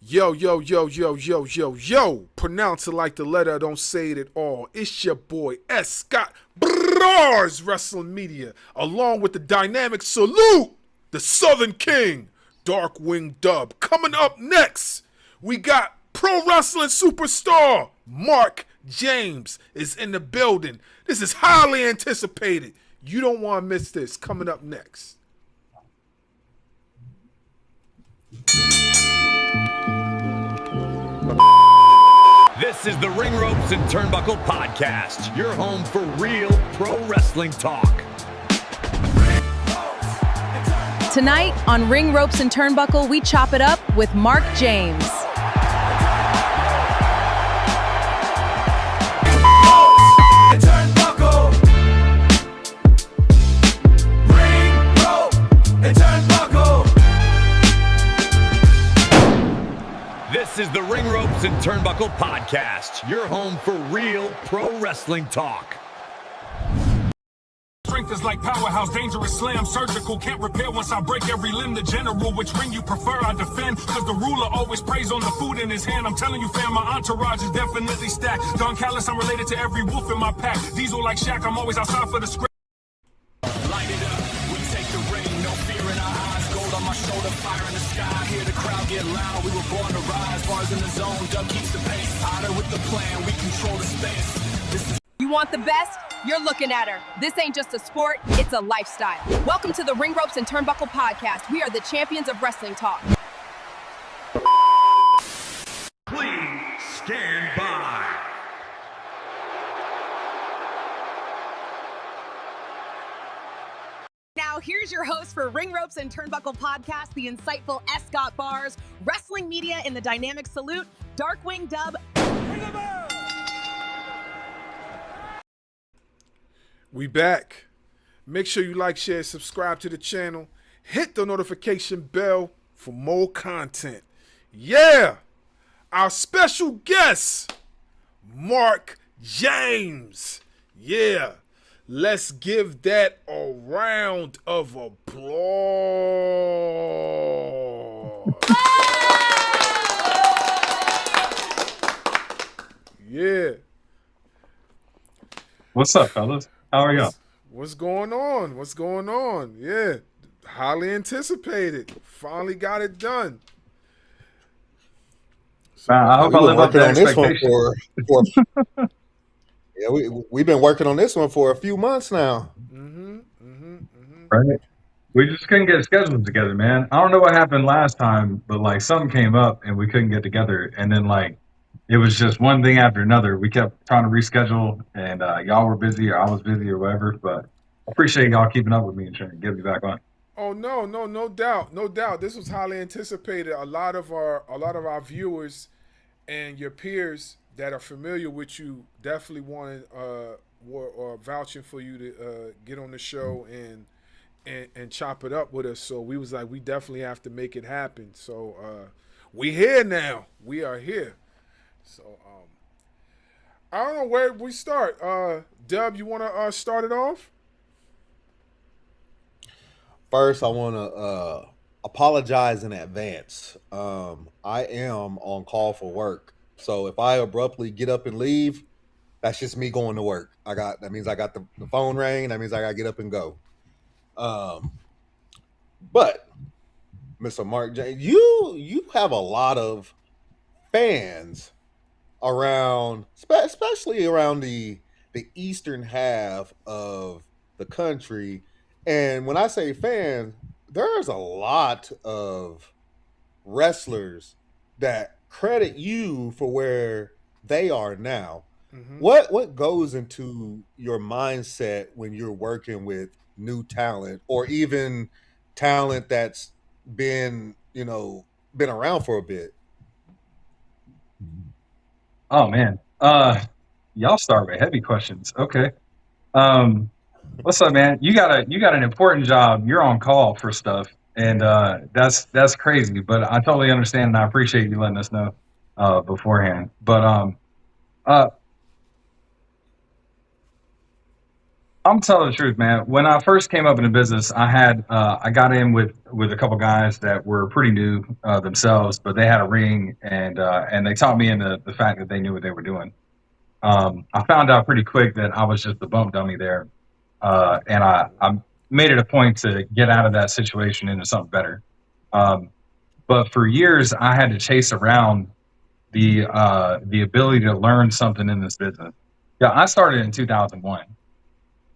Yo, yo, yo, yo, yo, yo, yo. Pronounce it like the letter, don't say it at all. It's your boy, S. Scott Bars Wrestling Media, along with the dynamic salute, the Southern King, Darkwing Dub. Coming up next, we got pro wrestling superstar Mark James is in the building. This is highly anticipated. You don't want to miss this. Coming up next. This is the Ring Ropes and Turnbuckle Podcast, your home for real pro wrestling talk. Tonight on Ring Ropes and Turnbuckle, we chop it up with Mark James. This is the Ring Ropes and Turnbuckle Podcast, your home for real pro wrestling talk. Strength is like powerhouse, dangerous slam, surgical, can't repair once I break every limb. The general, which ring you prefer, I defend, cause the ruler always prays on the food in his hand. I'm telling you fam, my entourage is definitely stacked. Don Callis, I'm related to every wolf in my pack. Diesel like Shaq, I'm always outside for the script. Light it up, we take the ring, no fear in our eyes. Gold on my shoulder, fire in the sky. Hear the crowd get loud, we were born to rise. Bars in the zone, Dub keeps the pace. Otter with the plan, we control the space. You want the best? You're looking at her. This ain't just a sport, it's a lifestyle. Welcome to the Ring Ropes and Turnbuckle Podcast. We are the champions of wrestling talk. Please stand by. Now, here's your host for Ring Ropes and Turnbuckle Podcast, the insightful S. Scott Bars, wrestling media in the dynamic salute, Darkwing Dub. We back. Make sure you like, share, subscribe to the channel. Hit the notification bell for more content. Yeah, our special guest, Mark James. Yeah, let's give that a round of applause. Yeah. What's up, fellas? How are y'all? What's going on? What's going on? Yeah, highly anticipated. Finally got it done. So, I hope I live up to expectations. Yeah, we've been working on this one for a few months now. Right? We just couldn't get schedules together, man. I don't know what happened last time, but like something came up and we couldn't get together, and then like it was just one thing after another. We kept trying to reschedule, and y'all were busy, or I was busy, or whatever. But I appreciate y'all keeping up with me and trying to get me back on. Oh no doubt. This was highly anticipated. A lot of our viewers and your peers that are familiar with you definitely wanted were vouching for you to get on the show and chop it up with us. So we was like, we definitely have to make it happen. So we here now. We are here. So I don't know where we start. Dub, you want to start it off? First, I want to apologize in advance. I am on call for work, so if I abruptly get up and leave, that's just me going to work. That means I got the phone ring. That means I got to get up and go. But Mr. Mark James, you have a lot of fans around, especially around the eastern half of the country. And when I say fans, there's a lot of wrestlers that credit you for where they are now. Mm-hmm. What goes into your mindset when you're working with new talent, or even talent that's been around for a bit? Oh man, y'all start with heavy questions. Okay, what's up, man? You got an important job. You're on call for stuff, and that's crazy. But I totally understand, and I appreciate you letting us know beforehand. But I'm telling the truth, man. When I first came up in the business, I got in with a couple guys that were pretty new themselves, but they had a ring, and they taught me in the fact that they knew what they were doing. I found out pretty quick that I was just the bump dummy there, and I made it a point to get out of that situation into something better. Um, but for years, I had to chase around the ability to learn something in this business. Yeah, I started in 2001.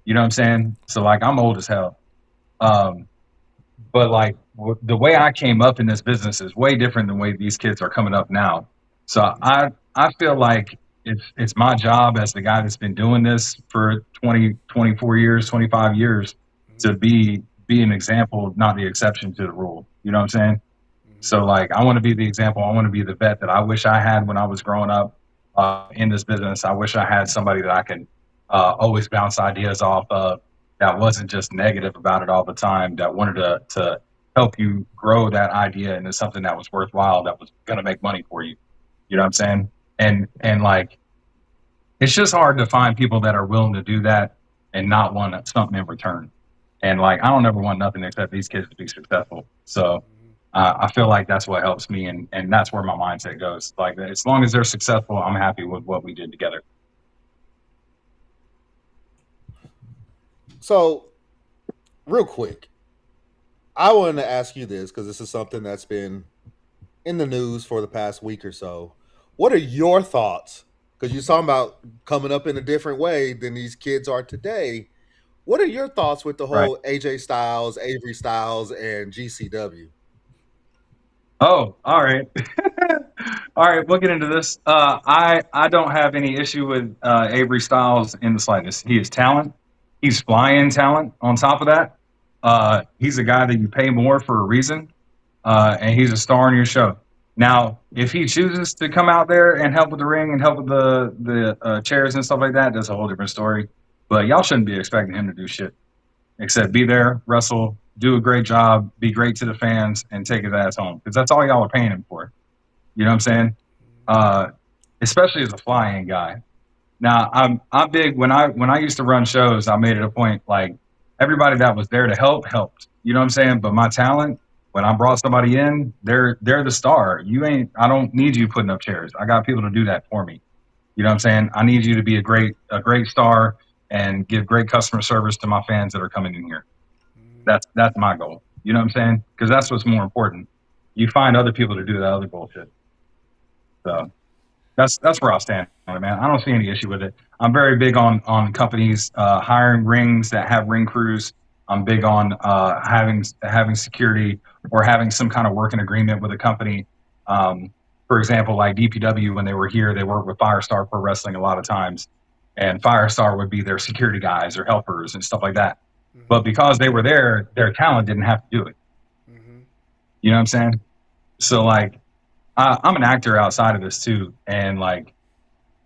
You know what I'm saying? So like I'm old as hell. Um, but like the way I came up in this business is way different than the way these kids are coming up now. So I feel like it's my job as the guy that's been doing this for 20, 24 years, 25 years to be an example, not the exception to the rule. You know what I'm saying? So like I want to be the example. I want to be the vet that I wish I had when I was growing up in this business. I wish I had somebody that I could always bounce ideas off of that wasn't just negative about it all the time, that wanted to help you grow that idea into something that was worthwhile, that was going to make money for you. You know what I'm saying? And like, it's just hard to find people that are willing to do that and not want something in return. And like, I don't ever want nothing except these kids to be successful. So I feel like that's what helps me. And that's where my mindset goes. Like, as long as they're successful, I'm happy with what we did together. So, real quick, I wanted to ask you this because this is something that's been in the news for the past week or so. What are your thoughts? Because you're talking about coming up in a different way than these kids are today. What are your thoughts with the Right. whole AJ Styles, Avery Styles, and GCW? Oh, all right. All right, we'll get into this. I don't have any issue with Avery Styles in the slightest. He is talent. He's flying talent on top of that. He's a guy that you pay more for a reason, and he's a star on your show. Now, if he chooses to come out there and help with the ring and help with the chairs and stuff like that, that's a whole different story. But y'all shouldn't be expecting him to do shit except be there, wrestle, do a great job, be great to the fans, and take his ass home. Because that's all y'all are paying him for. You know what I'm saying? Especially as a fly-in guy. Now, I'm big when I used to run shows. I made it a point like everybody that was there to help helped. You know what I'm saying? But my talent, when I brought somebody in, they're the star. I don't need you putting up chairs. I got people to do that for me. You know what I'm saying? I need you to be a great star and give great customer service to my fans that are coming in here. That's my goal. You know what I'm saying? Because that's what's more important. You find other people to do that other bullshit. So that's where I stand on it, man. I don't see any issue with it. I'm very big on companies hiring rings that have ring crews. I'm big on having security or having some kind of working agreement with a company. For example, like DPW, when they were here, they worked with Firestar Pro Wrestling a lot of times, and Firestar would be their security guys or helpers and stuff like that. But because they were there, their talent didn't have to do it. You know what I'm saying? So like, I'm an actor outside of this too, and like,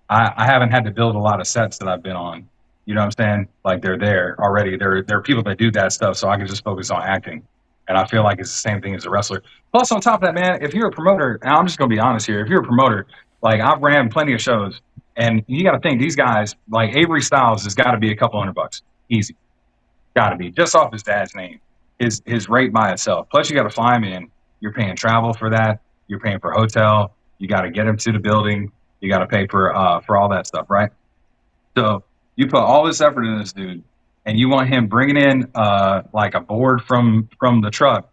I haven't had to build a lot of sets that I've been on. You know what I'm saying? Like they're there already. There are people that do that stuff, so I can just focus on acting. And I feel like it's the same thing as a wrestler. Plus, on top of that, man, if you're a promoter, and I'm just gonna be honest here, if you're a promoter, like I've ran plenty of shows, and you got to think these guys, like Avery Styles, has got to be a couple $100 easy. Got to be just off his dad's name, his rate by itself. Plus, you got to fly him in. You're paying travel for that. You're paying for hotel. You got to get him to the building. You got to pay for all that stuff, right? So you put all this effort in this dude, and you want him bringing in like a board from the truck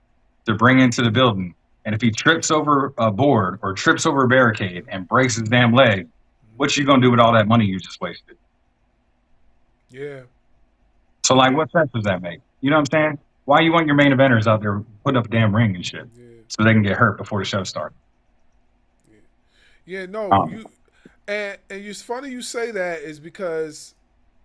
to bring into the building. And if he trips over a board or trips over a barricade and breaks his damn leg, what you gonna do with all that money you just wasted? Yeah. So like, what sense does that make? You know what I'm saying? Why you want your main eventers out there putting up a damn ring and shit so they can get hurt before the show starts? Yeah, no, and it's funny you say that is because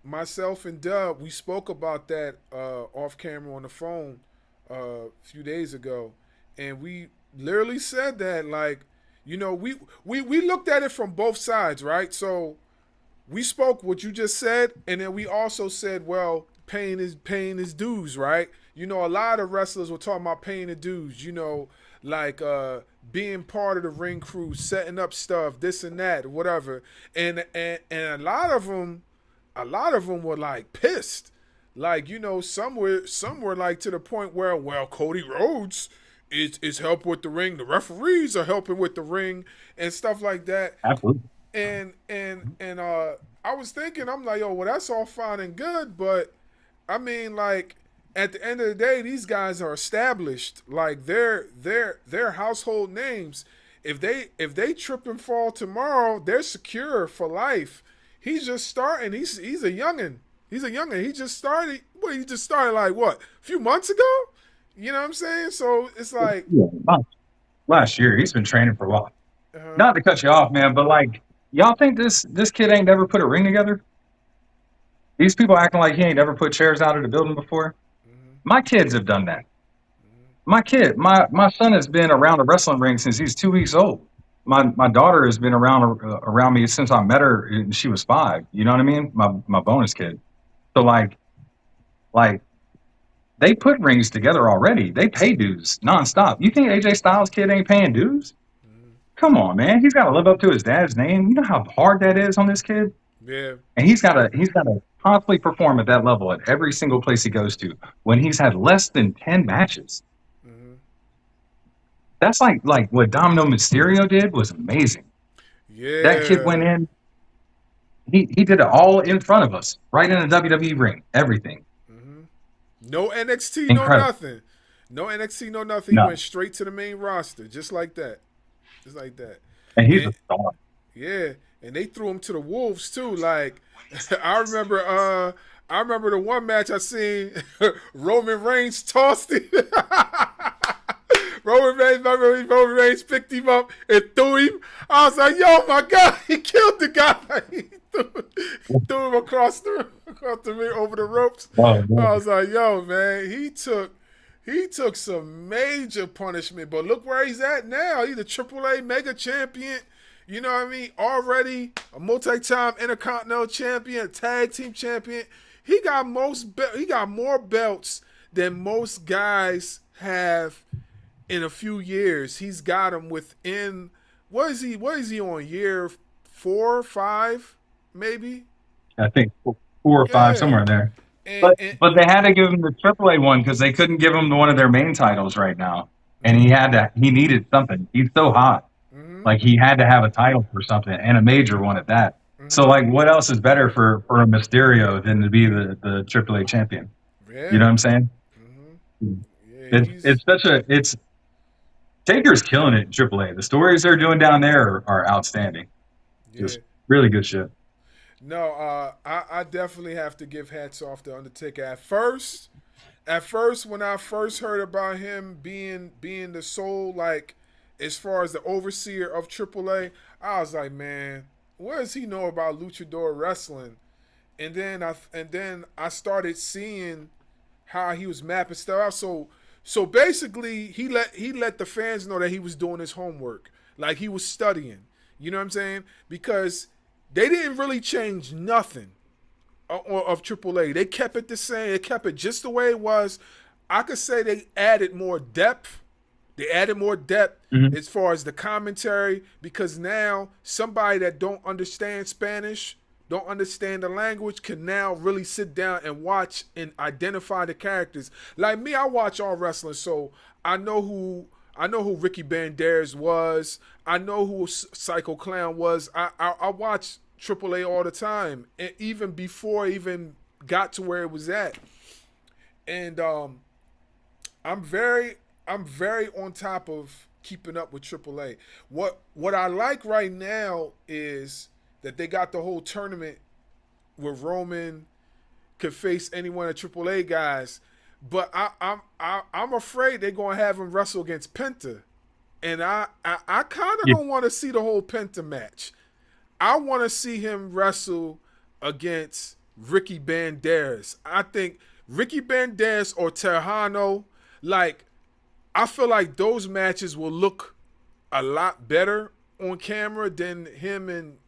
myself and Dub, we spoke about that off camera on the phone a few days ago, and we literally said that, like, you know, we looked at it from both sides, right? So we spoke what you just said, and then we also said, well, paying his dues, right? You know, a lot of wrestlers were talking about paying the dues, you know, like being part of the ring crew, setting up stuff, this and that, whatever. And a lot of them were like pissed. Like, you know, some were like to the point where, well, Cody Rhodes is helping with the ring. The referees are helping with the ring and stuff like that. Absolutely. And I was thinking, I'm like, yo, well, that's all fine and good, but I mean, like, at the end of the day, these guys are established. Like, they're household names. If they trip and fall tomorrow, they're secure for life. He's just starting. He's a youngin'. He's a youngin'. He just started. Well, he just started like what, a few months ago? You know what I'm saying? So it's like last year. He's been training for a while. Not to cut you off, man, but like, y'all think this kid ain't never put a ring together? These people acting like he ain't never put chairs out of the building before. My kids have done that. My son has been around a wrestling ring since he's 2 weeks old. My daughter has been around me since I met her and she was 5. You know what I mean? My bonus kid. So like they put rings together already. They pay dues nonstop. You think AJ Styles' kid ain't paying dues? Come on, man. He's got to live up to his dad's name. You know how hard that is on this kid? Yeah. And he's got to constantly perform at that level at every single place he goes to when he's had less than 10 matches. That's like what Domino Mysterio did was amazing. Yeah. That kid went in. He did it all in front of us, right in a WWE ring, everything. No NXT, Incredible. no nothing. No NXT, no nothing. No. He went straight to the main roster, just like that. Just like that. And he's a star. Yeah, and they threw him to the wolves too. Like, I remember the one match I seen. Roman Reigns tossed him. Roman Reigns picked him up and threw him. I was like, yo, my God, he killed the guy. He threw him across the ring over the ropes. Oh, I was like, yo, man, he took some major punishment. But look where he's at now. He's a AAA mega champion. You know what I mean? Already a multi-time Intercontinental champion, tag team champion. He got more belts than most guys have in a few years. He's got them within what is he on, year 4 or 5 maybe? I think 4 or 5, somewhere in there. But they had to give him the AAA one because they couldn't give him one of their main titles right now, and he needed something. He's so hot, like he had to have a title for something, and a major one at that. So like, what else is better for a Mysterio than to be the AAA champion? Yeah. You know what I'm saying? Yeah, It's Taker's killing it in AAA. The stories they're doing down there are outstanding. Just really good shit. No, I definitely have to give hats off to Undertaker. At first, when I first heard about him being the sole, like, as far as the overseer of AAA, I was like, man, what does he know about luchador wrestling? And then I started seeing how he was mapping stuff out. So basically, he let the fans know that he was doing his homework, like he was studying. You know what I'm saying? Because they didn't really change nothing of AAA. They kept it the same. They kept it just the way it was. I could say they added more depth. They added more depth as far as the commentary, because now somebody that don't understand Spanish, don't understand the language, can now really sit down and watch and identify the characters. Like me, I watch all wrestling, so I know who Ricky Banderas was. I know who Psycho Clown was. I watch AAA all the time, and even before I even got to where it was at. And I'm very on top of keeping up with AAA. What I like right now is that they got the whole tournament where Roman could face any one of AAA guys. But I'm afraid they're gonna have him wrestle against Penta, and I kind of don't want to see the whole Penta match. I want to see him wrestle against Ricky Banderas. I think Ricky Banderas or Tejano, like, I feel like those matches will look a lot better on camera than him and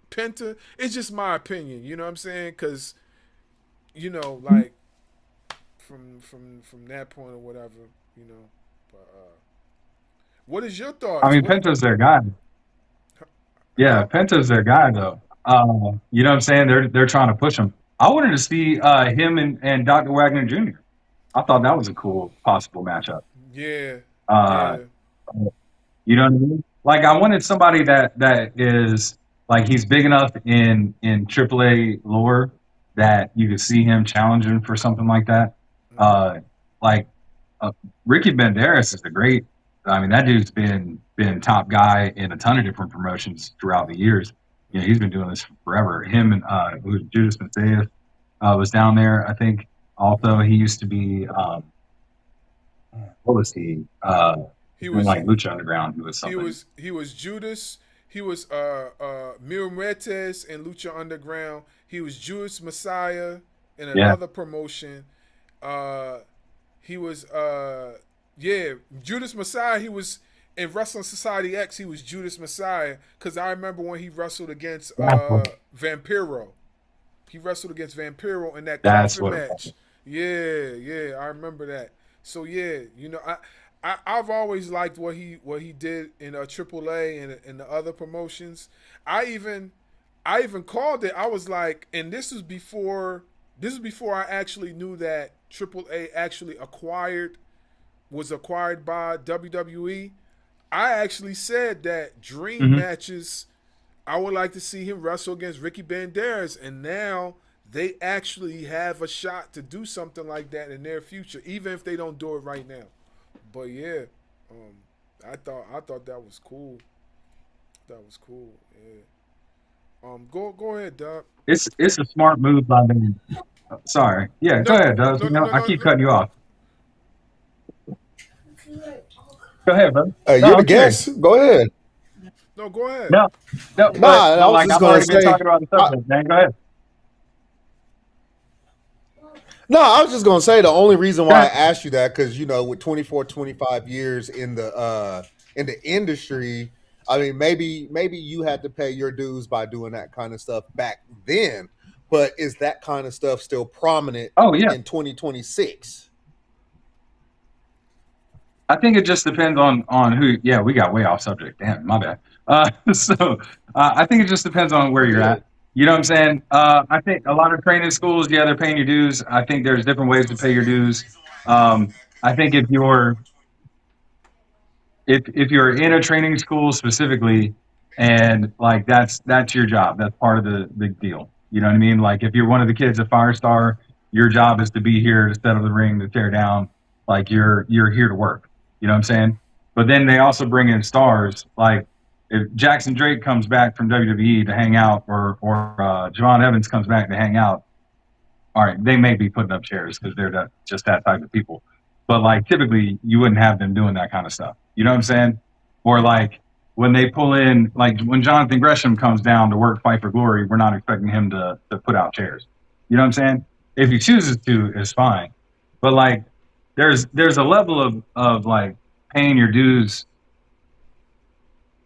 Penta. It's just my opinion, you know what I'm saying? Because, you know, like, from that point or whatever, you know. But what is your thoughts? I mean, Penta's their guy. Yeah, Penta's their guy, though. You know what I'm saying? They're trying to push him. I wanted to see him and Dr. Wagner Jr. I thought that was a cool possible matchup. Yeah. Uh, You know what I mean? Like I wanted somebody that is like he's big enough in AAA lore that you could see him challenging for something like that. Like Ricky Banderas is a great. I mean, that dude's been top guy in a ton of different promotions throughout the years. You know, he's been doing this forever. Him and Judas Macias was down there. I think also he used to be. What was he? He was like Lucha Underground. He was something. He was Judas. He was Mil Muertes in Lucha Underground. He was Judas Messiah in another promotion. He was Judas Messiah. He was in Wrestling Society X. He was Judas Messiah because I remember when he wrestled against Vampiro. He wrestled against Vampiro in that coffin match. Yeah, I remember that. So yeah, you know, I've always liked what he did in AAA and the other promotions. I even called it. I was like, and this was before I actually knew that AAA actually was acquired by WWE. I actually said that dream matches, I would like to see him wrestle against Ricky Banderas, and now they actually have a shot to do something like that in their future, even if they don't do it right now. But yeah, I thought that was cool. That was cool. Yeah. Go ahead, Doug. It's a smart move by them. Sorry. Yeah, go ahead, Doug. I keep cutting you off. Go ahead, brother. You're the guest. Go ahead. No, go ahead. No. I was just going to say. Talking about the subject, man. Go ahead. No, I was just going to say the only reason why I asked you that because, you know, with 24, 25 years in the industry, I mean, maybe you had to pay your dues by doing that kind of stuff back then. But is that kind of stuff still prominent in 2026? I think it just depends on who. Yeah, we got way off subject. Damn, my bad. I think it just depends on where you're at. You know what I'm saying? I think a lot of training schools, they're paying your dues. I think there's different ways to pay your dues. I think if you're in a training school specifically, and like that's your job, that's part of the deal. You know what I mean? Like if you're one of the kids at Firestar, your job is to be here to set up the ring, to tear down. Like you're here to work. You know what I'm saying? But then they also bring in stars like. If Jackson Drake comes back from WWE to hang out, or Javon Evans comes back to hang out, all right, they may be putting up chairs because they're just that type of people. But like typically, you wouldn't have them doing that kind of stuff. You know what I'm saying? Or like when they pull in, like when Jonathan Gresham comes down to work Fight for Glory, we're not expecting him to put out chairs. You know what I'm saying? If he chooses to, it's fine. But like there's a level of like paying your dues.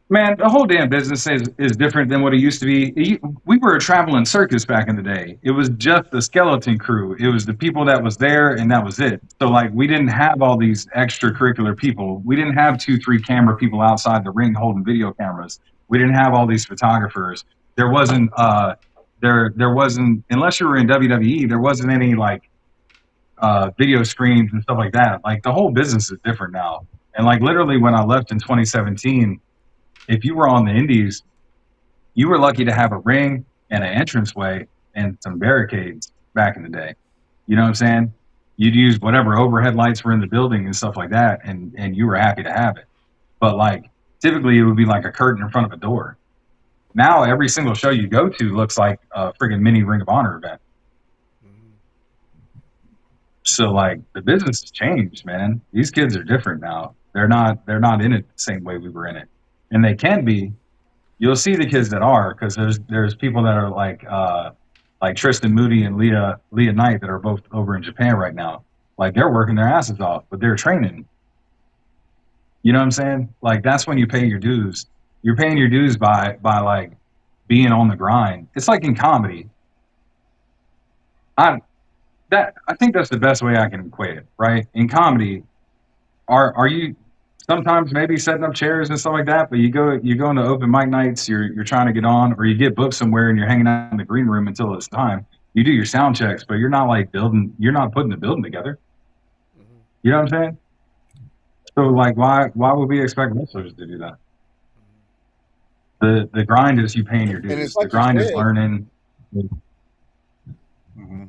Man, the whole damn business is different than what it used to be. We were a traveling circus back in the day. It was just the skeleton crew. It was the people that was there, and that was it. So, like, we didn't have all these extracurricular people. We didn't have 2-3 camera people outside the ring holding video cameras. We didn't have all these photographers. There wasn't there wasn't, unless you were in WWE, there wasn't any like video screens and stuff like that. Like the whole business is different now. And like literally when I left in 2017. If you were on the indies, you were lucky to have a ring and an entranceway and some barricades back in the day. You know what I'm saying? You'd use whatever overhead lights were in the building and stuff like that, and you were happy to have it. But like typically it would be like a curtain in front of a door. Now every single show you go to looks like a friggin' mini Ring of Honor event. So like the business has changed, man. These kids are different now. They're not in it the same way we were in it. And they can be. You'll see the kids that are, because there's people that are like Tristan Moody and Leah Knight that are both over in Japan right now. Like they're working their asses off, but they're training. You know what I'm saying? Like that's when you pay your dues. You're paying your dues by like being on the grind. It's like in comedy. I think that's the best way I can equate it, right? In comedy, are you sometimes maybe setting up chairs and stuff like that, but you go into open mic nights, you're trying to get on, or you get booked somewhere and you're hanging out in the green room until it's time. You do your sound checks, but you're not like building. You're not putting the building together. You know what I'm saying? So like, why would we expect wrestlers to do that? The grind is you paying your And dues. it's like The grind you is said. learning. Mm-hmm.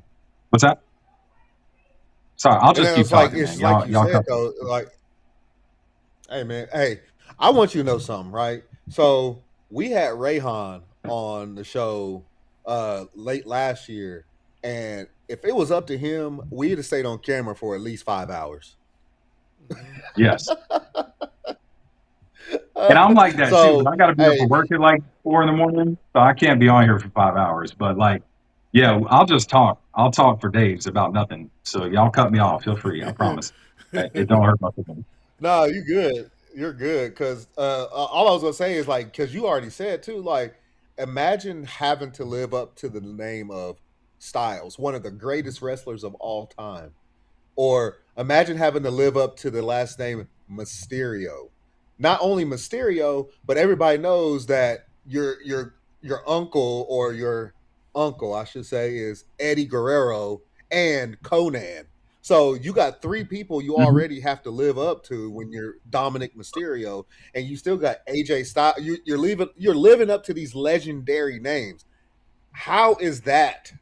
What's that? Sorry, I'll And just then keep it's like talking, it's man. like you Y'all said cut. though, like, hey man, hey, I want you to know something, right? So we had Rayhan on the show late last year, and if it was up to him, we'd have stayed on camera for at least 5 hours. Yes. And I'm like that too, but I got to be up hey, for work at like 4 a.m, so I can't be on here for 5 hours. But like, yeah, I'll just talk. I'll talk for days about nothing. So y'all cut me off. Feel free. I promise. It don't hurt my feelings. no, you good. You're good. Because all I was gonna say is like, because you already said too, like, imagine having to live up to the name of Styles, one of the greatest wrestlers of all time, or imagine having to live up to the last name Mysterio. Not only Mysterio, but everybody knows that your uncle or your uncle, I should say, is Eddie Guerrero and Conan. So you got three people you already have to live up to when you're Dominic Mysterio, and you still got AJ Styles. You're living up to these legendary names. How is that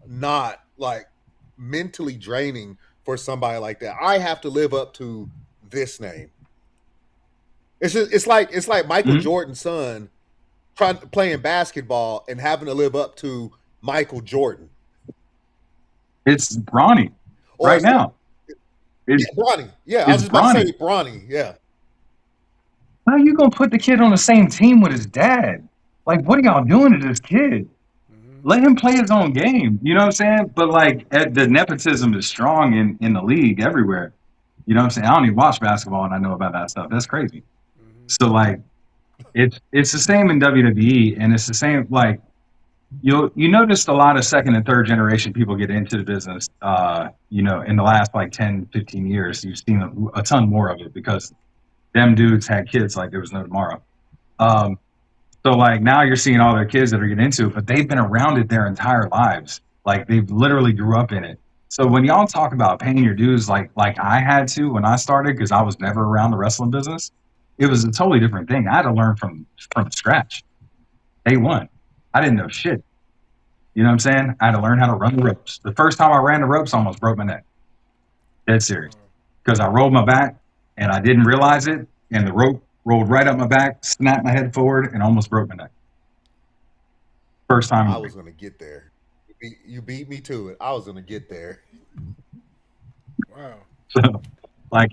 not like mentally draining for somebody like that? I have to live up to this name. It's like Michael Jordan's son playing basketball and having to live up to Michael Jordan. It's Bronny right now. It's Bronny. Yeah, I was just about to say Bronny. Yeah. How are you gonna put the kid on the same team with his dad? Like, what are y'all doing to this kid? Let him play his own game. You know what I'm saying? But like, the nepotism is strong in the league everywhere. You know what I'm saying? I don't even watch basketball and I know about that stuff. That's crazy. So like, it's the same in WWE, and it's the same like you noticed a lot of second and third generation people get into the business. You know, in the last like 10, 15 years, you've seen a ton more of it because them dudes had kids like there was no tomorrow. So like now you're seeing all their kids that are getting into it, but they've been around it their entire lives. Like they've literally grew up in it. So when y'all talk about paying your dues, like I had to when I started, because I was never around the wrestling business, it was a totally different thing. I had to learn from scratch. Day one, I didn't know shit. You know what I'm saying? I had to learn how to run the ropes. The first time I ran the ropes, I almost broke my neck. Dead serious. Because I rolled my back and I didn't realize it, and the rope rolled right up my back, snapped my head forward, and almost broke my neck. First time. I was going to get there. You beat me to it. I was going to get there. Wow. So, like,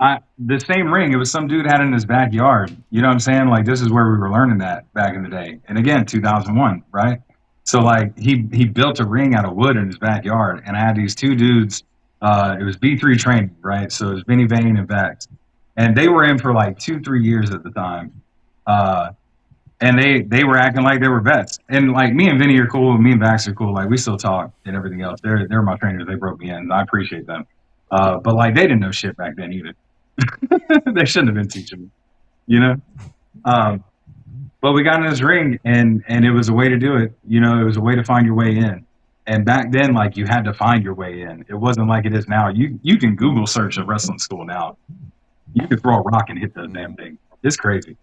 I the same ring, it was some dude had in his backyard. You know what I'm saying? Like, this is where we were learning that back in the day. And again, 2001, right? So, like, he built a ring out of wood in his backyard, and I had these two dudes. It was B3 training, right? So it was Vinny Vane and Vax. And they were in for like 2-3 years at the time. And they were acting like they were vets. And like me and Vinny are cool, me and Vax are cool. Like we still talk and everything else. They're my trainers. They broke me in. I appreciate them. But like they didn't know shit back then either. They shouldn't have been teaching me, you know? But we got in this ring and it was a way to do it. You know, it was a way to find your way in. And back then, like you had to find your way in. It wasn't like it is now. You can Google search a wrestling school now. You could throw a rock and hit the damn thing. It's crazy.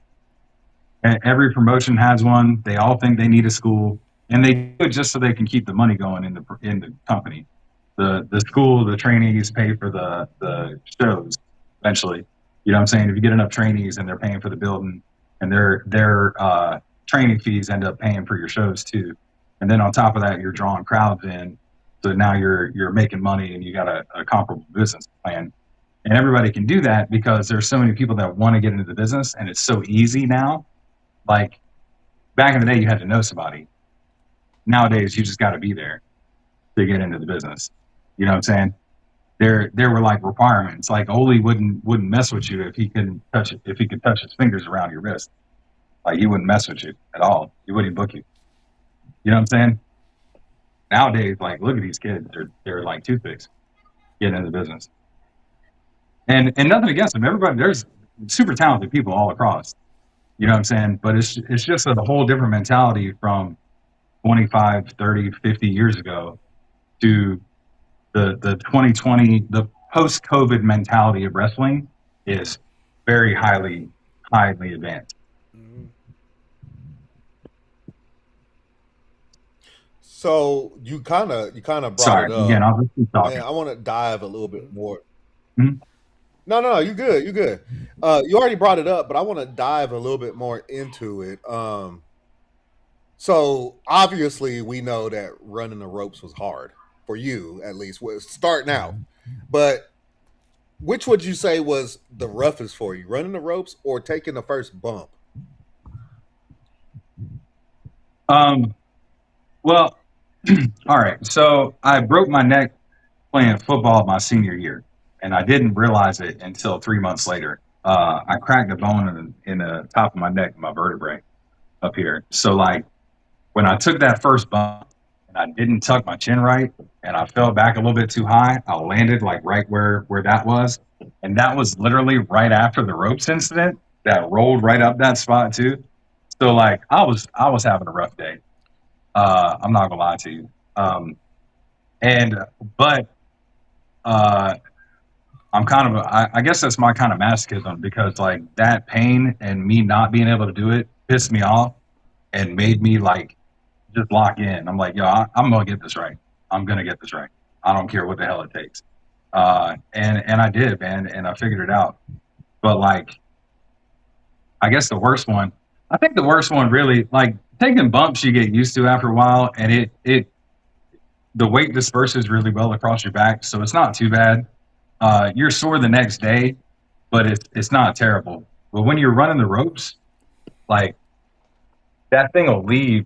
And every promotion has one. They all think they need a school, and they do it just so they can keep the money going in the company. The school, the trainees pay for the shows eventually. You know what I'm saying? If you get enough trainees and they're paying for the building, and their training fees end up paying for your shows too. And then on top of that, you're drawing crowds in. So now you're making money and you got a comparable business plan. And everybody can do that because there's so many people that want to get into the business, and it's so easy now. Like back in the day, you had to know somebody. Nowadays, you just got to be there to get into the business. You know what I'm saying? There were like requirements. Like Ole wouldn't mess with you if he couldn't touch it. If he could touch his fingers around your wrist, like he wouldn't mess with you at all. He wouldn't book you. You know what I'm saying? Nowadays, like look at these kids. They're like toothpicks getting into the business. And nothing against them. Everybody, there's super talented people all across. You know what I'm saying? But it's just a whole different mentality from 25, 30, 50 years ago to the 2020, the post-COVID mentality of wrestling is very highly advanced. So you kind of brought Sorry, it up. again, I'll just keep talking. And I want to dive a little bit more. Hmm? No, you good. You good. You already brought it up, but I want to dive a little bit more into it. So obviously we know that running the ropes was hard for you, at least was starting out. But which would you say was the roughest for you, running the ropes or taking the first bump? Well, all right. So I broke my neck playing football my senior year, and I didn't realize it until 3 months later. I cracked a bone in the top of my neck, my vertebrae up here. So like when I took that first bump and I didn't tuck my chin right and I fell back a little bit too high, I landed like right where that was. And that was literally right after the ropes incident that rolled right up that spot too. So like I was having a rough day. I'm not gonna lie to you. But I'm kind of, I guess that's my kind of masochism, because like that pain and me not being able to do it pissed me off and made me like just lock in. I'm like, yo, I'm gonna get this right. I'm gonna get this right. I don't care what the hell it takes. And I did, man, and I figured it out. But like, I guess the worst one really, like taking bumps you get used to after a while, and the weight disperses really well across your back, so it's not too bad. You're sore the next day, but it's not terrible. But when you're running the ropes, like that thing will leave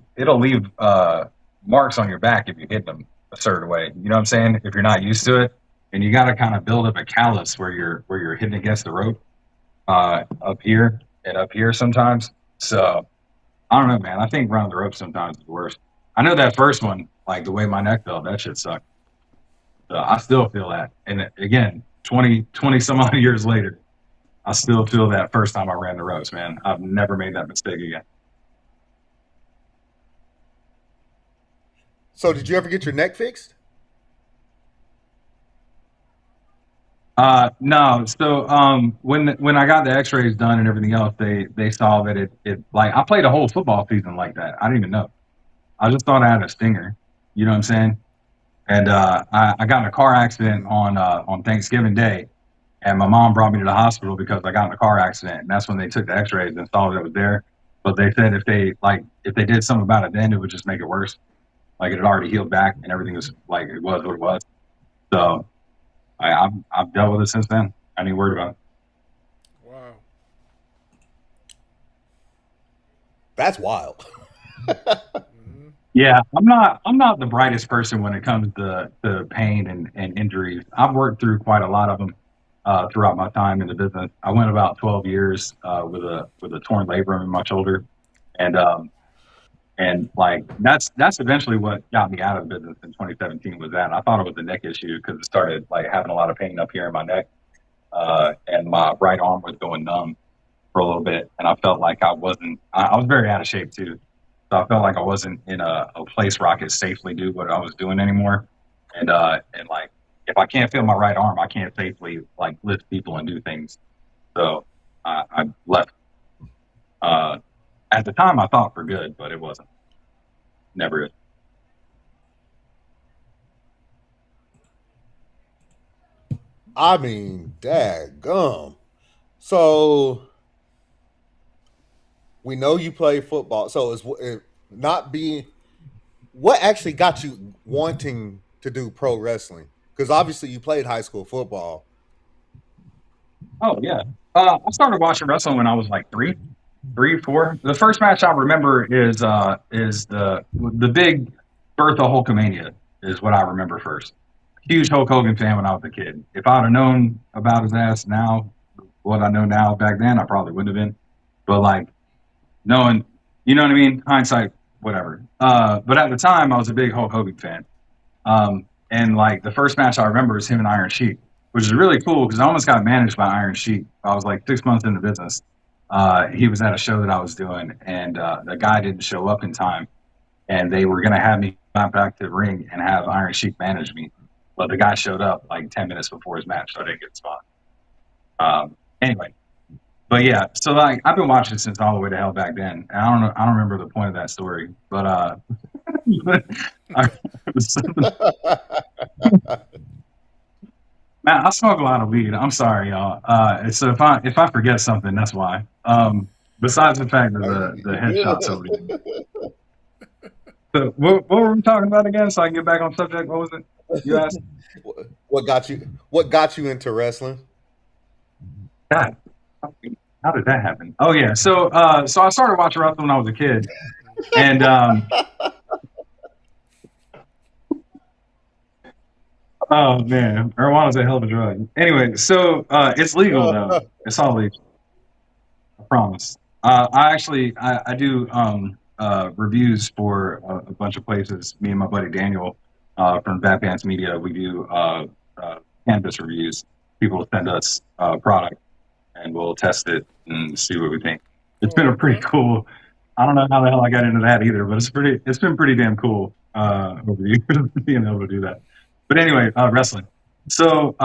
marks on your back if you hit them a certain way. You know what I'm saying? If you're not used to it, and you got to kind of build up a callus where you're hitting against the rope up here and up here sometimes. So I don't know, man. I think running the ropes sometimes is the worst. I know that first one, like the way my neck felt, that shit sucked. So I still feel that. And again, 20 some odd years later, I still feel that first time I ran the ropes, man. I've never made that mistake again. So did you ever get your neck fixed? No. So when I got the X-rays done and everything else, they saw that it like I played a whole football season like that. I didn't even know. I just thought I had a stinger. You know what I'm saying? And I got in a car accident on Thanksgiving Day, and my mom brought me to the hospital because I got in a car accident, and that's when they took the X-rays and saw that it was there. But they said if they did something about it then, it would just make it worse. Like it had already healed back and everything was like it was what it was. So I've dealt with it since then. I ain't worried about it. Wow. That's wild. Yeah, I'm not the brightest person when it comes to pain and injuries. I've worked through quite a lot of them throughout my time in the business. I went about 12 years with a torn labrum in my shoulder, and like that's eventually what got me out of the business in 2017 was that. I thought it was a neck issue because it started like having a lot of pain up here in my neck, and my right arm was going numb for a little bit, and I felt like I was very out of shape too. So I felt like I wasn't in a place where I could safely do what I was doing anymore. And like, if I can't feel my right arm, I can't safely like lift people and do things. So I left. At the time I thought for good, but it wasn't. Never is. I mean, daggum. So we know you play football. So it's not being what actually got you wanting to do pro wrestling? Because obviously you played high school football. Oh yeah. I started watching wrestling when I was like three, 4. The first match I remember is the big Bertha Hulkamania is what I remember first. Huge Hulk Hogan fan when I was a kid. If I'd have known about his ass now, what I know now back then, I probably wouldn't have been. But like knowing, you know what I mean? Hindsight, whatever. But at the time I was a big Hulk Hogan fan. And like the first match I remember is him and Iron Sheik, which is really cool because I almost got managed by Iron Sheik. I was like 6 months in the business. He was at a show that I was doing, and the guy didn't show up in time. and they were going to have me come back to the ring and have Iron Sheik manage me. But the guy showed up like 10 minutes before his match, so I didn't get a spot. Anyway, but yeah, so like I've been watching since all the way to hell back then. And I don't remember the point of that story, but man, I smoke a lot of weed. I'm sorry, y'all. So if I forget something, that's why. Besides the fact that the headshots over here. So what were we talking about again? So I can get back on subject. What was it you asked? What got you into wrestling? God, how did that happen? Oh yeah, so I started watching wrestling when I was a kid, and oh man, marijuana's a hell of a drug. Anyway, so it's legal though. It's all legal. I promise. I do reviews for a bunch of places. Me and my buddy Daniel from Bad Pants Media, we do cannabis reviews. People send us product, and we'll test it and see what we think. It's been a pretty cool. I don't know how the hell I got into that either, but it's been pretty damn cool over the years being able to do that. But anyway, wrestling. So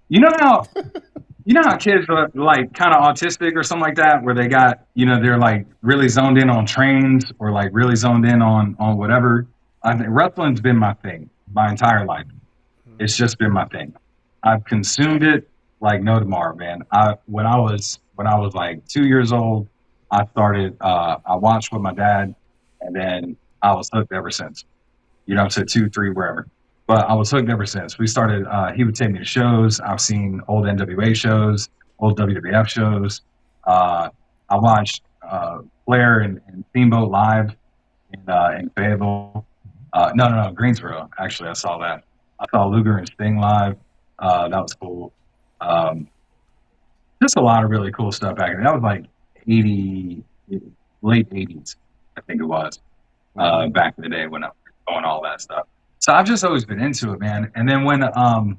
you know how kids are like kind of autistic or something like that, where they got, they're like really zoned in on trains or like really zoned in on whatever. I think wrestling's been my thing my entire life. It's just been my thing. I've consumed it like no tomorrow, man. When I was like 2 years old, I started. I watched with my dad, and then I was hooked ever since. So 2, 3, wherever. But I was hooked ever since. We started, he would take me to shows. I've seen old NWA shows, old WWF shows. I watched Flair and Steamboat live in Fayetteville. No, Greensboro. Actually, I saw that. I saw Luger and Sting live. That was cool. Just a lot of really cool stuff back then. That was like late 80s, I think it was, back in the day when I was doing all that stuff. So I've just always been into it, man. And then when I'm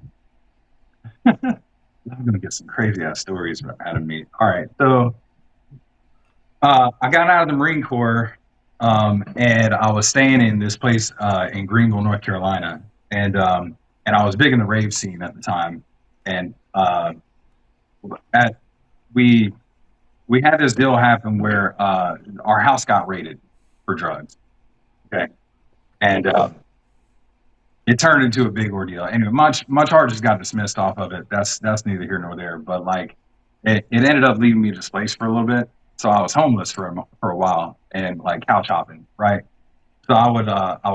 gonna get some crazy ass stories out of me. All right, so I got out of the Marine Corps, and I was staying in this place in Greenville, North Carolina, and I was big in the rave scene at the time, and we had this deal happen where our house got raided for drugs. Okay, and it turned into a big ordeal. Anyway, my charges got dismissed off of it. That's neither here nor there. But like, it ended up leaving me displaced for a little bit. So I was homeless for a while and like couch hopping, right? So I would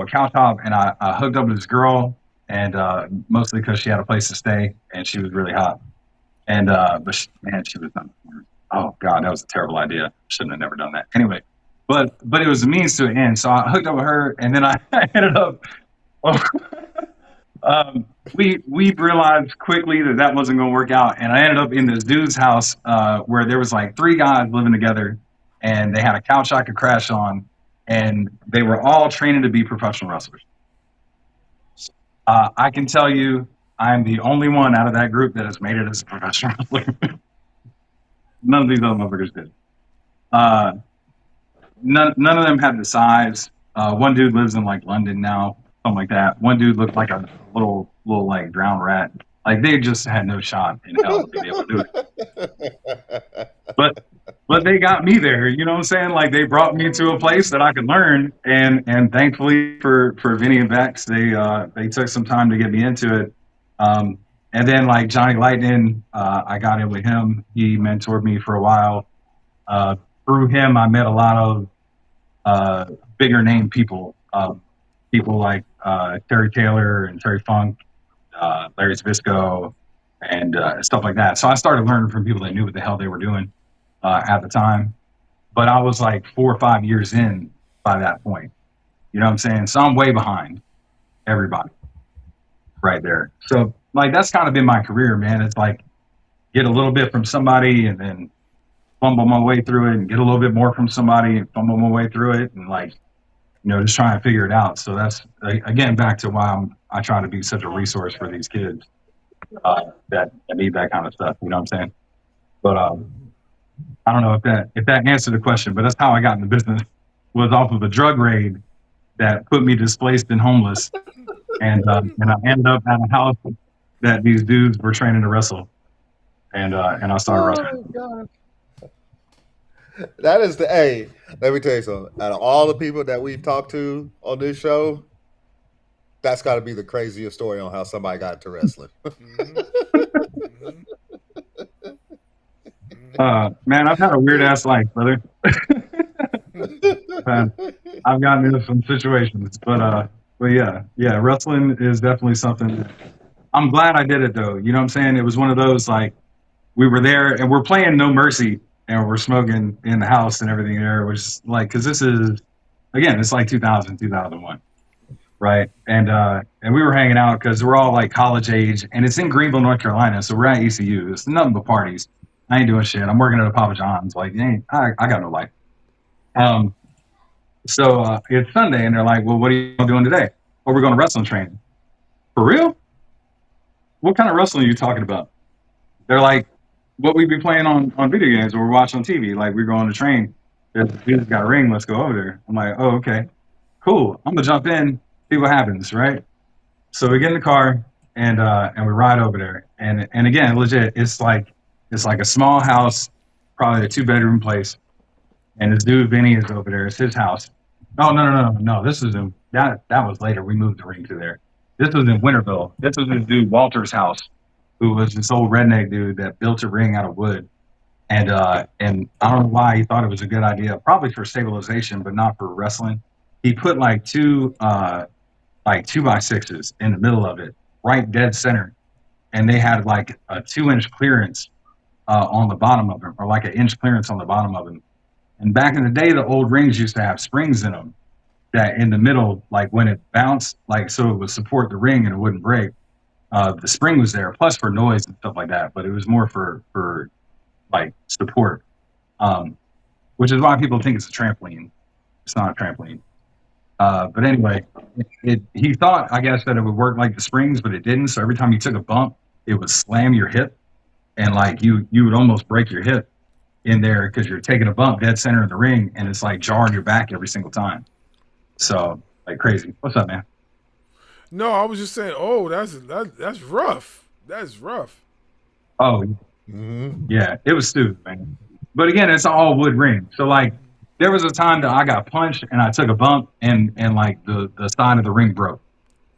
couch hop, and I hooked up with this girl, and mostly because she had a place to stay and she was really hot. And but she was not. Oh God, that was a terrible idea. Shouldn't have never done that. Anyway, but it was a means to an end. So I hooked up with her, and then I ended up. We realized quickly that wasn't going to work out, and I ended up in this dude's house where there was like 3 guys living together, and they had a couch I could crash on, and they were all training to be professional wrestlers. I can tell you, I'm the only one out of that group that has made it as a professional wrestler. None of these other motherfuckers did. None of them had the size. One dude lives in like London now. Something like that. One dude looked like a little like drowned rat. Like they just had no shot in hell to be able to do it. But they got me there. You know what I'm saying? Like they brought me to a place that I could learn, and thankfully for Vinny and Vex, they took some time to get me into it. And then like Johnny Lightning, I got in with him. He mentored me for a while. Through him, I met a lot of bigger name people. People like Terry Taylor and Terry Funk, Larry Zbysko, and stuff like that. So I started learning from people that knew what the hell they were doing at the time. But I was like 4 or 5 years in by that point. You know what I'm saying? So I'm way behind everybody right there. So like that's kind of been my career, man. It's like get a little bit from somebody and then fumble my way through it and get a little bit more from somebody and fumble my way through it and like, just trying to figure it out. So that's, again, back to why I try to be such a resource for these kids that need that kind of stuff. You know what I'm saying? But I don't know if that answered the question, but that's how I got in the business. was off of a drug raid that put me displaced and homeless, and I ended up at a house that these dudes were training to wrestle, and I started wrestling. God. That is hey, let me tell you something. Out of all the people that we've talked to on this show, that's got to be the craziest story on how somebody got into wrestling. Man, I've had a weird ass life, brother. I've gotten into some situations, but yeah, wrestling is definitely something. I'm glad I did it though. You know what I'm saying? It was one of those like we were there and we're playing No Mercy and we're smoking in the house and everything there, which is like because this is again, it's like 2000, 2001. Right. And we were hanging out because we're all like college age and it's in Greenville, North Carolina. So we're at ECU. It's nothing but parties. I ain't doing shit. I'm working at a Papa John's. Like, I got no life. So it's Sunday and they're like, well, what are you doing today? Oh, we're going to wrestling training. For real? What kind of wrestling are you talking about? They're like, what we be playing on video games or we're watching on TV. Like, we're going to train. There's a dude's got a ring. Let's go over there. I'm like, oh, okay. Cool. I'm going to jump in, see what happens, right? So we get in the car and we ride over there. And again, legit, it's like a small house, probably a 2-bedroom place. And this dude, Vinny, is over there. It's his house. Oh, no. This is that was later. We moved the ring to there. This was in Winterville. This was this dude, Walter's house, who was this old redneck dude that built a ring out of wood. And I don't know why he thought it was a good idea, probably for stabilization, but not for wrestling. He put like two 2x6s in the middle of it, right dead center. And they had like a 2-inch clearance on the bottom of them, or like an inch clearance on the bottom of them. And back in the day, the old rings used to have springs in them that in the middle, like when it bounced, like so it would support the ring and it wouldn't break. The spring was there, plus for noise and stuff like that, but it was more for like support, which is why people think it's a trampoline. It's not a trampoline. But anyway, he thought, I guess, that it would work like the springs, but it didn't. So every time you took a bump, it would slam your hip, and like you would almost break your hip in there because you're taking a bump dead center of the ring, and it's like jarring your back every single time. So like crazy. What's up, man? No, I was just saying. Oh, that's rough. That's rough. Oh, yeah, it was stupid, man. But again, it's all wood ring. So like, there was a time that I got punched and I took a bump and like the side of the ring broke.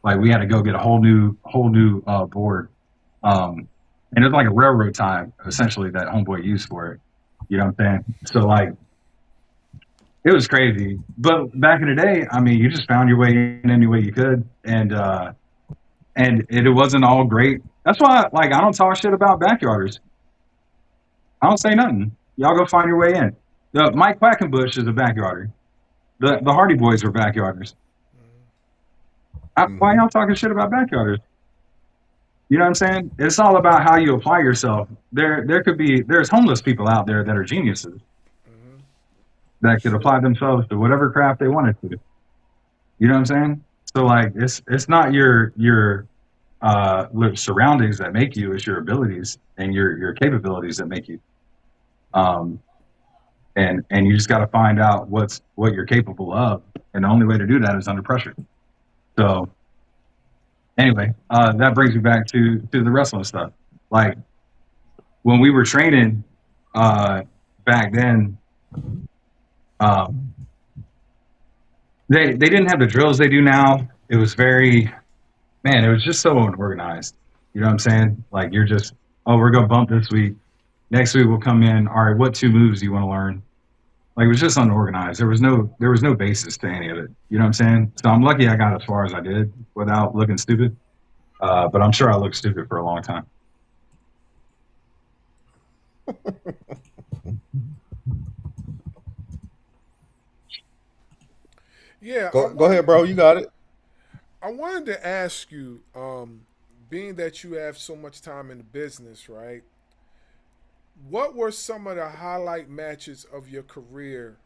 Like we had to go get a whole new board. And it was like a railroad tie essentially that homeboy used for it. You know what I'm saying? So like, it was crazy. But back in the day, I mean, you just found your way in any way you could, and it wasn't all great. That's why, like, I don't talk shit about backyarders. I don't say nothing. Y'all go find your way in. Mike Quackenbush is a backyarder. The Hardy Boys were backyarders. Why y'all talking shit about backyarders? You know what I'm saying? It's all about how you apply yourself. There's homeless people out there that are geniuses that could apply themselves to whatever craft they wanted to. You know what I'm saying? So like, it's not your surroundings that make you, it's your abilities and your capabilities that make you. And you just got to find out what you're capable of, and the only way to do that is under pressure. So anyway, that brings me back to the wrestling stuff. Like when we were training back then, they didn't have the drills they do now. It was it was just so unorganized. You know what I'm saying? Like you're just, we're gonna bump this week. Next week we'll come in. All right, what 2 moves do you want to learn? Like it was just unorganized. There was no basis to any of it. You know what I'm saying? So I'm lucky I got as far as I did without looking stupid. But I'm sure I looked stupid for a long time. Yeah. Go ahead, bro. You got it. I wanted to ask you, being that you have so much time in the business, right? What were some of the highlight matches of your career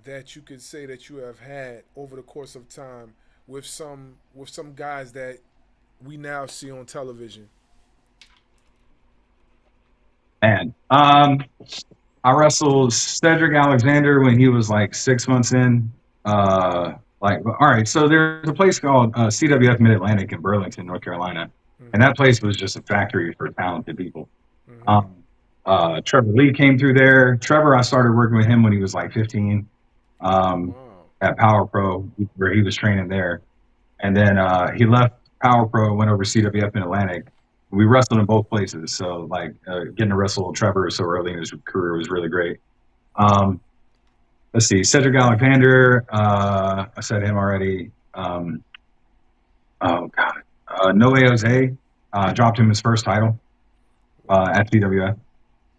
that you could say that you have had over the course of time with some guys that we now see on television? Man, I I wrestled Cedric Alexander when he was like 6 months in. All right, so there's a place called CWF Mid-Atlantic in Burlington, North Carolina, and that place was just a factory for talented people. Trevor Lee came through there. Trevor, I started working with him when he was like 15 at Power Pro, where he was training there. And then he left Power Pro, went over CWF in Atlantic. We wrestled in both places, so like getting to wrestle Trevor so early in his career was really great. Let's see, Cedric Alexander, I said him already. Oh God, Noe Jose dropped him his first title at CWF.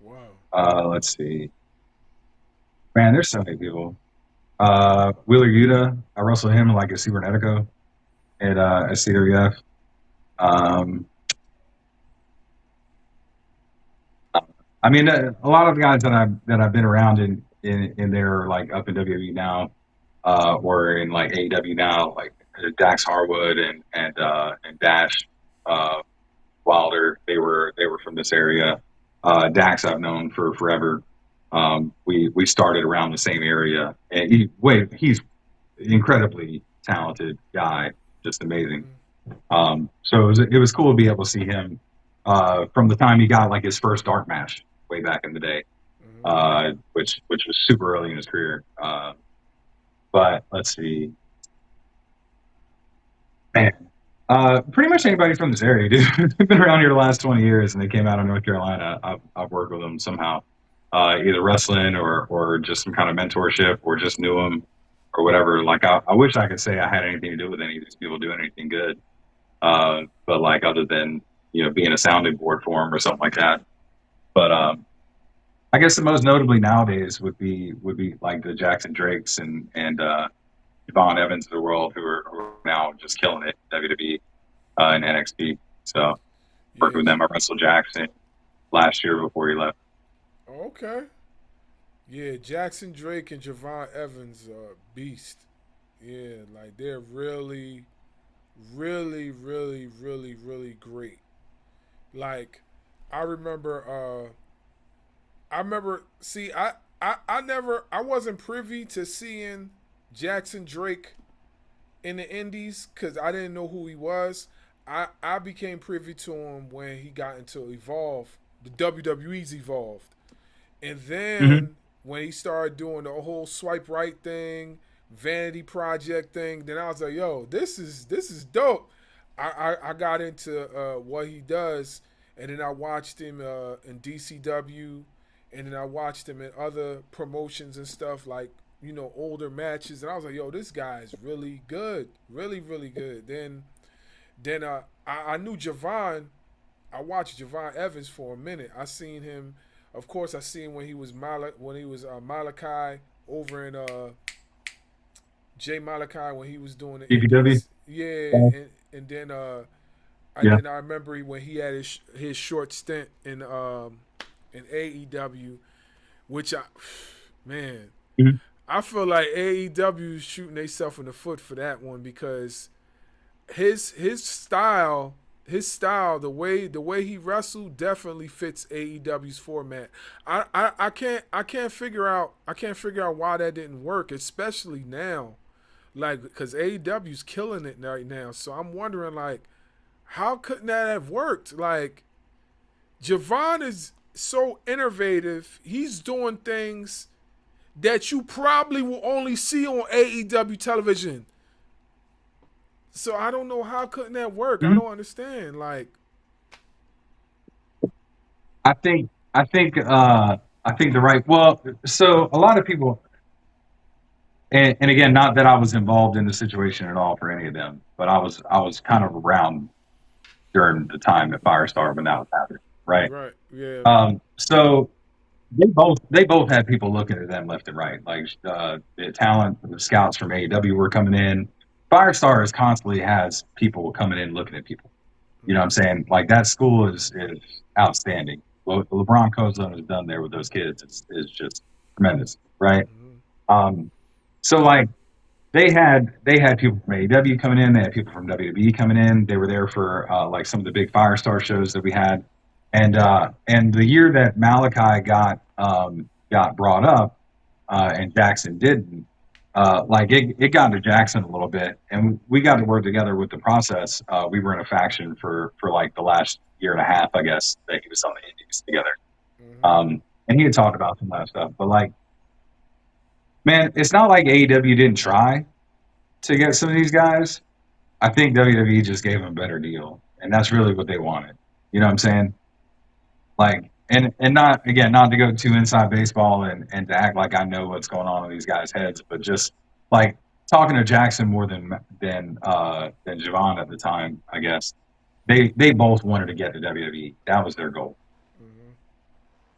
Wow. Let's see, man, there's so many people. Wheeler Yuta, I wrestled him like a Cibernetico at CWF. I mean, a lot of the guys that I've been around in there are like up in WWE now, or in like AEW now, like Dax Harwood and Dash Wilder. They were from this area. Dax I've known for forever. We started around the same area, and he's incredibly talented guy, just amazing. So it was cool to be able to see him from the time he got like his first dark match way back in the day, which was super early in his career. But let's see, man, pretty much anybody from this area, dude. They've been around here the last 20 years, and they came out of North Carolina. I've worked with them somehow, either wrestling or just some kind of mentorship, or just knew them or whatever. Like I wish I could say I had anything to do with any of these people doing anything good, but like other than being a sounding board for them or something like that. But I guess the most notably nowadays would be like the Jackson Drakes and Devon Evans of the world, who are now just killing it WWE and NXT. So working with them. I wrestled Jackson last year before he left. Okay. Yeah, Jackson Drake and Javon Evans are beast. Yeah, like they're really, really, really, really, really great. Like I remember see I wasn't privy to seeing Jackson Drake in the indies because I didn't know who he was. I became privy to him when he got into Evolve, the WWE's Evolved. And then when he started doing the whole swipe right thing, vanity project thing, then I was like, yo, this is dope. I got into what he does, and then I watched him in DCW, and then I watched him in other promotions and stuff, like, older matches, and I was like, yo, this guy is really good. Really, really good. Then I knew Javon. I watched Javon Evans for a minute. I seen him. Of course, I seen when he was Malachi over in Jay Malachi when he was doing the DPW. Yeah, and then then I remember when he had his short stint in AEW, which I feel like AEW is shooting themselves in the foot for that one, because his style, the way he wrestled definitely fits AEW's format. I can't figure out why that didn't work, especially now, like, because AEW's killing it right now. So I'm wondering, like, how couldn't that have worked? Like, Javon is so innovative. He's doing things that you probably will only see on AEW television. So I don't know, how couldn't that work? I don't understand. Like, I think the right. Well, so a lot of people, and again, not that I was involved in the situation at all for any of them, but I was kind of around during the time at Firestar when that was happening, right? Right. Yeah. So they both had people looking at them left and right, like the talent, the scouts from AEW were coming in. Firestar constantly has people coming in looking at people. You know what I'm saying? Like, that school is outstanding. What LeBron Kozone has done there with those kids is just tremendous, right? So like they had people from AEW coming in, they had people from WWE coming in. They were there for like some of the big Firestar shows that we had, and the year that Malachi got got brought up, and Jackson didn't, like it got to Jackson a little bit, and we got to work together with the process. We were in a faction for like the last year and a half, I guess, that he was on the Indies together. And he had talked about some of that stuff, but like, man, it's not like AEW didn't try to get some of these guys. I think WWE just gave them a better deal, and that's really what they wanted. You know what I'm saying? Like, and not, again, not to go too inside baseball and to act like I know what's going on in these guys' heads, but just like talking to Jackson more than Javon at the time, I guess they both wanted to get to WWE. That was their goal.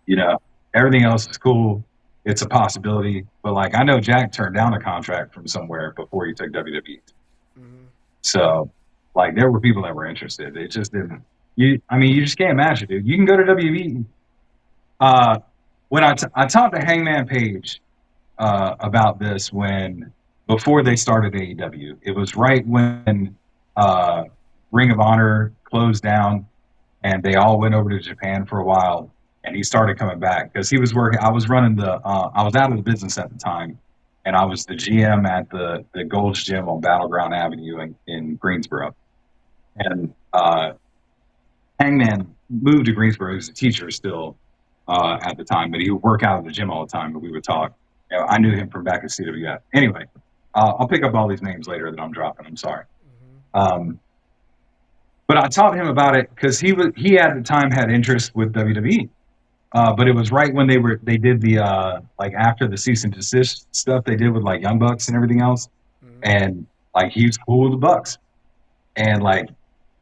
You know, everything else is cool. It's a possibility, but like I know Jack turned down a contract from somewhere before he took WWE. So, like, there were people that were interested. They just didn't. You just can't match it, dude. You can go to WWE. When I talked to Hangman Page about this before they started AEW, it was right when Ring of Honor closed down, and they all went over to Japan for a while, and he started coming back because he was working. I was running I was out of the business at the time, and I was the GM at the Gold's Gym on Battleground Avenue in Greensboro. And Hangman moved to Greensboro. He was a teacher still at the time, but he would work out of the gym all the time, but we would talk. You know, I knew him from back at CWF. Anyway, I'll pick up all these names later that I'm dropping. I'm sorry. But I taught him about it because he at the time had interest with WWE. But it was right when they did the like after the cease and desist stuff they did with like Young Bucks and everything else, and like he was cool with the Bucks, and like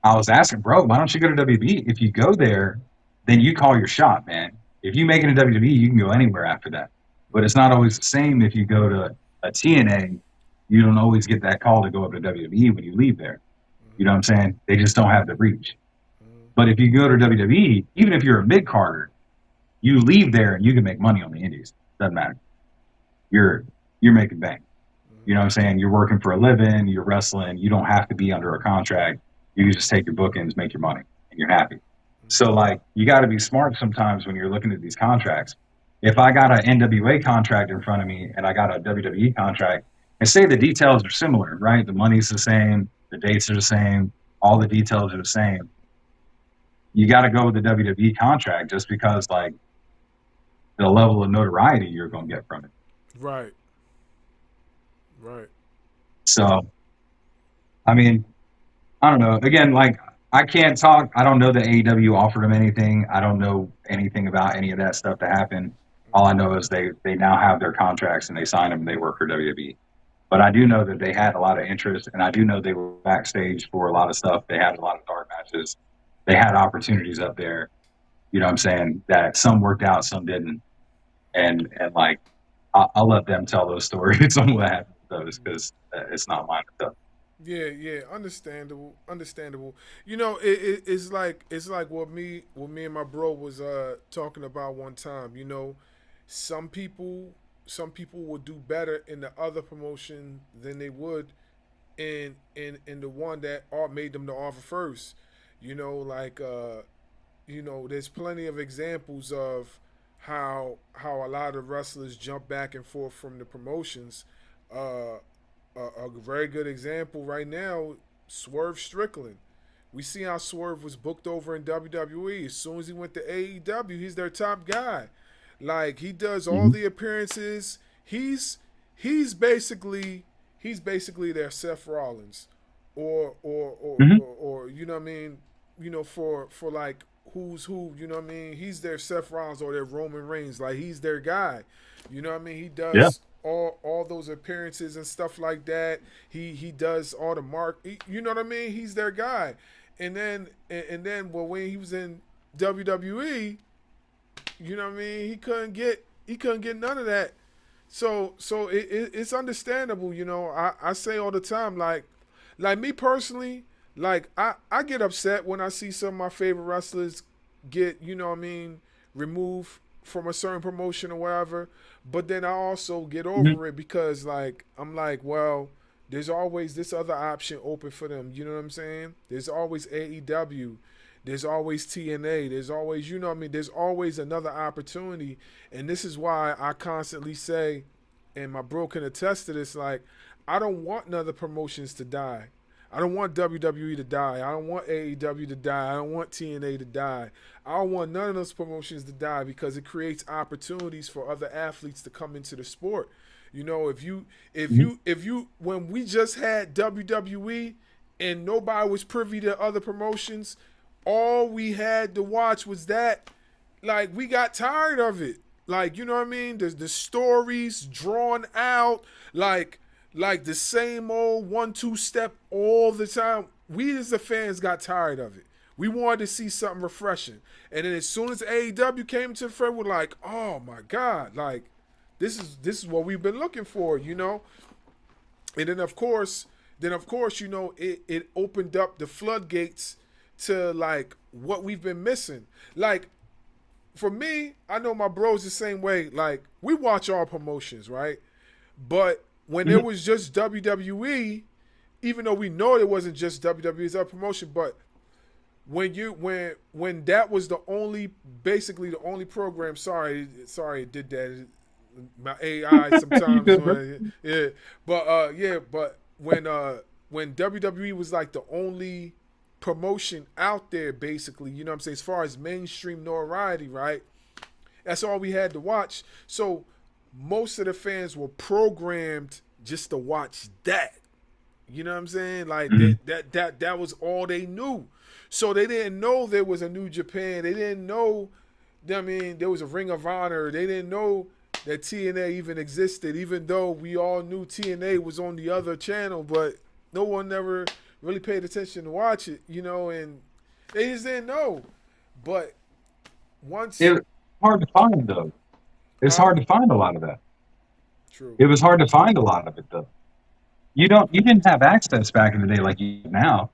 I was asking, bro, why don't you go to WWE? If you go there, then you call your shot, man. If you make it to WWE, you can go anywhere after that. But it's not always the same. If you go to a TNA, you don't always get that call to go up to WWE when you leave there. You know what I'm saying? They just don't have the reach. But if you go to WWE, even if you're a mid-carder, you leave there and you can make money on the indies. Doesn't matter. You're making bank. You know what I'm saying? You're working for a living, you're wrestling, you don't have to be under a contract. You can just take your bookings, make your money, and you're happy. So like you gotta be smart sometimes when you're looking at these contracts. If I got an NWA contract in front of me and I got a WWE contract, and say the details are similar, right? The money's the same, the dates are the same, all the details are the same. You gotta go with the WWE contract just because like the level of notoriety you're going to get from it. Right. So, I mean, I don't know. Again, like, I can't talk. I don't know that AEW offered him anything. I don't know anything about any of that stuff that happened. All I know is they now have their contracts and they sign them and they work for WWE. But I do know that they had a lot of interest, and I do know they were backstage for a lot of stuff. They had a lot of dark matches. They had opportunities up there. You know what I'm saying? That some worked out, some didn't. And like, I'll let them tell those stories on what happened with those because it's not mine to tell. Yeah, understandable. You know, it's like what me and my bro was talking about one time. You know, some people would do better in the other promotion than they would in the one that made them the offer first. You know, like you know, there's plenty of examples of how a lot of wrestlers jump back and forth from the promotions. A very good example right now, Swerve Strickland. We see how Swerve was booked over in WWE. As soon as he went to AEW, he's their top guy. Like, he does all the appearances. He's basically their Seth Rollins, or you know what I mean. You know, for like who's who. You know what I mean. He's their Seth Rollins or their Roman Reigns. Like, he's their guy. You know what I mean. He does all those appearances and stuff like that. He does all the you know what I mean. He's their guy. And then well, when he was in WWE, you know what I mean, he couldn't get none of that. So it's understandable, you know. I say all the time, like me personally, like I get upset when I see some of my favorite wrestlers get, you know what I mean, removed from a certain promotion or whatever. But then I also get over it because, like, I'm like, well, there's always this other option open for them. You know what I'm saying? There's always AEW. there's always TNA. There's always, you know what I mean? There's always another opportunity. And this is why I constantly say, and my bro can attest to this, like, I don't want other promotions to die. I don't want WWE to die. I don't want AEW to die. I don't want TNA to die. I don't want none of those promotions to die because it creates opportunities for other athletes to come into the sport. You know, if you when we just had WWE and nobody was privy to other promotions, all we had to watch was that. Like, we got tired of it. Like, you know what I mean? The stories drawn out, like the same old 1-2 step all the time. We as the fans got tired of it. We wanted to see something refreshing. And then as soon as AEW came to the front, we're like, oh my God, like this is what we've been looking for, you know? And then of course, you know, it opened up the floodgates to like what we've been missing. Like, for me, I know my bros the same way. Like, we watch all promotions, right? But when it was just WWE, even though we know it wasn't just WWE's other promotion, but when that was basically the only program. Sorry, it did that. My AI sometimes, yeah. But when WWE was like the only promotion out there, basically, you know what I'm saying, as far as mainstream notoriety, right? That's all we had to watch. So most of the fans were programmed just to watch that. You know what I'm saying? Like that was all they knew. So they didn't know there was a New Japan. They didn't know, I mean, there was a Ring of Honor. They didn't know that TNA even existed, even though we all knew TNA was on the other channel, but no one ever really paid attention to watch it, you know, and they just didn't know. But once it's hard to find though. It's hard to find a lot of that. True. It was hard to find a lot of it though. You didn't have access back in the day like you do now.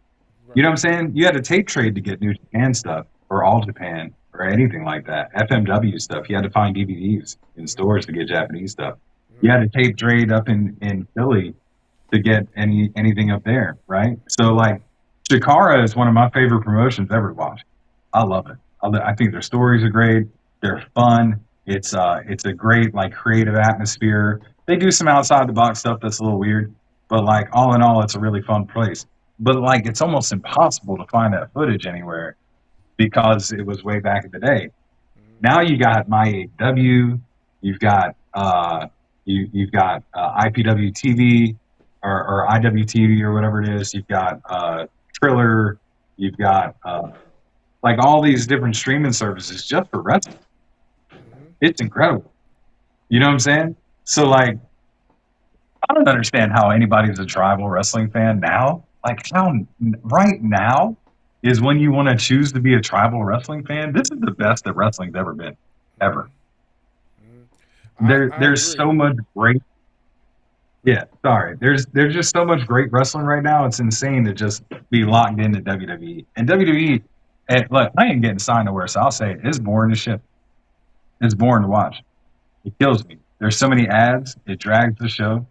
Right. You know what I'm saying? You had a tape trade to get New Japan stuff or All Japan or anything like that. FMW stuff. You had to find DVDs in stores to get Japanese stuff. You had a tape trade up in Philly to get anything up there, right? So like Chikara is one of my favorite promotions ever to watch. I love it. I think their stories are great. They're fun. It's a great like creative atmosphere. They do some outside the box stuff that's a little weird, but like all in all, it's a really fun place. But like it's almost impossible to find that footage anywhere because it was way back in the day. Now you got MyAW, you've got you've got IPW TV or IWTV or whatever it is. You've got Triller. You've got like all these different streaming services just for wrestling. It's incredible. You know what I'm saying? So like, I don't understand how anybody's a tribal wrestling fan now. Like how right now is when you want to choose to be a tribal wrestling fan. This is the best that wrestling's ever been, ever. There's so much great. Yeah, sorry. There's just so much great wrestling right now. It's insane to just be locked into WWE. And WWE, and look, I ain't getting signed nowhere, so I'll say it. It's boring as shit. It's boring to watch. It kills me. There's so many ads. It drags the show.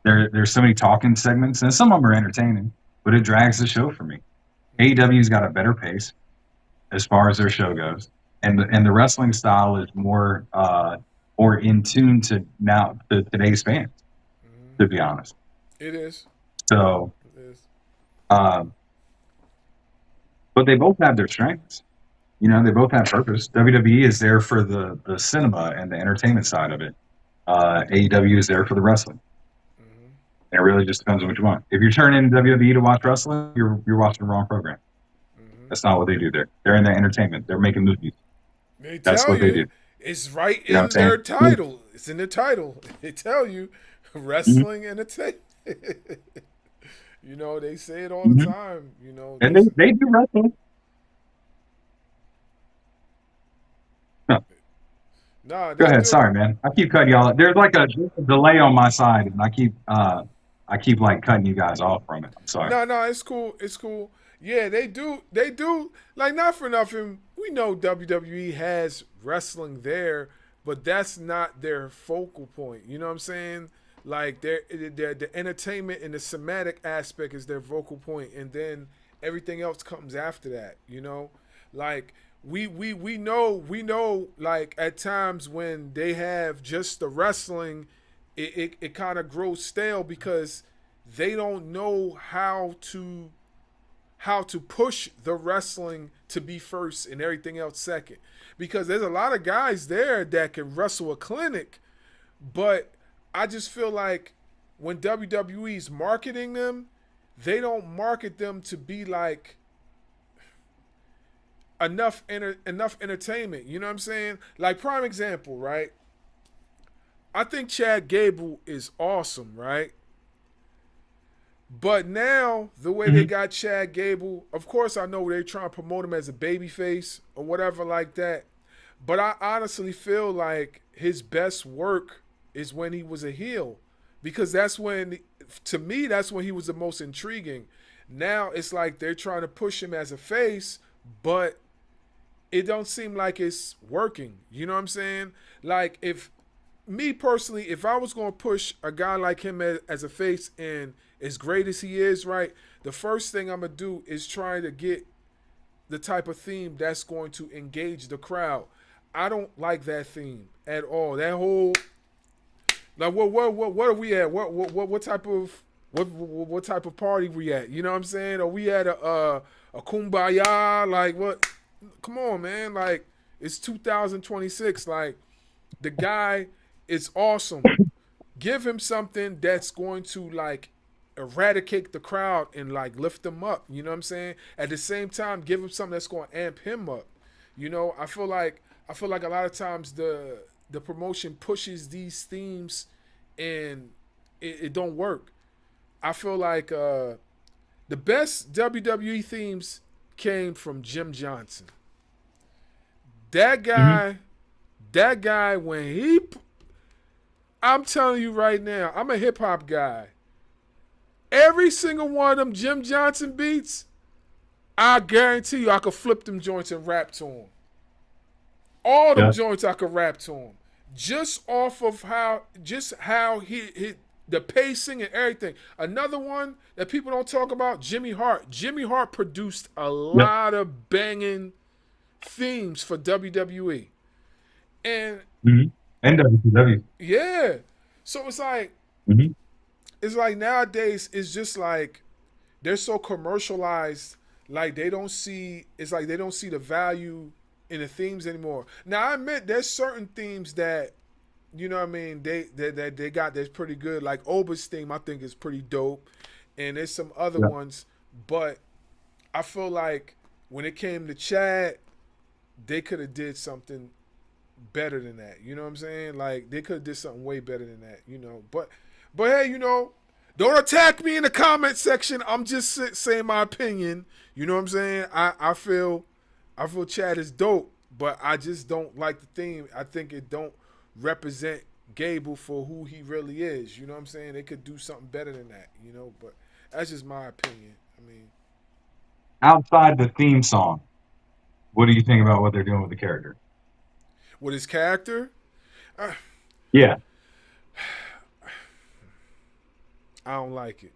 There's so many talking segments, and some of them are entertaining, but it drags the show for me. AEW's got a better pace as far as their show goes, and the wrestling style is more in tune to today's fans. To be honest, it is. So, it is. But they both have their strengths. You know, they both have purpose. WWE is there for the cinema and the entertainment side of it. AEW is there for the wrestling. It really just depends on what you want. If you're turning into WWE to watch wrestling, you're watching the wrong program. That's not what they do there. They're in the entertainment. They're making movies. That's what they do. It's right in their title. It's in their title. They tell you wrestling entertainment. You know, they say it all the time. You know, and they do wrestling. Nah, go ahead. Sorry, man. I keep cutting y'all. There's like a delay on my side, and I keep like cutting you guys off from it. I'm sorry. No, it's cool. It's cool. Yeah, they do. Like, not for nothing. We know WWE has wrestling there, but that's not their focal point. You know what I'm saying? Like, the entertainment and the somatic aspect is their focal point, and then everything else comes after that. You know, Like we know like at times when they have just the wrestling, it kind of grows stale because they don't know how to push the wrestling to be first and everything else second. Because there's a lot of guys there that can wrestle a clinic, but I just feel like when WWE's marketing them, they don't market them to be like enough entertainment. You know what I'm saying? Like prime example, right? I think Chad Gable is awesome, right? But now, the way they got Chad Gable, of course I know they're trying to promote him as a babyface or whatever like that. But I honestly feel like his best work is when he was a heel. Because that's when, to me, that's when he was the most intriguing. Now it's like they're trying to push him as a face, but it don't seem like it's working. You know what I'm saying? Like if, me personally, if I was going to push a guy like him as a face and as great as he is, right, the first thing I'm going to do is try to get the type of theme that's going to engage the crowd. I don't like that theme at all. That whole, like, what are we at? What type of party we at? You know what I'm saying? Are we at a kumbaya? Like, what? Come on, man. Like, it's 2026. Like, the guy is awesome. Give him something that's going to, like, eradicate the crowd and, like, lift them up. You know what I'm saying? At the same time, give him something that's going to amp him up. You know, I feel like a lot of times the promotion pushes these themes and it don't work. I feel like the best WWE themes came from Jim Johnson. That guy, when I'm telling you right now, I'm a hip hop guy. Every single one of them Jim Johnson beats, I guarantee you I could flip them joints and rap to them. All them joints I could rap to him. Just off of how he the pacing and everything. Another one that people don't talk about, Jimmy Hart. Jimmy Hart produced a lot of banging themes for WWE. And WCW. Yeah. So it's like it's like nowadays it's just like they're so commercialized, like they don't see the value in the themes anymore. Now I admit there's certain themes that, you know what I mean, they got that's pretty good. Like Oba's theme I think is pretty dope. And there's some other ones. But I feel like when it came to Chad, they could have did something better than that. You know what I'm saying? Like they could have did something way better than that, you know. But hey, you know, don't attack me in the comment section. I'm just saying my opinion. You know what I'm saying? I feel Chad is dope, but I just don't like the theme. I think it don't represent Gable for who he really is. You know what I'm saying? They could do something better than that, you know, but that's just my opinion. I mean, outside the theme song, what do you think about what they're doing with the character? With his character? Yeah. I don't like it.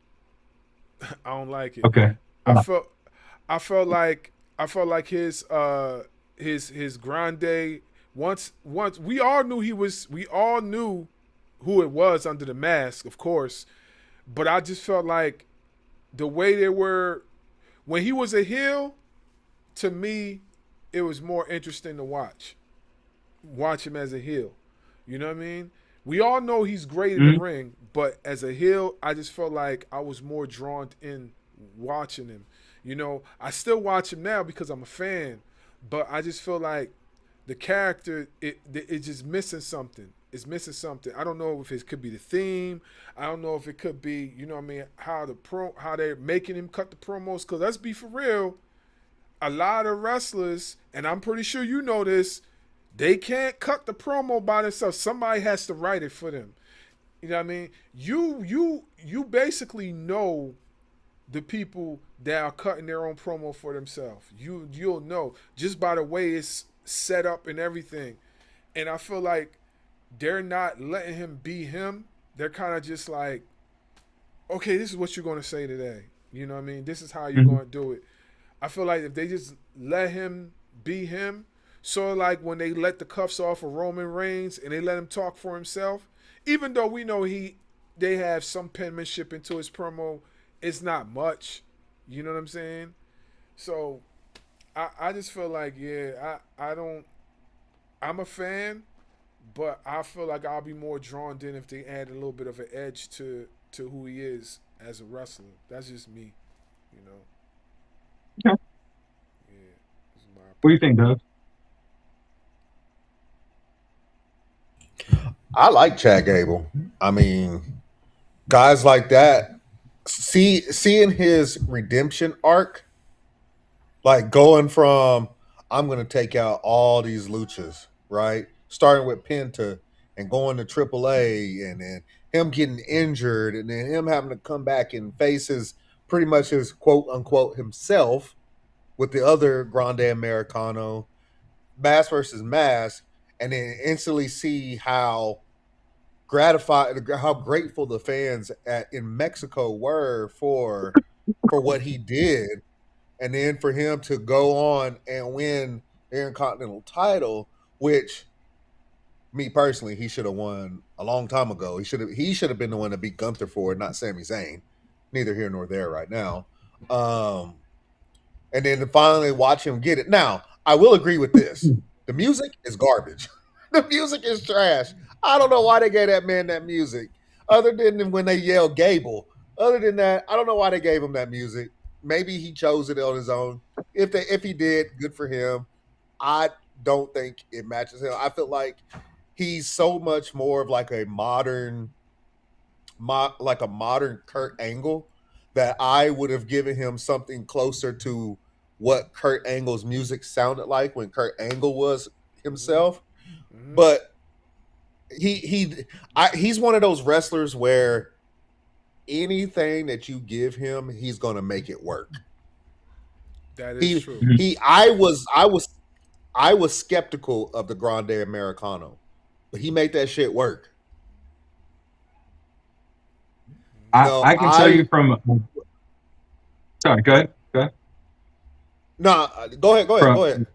I don't like it. Okay. I felt like his grande once we all knew who it was under the mask, of course, but I just felt like the way they were when he was a heel, to me, it was more interesting to watch him as a heel. You know what I mean? We all know he's great in the ring, but as a heel, I just felt like I was more drawn in watching him. You know, I still watch him now because I'm a fan, but I just feel like the character, it's just missing something. It's missing something. I don't know if it could be the theme. I don't know if it could be, you know what I mean, how they're making him cut the promos. Because let's be for real, a lot of wrestlers, and I'm pretty sure you know this, they can't cut the promo by themselves. Somebody has to write it for them. You know what I mean? You basically know the people that are cutting their own promo for themselves. You'll know just by the way it's set up and everything. And I feel like they're not letting him be him. They're kind of just like, okay, this is what you're going to say today. You know what I mean? This is how you're going to do it. I feel like if they just let him be him. So like when they let the cuffs off of Roman Reigns and they let him talk for himself, even though we know they have some penmanship into his promo, it's not much. You know what I'm saying? So I just feel like, I'm a fan, but I feel like I'll be more drawn in if they add a little bit of an edge to who he is as a wrestler. That's just me, you know. Okay. Yeah. This is my What do you think, Doug? I like Chad Gable. I mean, guys like that, seeing his redemption arc, like going from I'm gonna take out all these luchas, right? Starting with Penta and going to AAA, and then him getting injured, and then him having to come back and face his pretty much his quote unquote himself with the other Grande Americano, mass versus mass, and then instantly see how grateful the fans in Mexico were for what he did, and then for him to go on and win the Intercontinental title, which me personally, he should have won a long time ago. He should have been the one to beat Gunther for it, not Sami Zayn. Neither here nor there right now. And then to finally watch him get it. Now, I will agree with this. The music is garbage. The music is trash. I don't know why they gave that man that music, other than when they yelled Gable. Other than that, I don't know why they gave him that music. Maybe he chose it on his own. If he did, good for him. I don't think it matches him. I feel like he's so much more of like a modern Kurt Angle that I would have given him something closer to what Kurt Angle's music sounded like when Kurt Angle was himself. Mm-hmm. But he's one of those wrestlers where anything that you give him, he's going to make it work. That is true. I was skeptical of the Grande Americano, but he made that shit work. I can tell you from. Sorry, go ahead. No, go ahead.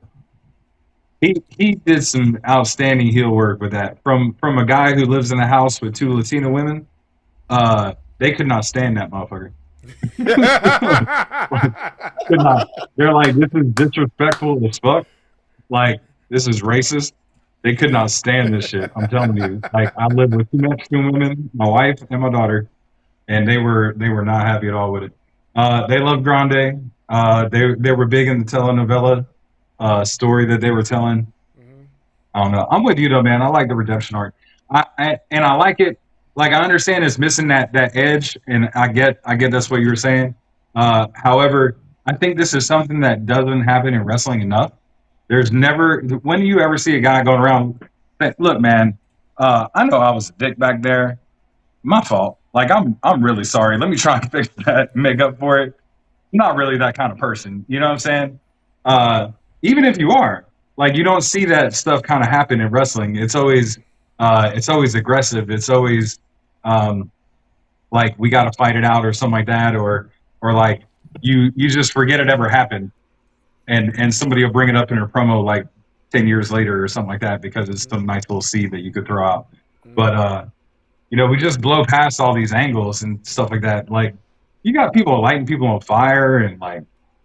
He did some outstanding heel work with that. From a guy who lives in a house with 2 Latina women, they could not stand that motherfucker. Could not. They're like, this is disrespectful as fuck. Like, this is racist. They could not stand this shit. I'm telling you. Like, I lived with 2 Mexican women, my wife and my daughter, and they were not happy at all with it. They loved Grande. They were big in the telenovela story that they were telling. Mm-hmm. I don't know. I'm with you though, man. I like the redemption arc. I like it. Like, I understand it's missing that edge, and I get that's what you were saying. However, I think this is something that doesn't happen in wrestling enough. There's never. When do you ever see a guy going around? Look, man. I know I was a dick back there. My fault. Like, I'm really sorry. Let me try and fix that and make up for it. I'm not really that kind of person. You know what I'm saying? Even if you are, like, you don't see that stuff kind of happen in wrestling. It's always aggressive. It's always like, we got to fight it out or something like that, or like you just forget it ever happened, and somebody will bring it up in a promo like 10 years later or something like that because it's some nice little seed that you could throw out. But we just blow past all these angles and stuff like that. Like, you got people lighting people on fire and like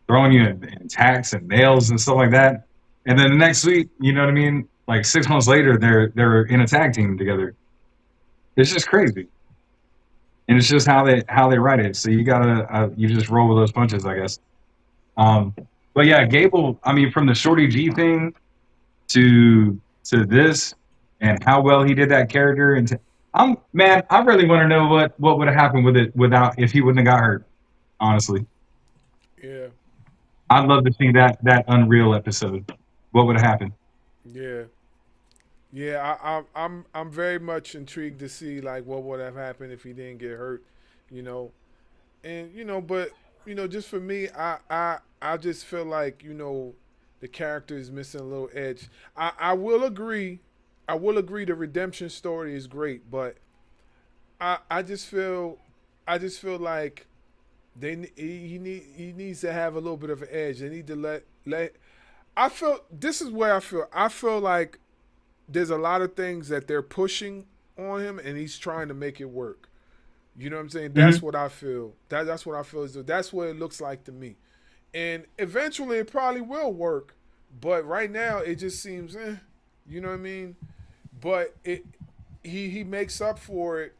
throwing you in tacks and nails and stuff like that. And then the next week, you know what I mean? Like 6 months later, they're in a tag team together. It's just crazy. And it's just how they write it. So you gotta you just roll with those punches, I guess. But yeah, Gable. I mean, from the Shorty G thing to this, and how well he did that character, and I really want to know what would have happened with it if he wouldn't have got hurt. Honestly, yeah, I'd love to see that Unreal episode. What would have happened? Yeah, I'm very much intrigued to see like what would have happened if he didn't get hurt, and but just for me, I just feel like the character is missing a little edge. I will agree the redemption story is great, but I just feel like he needs to have a little bit of an edge. They need to let I feel this is where I feel. I feel like there's a lot of things that they're pushing on him, and he's trying to make it work. You know what I'm saying? That's what I feel. That's what I feel. That's what it looks like to me. And eventually, it probably will work. But right now, it just seems, you know what I mean? But he makes up for it.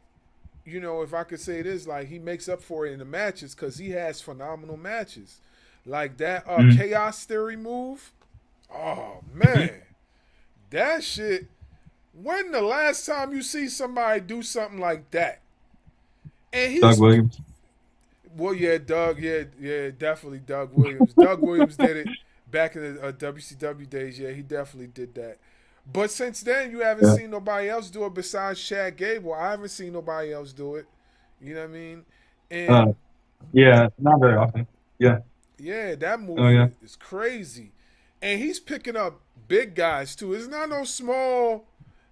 You know, if I could say this, like he makes up for it in the matches because he has phenomenal matches, like that Chaos Theory move. Oh man, that shit. When the last time you see somebody do something like that? And he's Doug Williams. Well, yeah, Doug, yeah, definitely Doug Williams. Doug Williams did it back in the WCW days. Yeah, he definitely did that. But since then, you haven't seen nobody else do it besides Chad Gable. I haven't seen nobody else do it. You know what I mean? And yeah, not very often. Yeah. Yeah, that move is crazy. And he's picking up big guys, too. It's not no small,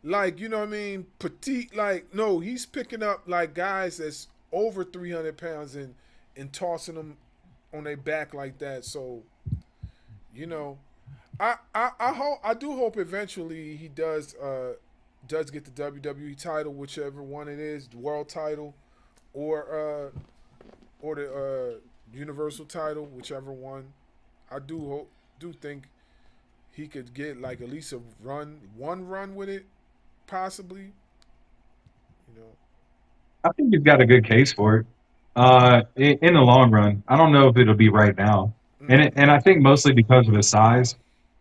like, you know what I mean, petite, like, no, he's picking up, like, guys that's over 300 pounds and tossing them on their back like that. So, you know, I do hope eventually he does get the WWE title, whichever one it is, the world title, or the Universal title, whichever one. I do think he could get like at least one run with it, possibly. You know, I think you've got a good case for it. In the long run, I don't know if it'll be right now, and I think mostly because of his size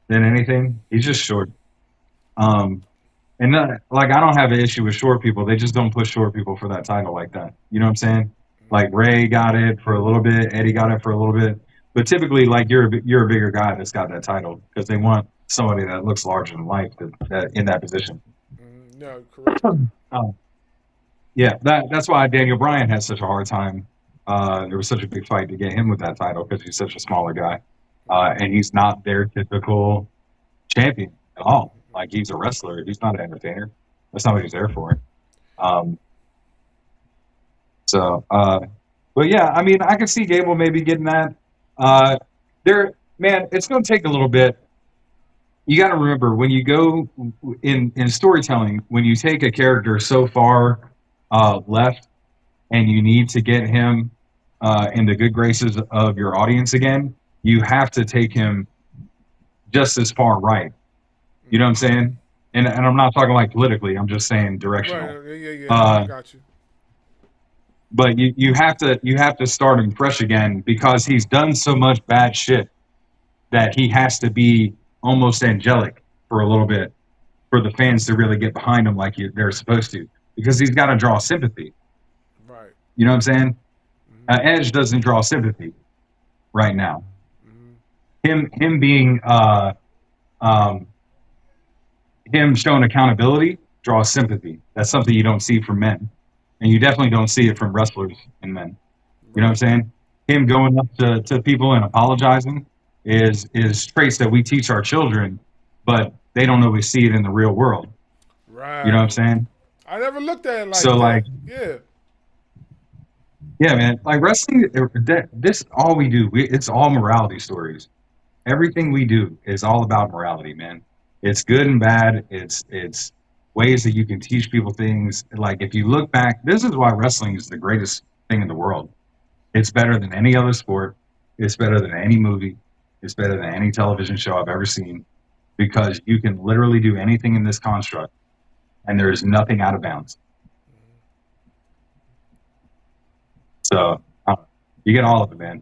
than anything. He's just short. And like I don't have an issue with short people. They just don't push short people for that title like that. You know what I'm saying? Like Ray got it for a little bit, Eddie got it for a little bit, but typically, like you're a bigger guy that's got that title because they want somebody that looks larger than life in that position. No, correct. Yeah, that's why Daniel Bryan had such a hard time. There was such a big fight to get him with that title because he's such a smaller guy, and he's not their typical champion at all. Like he's a wrestler, he's not an entertainer. That's not what he's there for. But yeah, I mean, I could see Gable maybe getting that. Man, it's going to take a little bit. You got to remember when you go in storytelling, when you take a character so far left and you need to get him in the good graces of your audience again, you have to take him just as far right. You know what I'm saying? And I'm not talking like politically. I'm just saying directional. Right. Yeah. I got you. But you have to start him fresh again because he's done so much bad shit that he has to be almost angelic for a little bit for the fans to really get behind him like they're supposed to because he's got to draw sympathy. Right. You know what I'm saying? Edge doesn't draw sympathy right now. Him being him showing accountability draws sympathy. That's something you don't see from men. And you definitely don't see it from wrestlers and men. You know what I'm saying? Him going up to people and apologizing is traits that we teach our children, but they don't always see it in the real world. Right. You know what I'm saying? I never looked at it like so, that. Like, yeah, man. Like wrestling, this all we do. It's all morality stories. Everything we do is all about morality, man. It's good and bad. It's ways that you can teach people things. Like if you look back, this is why wrestling is the greatest thing in the world. It's better than any other sport. It's better than any movie. It's better than any television show I've ever seen because you can literally do anything in this construct and there is nothing out of bounds. So you get all of it, man.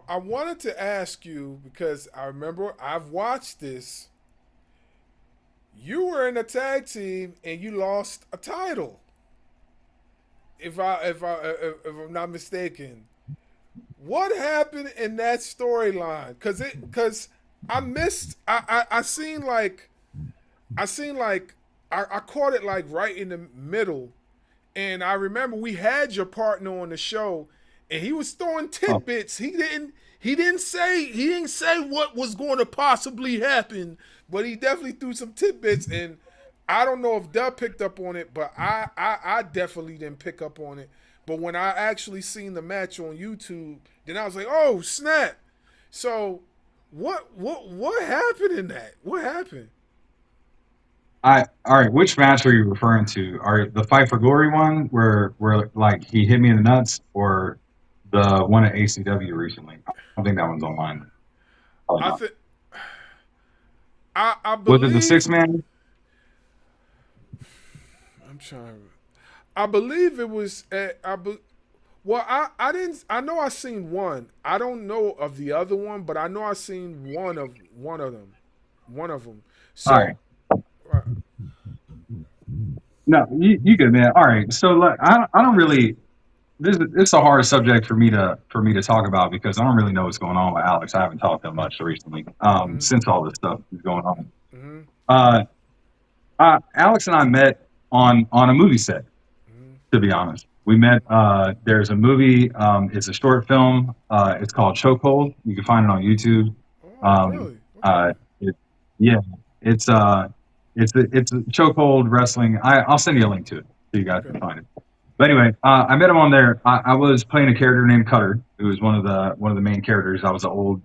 I wanted to ask you because I remember I've watched this. You were in a tag team and you lost a title. If I'm not mistaken, what happened in that storyline? Because I missed. I seen like I caught it like right in the middle, and I remember we had your partner on the show, and he was throwing tidbits. He didn't say what was going to possibly happen, but he definitely threw some tidbits. And I don't know if Dub picked up on it, but I definitely didn't pick up on it. But when I actually seen the match on YouTube, then I was like, oh snap! So What happened in that? What happened? All right, which match are you referring to? Are the Fight for Glory one where like he hit me in the nuts, or the one at ACW recently? I don't think that one's online. I think I Was believe it the 6-man? I'm trying. I believe it was at well, I didn't. I know I seen one. I don't know of the other one, but I know I seen one of them. So, All right. No, you good, man. All right. So like, I don't really. It's a hard subject for me to talk about because I don't really know what's going on with Alex. I haven't talked to him much recently since all this stuff is going on. Alex and I met on a movie set. To be honest, we met. There's a movie. It's a short film. It's called Chokehold. You can find it on YouTube. Really? It's a Chokehold Wrestling. I'll send you a link to it so you guys can find it. But anyway, I met him on there. I was playing a character named Cutter, who was one of the main characters. I was an old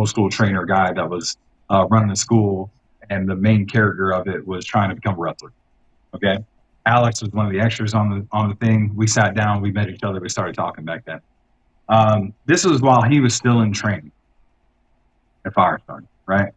school trainer guy that was running a school, and the main character of it was trying to become a wrestler. Okay, Alex was one of the extras on the thing. We sat down, we met each other, we started talking back then. This was while he was still in training at Firestarter, right?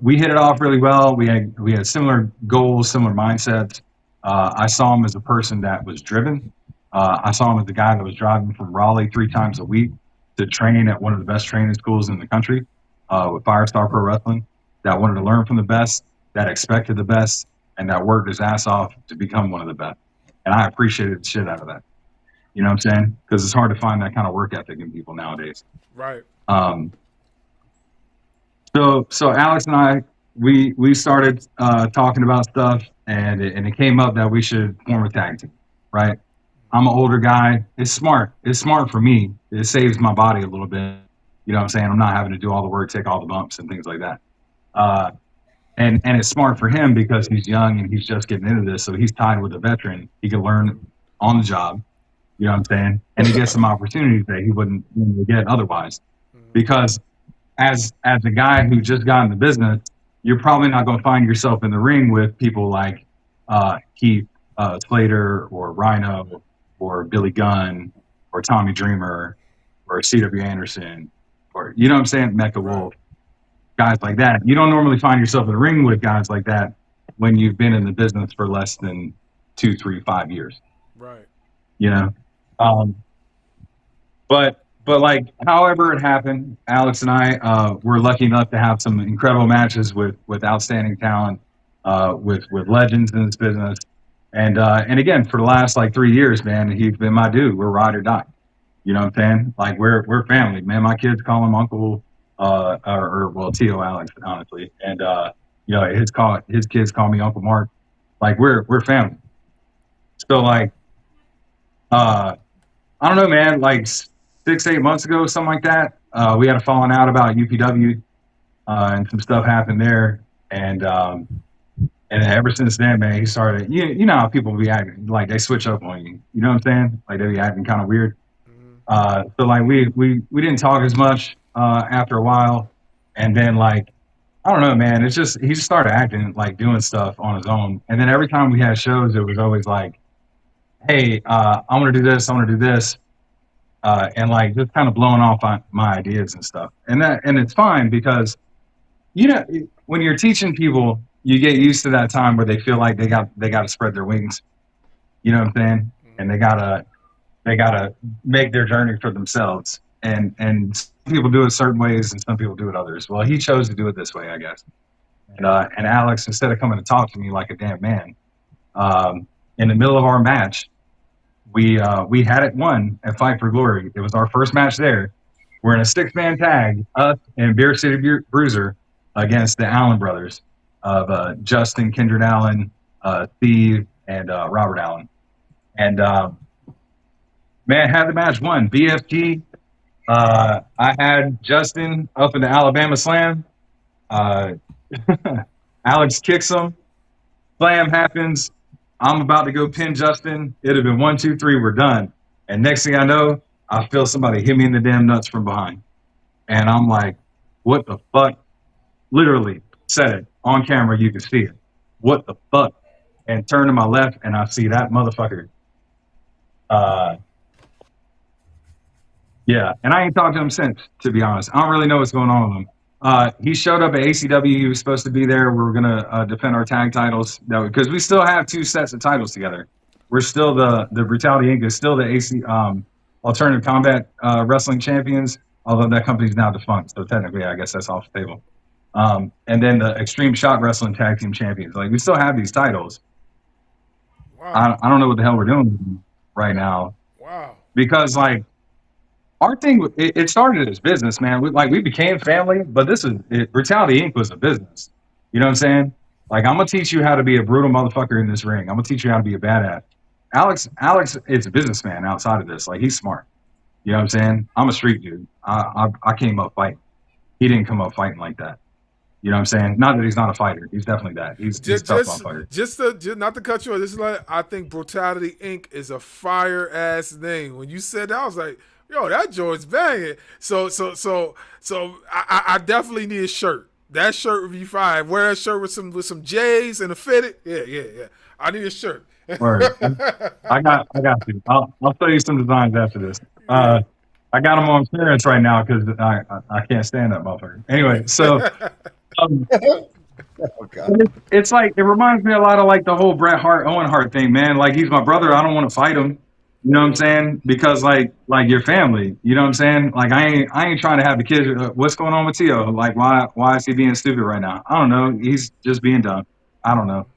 We hit it off really well. We had similar goals, similar mindsets. I saw him as a person that was driven. I saw him as the guy that was driving from Raleigh 3 times a week to train at one of the best training schools in the country with Firestar Pro Wrestling, that wanted to learn from the best, that expected the best, and that worked his ass off to become one of the best. And I appreciated the shit out of that. You know what I'm saying? Because it's hard to find that kind of work ethic in people nowadays. Right. So Alex and I, we started talking about stuff, and it came up that we should form a tag team, right? I'm an older guy. It's smart. It's smart for me. It saves my body a little bit. You know what I'm saying? I'm not having to do all the work, take all the bumps and things like that. And it's smart for him because he's young and he's just getting into this. So he's tied with a veteran. He can learn on the job. You know what I'm saying? And he gets some opportunities that he wouldn't get otherwise. Because as a guy who just got in the business, you're probably not going to find yourself in the ring with people like Keith Slater or Rhino or Billy Gunn or Tommy Dreamer or C.W. Anderson or, you know what I'm saying, Mecca Wolf, guys like that. You don't normally find yourself in the ring with guys like that when you've been in the business for less than 2, 3, 5 years. Right. You know? But like, however it happened, Alex and I were lucky enough to have some incredible matches with outstanding talent, with legends in this business. And again, for the last like 3 years, man, he's been my dude. We're ride or die. You know what I'm saying? Like we're family, man. My kids call him Uncle, or Tio Alex, honestly. And you know, his kids call me Uncle Mark. Like we're family. So like, I don't know, man, like 6-8 months ago, something like that, we had a falling out about UPW, and some stuff happened there. And ever since then, man, he started, you know how people be acting, like they switch up on you. You know what I'm saying? Like they be acting kind of weird. So like we didn't talk as much after a while. And then like, I don't know, man, he just started acting like doing stuff on his own. And then every time we had shows, it was always like, hey, I want to do this. I want to do this. And like just kind of blowing off my ideas and stuff. And it's fine because, you know, when you're teaching people, you get used to that time where they feel like they got to spread their wings. You know what I'm saying? And they gotta make their journey for themselves. And some people do it certain ways and some people do it others. Well, he chose to do it this way, I guess. And Alex, instead of coming to talk to me like a damn man, in the middle of our match, we had it won at Fight for Glory. It was our first match there. We're in a 6-man tag, us and Beer City Bruiser, against the Allen brothers of Justin, Kindred Allen, Steve, and Robert Allen. And man, had the match won. BFG. I had Justin up in the Alabama Slam. Alex kicks him. Slam happens. I'm about to go pin Justin. It'd have been 1, 2, 3. We're done. And next thing I know, I feel somebody hit me in the damn nuts from behind. And I'm like, What the fuck? Literally said it on camera. You can see it. What the fuck? And turn to my left, and I see that motherfucker. Yeah, and I ain't talked to him since, to be honest. I don't really know what's going on with him. He showed up at ACW. He was supposed to be there. We were going to defend our tag titles because we still have 2 sets of titles together. We're still the Brutality Inc. is still the Alternative Combat Wrestling Champions, although that company's now defunct. So technically, I guess that's off the table. And then the Extreme Shock Wrestling Tag Team Champions. Like, we still have these titles. Wow. I don't know what the hell we're doing right now. Wow. Because, like, our thing, it started as business, man. We became family, but Brutality Inc. was a business. You know what I'm saying? Like, I'm going to teach you how to be a brutal motherfucker in this ring. I'm going to teach you how to be a badass. Alex is a businessman outside of this. Like, he's smart. You know what I'm saying? I'm a street dude. I came up fighting. He didn't come up fighting like that. You know what I'm saying? Not that he's not a fighter. He's definitely that. He's a tough motherfucker. Just not to cut you off, this is like, I think Brutality Inc. is a fire-ass name. When you said that, I was like, yo, that joint's banging. So I definitely need a shirt. That shirt would be fine. Wear a shirt with some J's and a fitted. Yeah. I need a shirt. Word. I got you. I'll show you some designs after this. I got them on clearance right now because I can't stand that motherfucker. Anyway, so it's like, it reminds me a lot of like the whole Bret Hart, Owen Hart thing, man. Like, he's my brother. I don't want to fight him. You know what I'm saying? Because like your family, you know what I'm saying? Like, I ain't trying to have the kids. What's going on with Tio? Like, why is he being stupid right now? I don't know. He's just being dumb. I don't know.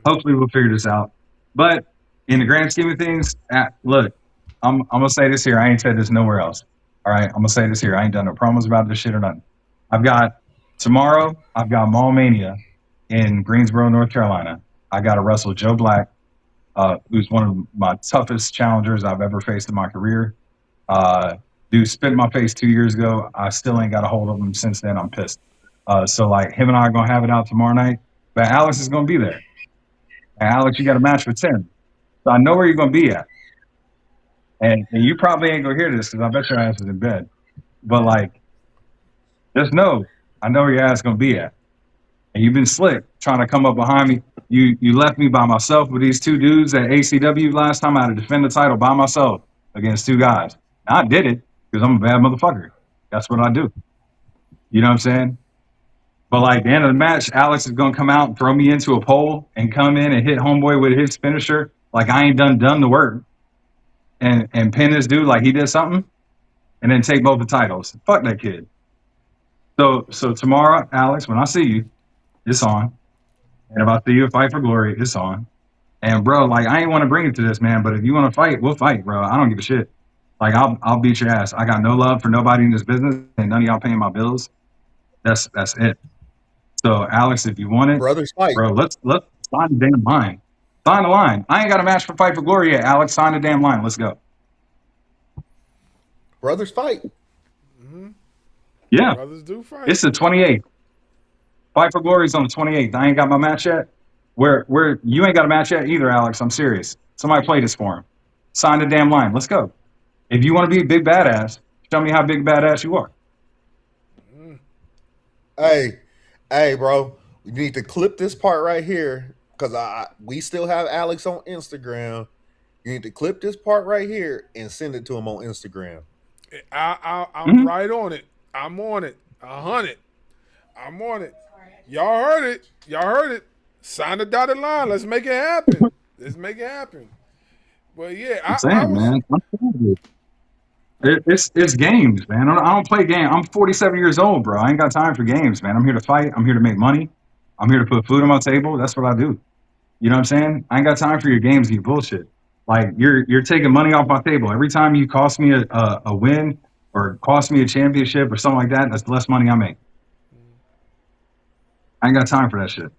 Hopefully we'll figure this out. But in the grand scheme of things, look, I'm gonna say this here. I ain't said this nowhere else. All right, I'm gonna say this here. I ain't done no promos about this shit or nothing. Tomorrow I've got Mall Mania in Greensboro, North Carolina. I got to wrestle Joe Black, who's one of my toughest challengers I've ever faced in my career. Dude spit in my face 2 years ago. I still ain't got a hold of him since then. I'm pissed. So like, him and I are gonna have it out tomorrow night. But Alex is gonna be there. And Alex, you got a match with Tim. So I know where you're gonna be at. And you probably ain't gonna hear this because I bet your ass is in bed. But like, just know, I know where your ass is gonna be at. And you've been slick trying to come up behind me. You left me by myself with these 2 dudes at ACW last time. I had to defend the title by myself against 2 guys. And I did it because I'm a bad motherfucker. That's what I do. You know what I'm saying? But like, the end of the match, Alex is gonna come out and throw me into a pole and come in and hit homeboy with his finisher. Like, I ain't done the work. And pin this dude like he did something, and then take both the titles. Fuck that kid. So tomorrow, Alex, when I see you, it's on. And if I see you at Fight for Glory, it's on. And bro, like, I ain't want to bring it to this, man, but if you want to fight, we'll fight, bro. I don't give a shit. Like, I'll beat your ass. I got no love for nobody in this business, and none of y'all paying my bills. That's it. So Alex, if you want it, brothers fight, bro, let's sign the damn line. Sign the line. I ain't got a match for Fight for Glory yet, Alex. Sign the damn line. Let's go. Brothers fight. Mm-hmm. Yeah. Brothers do fight. It's the 28th. Fight for Glory is on the 28th. I ain't got my match yet. Where you ain't got a match yet either, Alex. I'm serious. Somebody play this for him. Sign the damn line. Let's go. If you want to be a big badass, show me how big badass you are. Hey, bro. We need to clip this part right here. Because we still have Alex on Instagram. You need to clip this part right here and send it to him on Instagram. I'm right on it. I'm on it. 100. I'm on it. Y'all heard it. Sign the dotted line. Let's make it happen. But yeah, man. It's games, man. I don't play games. I'm 47 years old, bro. I ain't got time for games, man. I'm here to fight. I'm here to make money. I'm here to put food on my table. That's what I do. You know what I'm saying? I ain't got time for your games and your bullshit. Like, you're taking money off my table. Every time you cost me a win or cost me a championship or something like that, that's less money I make. I ain't got time for that shit.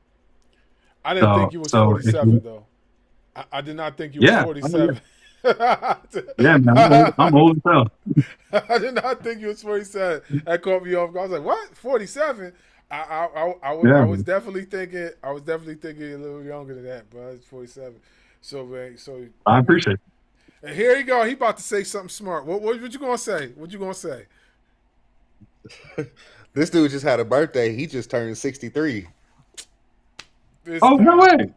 I didn't think you was 47, though. I did not think you was 47. Yeah, man. I'm old as hell. I did not think you was 47. That caught me off guard. I was like, what? 47? I was definitely thinking a little younger than that, but it's 47. So man, I appreciate it. And here you go. He about to say something smart. What you gonna say? This dude just had a birthday. He just turned 63. Oh, no way.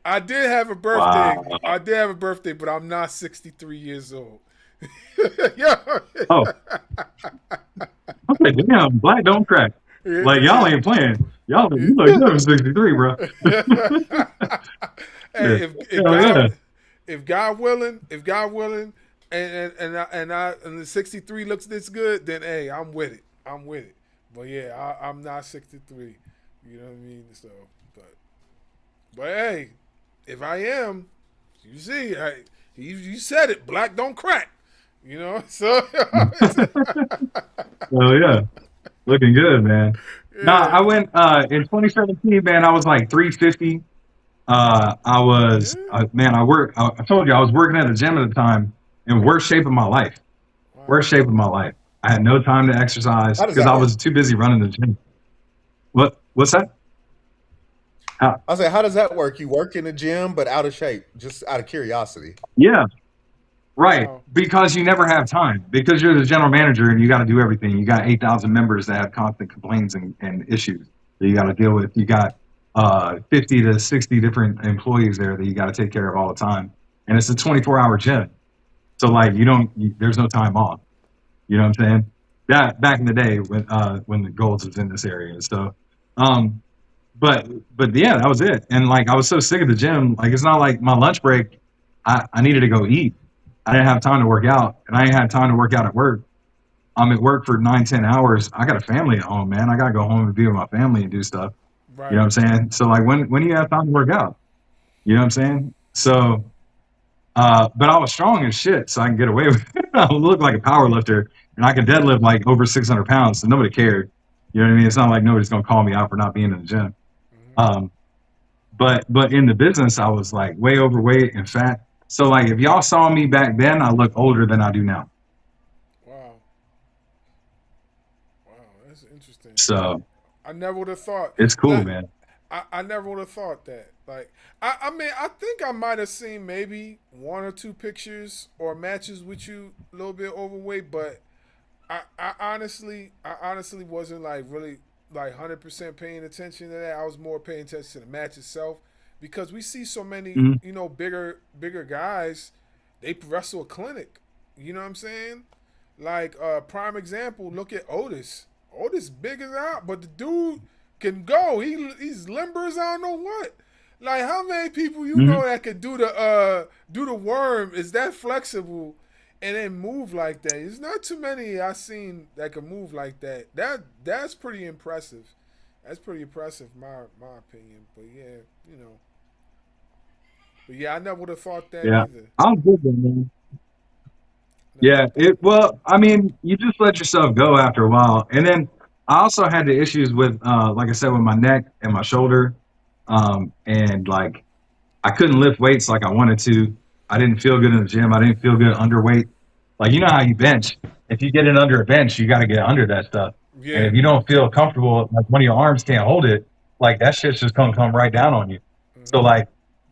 I did have a birthday. Wow. I did have a birthday, but I'm not 63 years old. Yeah. Oh. Okay, damn, black don't crack. Like, y'all ain't playing. Y'all, you look good for 63, bro. Hey, if God willing, and the 63 looks this good, then hey, I'm with it. But yeah, I'm not 63. You know what I mean? So, but hey, if I am, you see, you said it. Black don't crack. You know, so. Oh yeah, looking good, man. Yeah. Nah, I went in 2017, man. I was like 350. I was man. I told you I was working at a gym at the time in worst shape of my life. Wow. Worst shape of my life. I had no time to exercise because I was too busy running the gym. What's that? I was like, how does that work? You work in the gym but out of shape, just out of curiosity. Yeah. Right, because you never have time. Because you're the general manager and you got to do everything. You got 8,000 members that have constant complaints and issues that you got to deal with. You got 50 to 60 different employees there that you got to take care of all the time. And it's a 24-hour gym. So, like, there's no time off. You know what I'm saying? That back in the day when the Golds was in this area. So, but yeah, that was it. And, like, I was so sick of the gym. Like, it's not like my lunch break, I needed to go eat. I didn't have time to work out, and I ain't had time to work out at work. I'm at work for 9-10 hours. I got a family at home, man. I got to go home and be with my family and do stuff. Right. You know what I'm saying? So, like, when do you have time to work out? You know what I'm saying? So, but I was strong as shit, so I can get away with it. I look like a power lifter, and I could deadlift, like, over 600 pounds, so nobody cared. You know what I mean? It's not like nobody's going to call me out for not being in the gym. Mm-hmm. But in the business, I was, like, way overweight and fat. So, like, if y'all saw me back then, I look older than I do now. Wow, that's interesting. So, I never would have thought. It's cool, man. I never would have thought that. Like, I mean, I think I might have seen maybe 1 or 2 pictures or matches with you a little bit overweight, but I honestly wasn't, like, really, like, 100% paying attention to that. I was more paying attention to the match itself. Because we see so many, you know, bigger guys, they wrestle a clinic. You know what I'm saying? Like, prime example, look at Otis. Otis big as out, but the dude can go. He's limber as I don't know what. Like, how many people you know that could do the worm, is that flexible, and then move like that? There's not too many I've seen that can move like that. That's pretty impressive. That's pretty impressive, my opinion. But yeah, you know. But yeah, I never would have thought that either. I'm good, man. Yeah, well, I mean, you just let yourself go after a while. And then I also had the issues with, like I said, with my neck and my shoulder. And, like, I couldn't lift weights like I wanted to. I didn't feel good in the gym. I didn't feel good underweight. Like, you know how you bench. If you get in under a bench, you got to get under that stuff. Yeah. And if you don't feel comfortable, like one of your arms can't hold it, like, that shit's just going to come right down on you. Mm-hmm. So, like,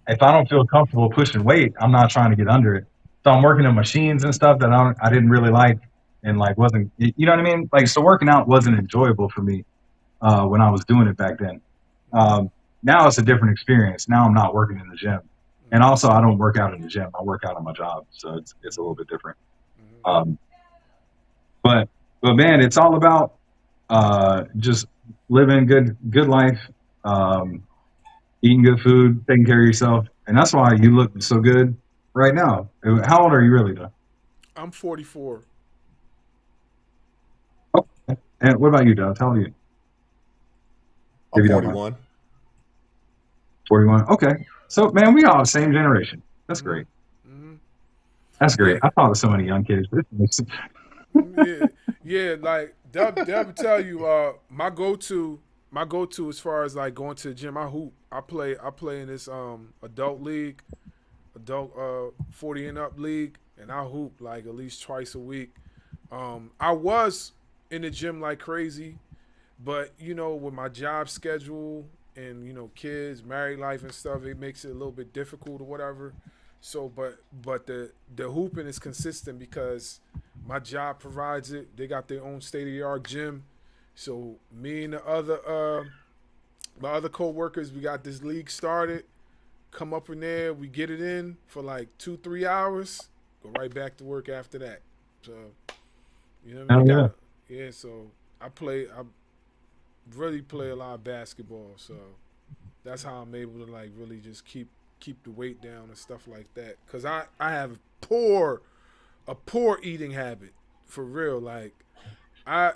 if I don't feel comfortable pushing weight, I'm not trying to get under it. So I'm working on machines and stuff that I didn't really like and, like, wasn't, you know what I mean? Like, so working out wasn't enjoyable for me when I was doing it back then. Now it's a different experience. Now I'm not working in the gym. And also I don't work out in the gym. I work out on my job. So it's a little bit different. But man, it's all about just living good life, eating good food, taking care of yourself. And that's why you look so good right now. How old are you really, though? I'm 44. Okay. And what about you, Doug? How old are you? I'm 41. 41. Okay. So, man, we all the same generation. That's great. Mm-hmm. That's great. I thought of so many young kids. Yeah, like they'll tell you my go-to as far as, like, going to the gym, I hoop. I play in this adult league, 40 and up league, and I hoop, like, at least twice a week. I was in the gym like crazy, but, you know, with my job schedule and, you know, kids, married life and stuff, it makes it a little bit difficult or whatever. So, but the hooping is consistent because my job provides it. They got their own state-of-the-art gym. So me and my other co-workers, we got this league started. Come up in there, we get it in for like 2-3 hours, go right back to work after that. So you know what I mean? Yeah. So I really play a lot of basketball. So that's how I'm able to like really just keep the weight down and stuff like that. Cause I have a poor eating habit for real. Like I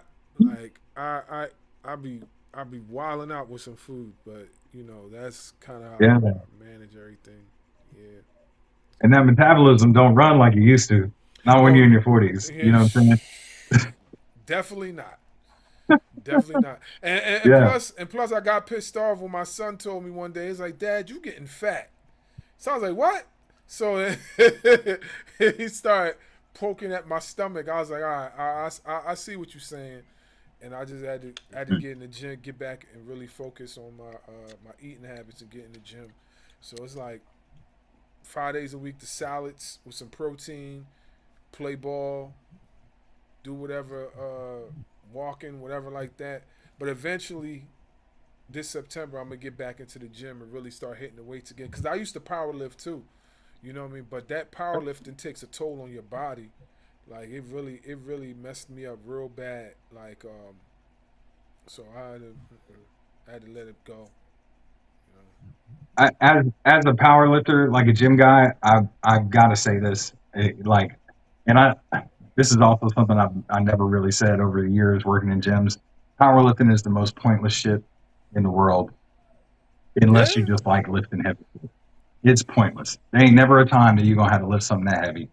be wilding out with some food, but you know that's kind of how I manage everything. Yeah. And that metabolism don't run like it used to. Not when you're in your 40s. You know what I'm saying? Definitely not. Definitely not. And plus, I got pissed off when my son told me one day. He's like, "Dad, you getting fat." So I was like, "What?" So he started poking at my stomach. I was like, "All right, I see what you're saying," and I just had to get in the gym, get back, and really focus on my eating habits and get in the gym. So it's like 5 days a week, the salads with some protein, play ball, do whatever, walking, whatever like that. But eventually, this September, I'm gonna get back into the gym and really start hitting the weights again. Cause I used to power lift too, you know what I mean. But that powerlifting takes a toll on your body. Like it really messed me up real bad. Like so I had to let it go. As a power lifter, like a gym guy, I've got to say this. This is also something I never really said over the years working in gyms. Powerlifting is the most pointless shit in the world, unless you just like lifting heavy. It's pointless. There ain't never a time that you're gonna have to lift something that heavy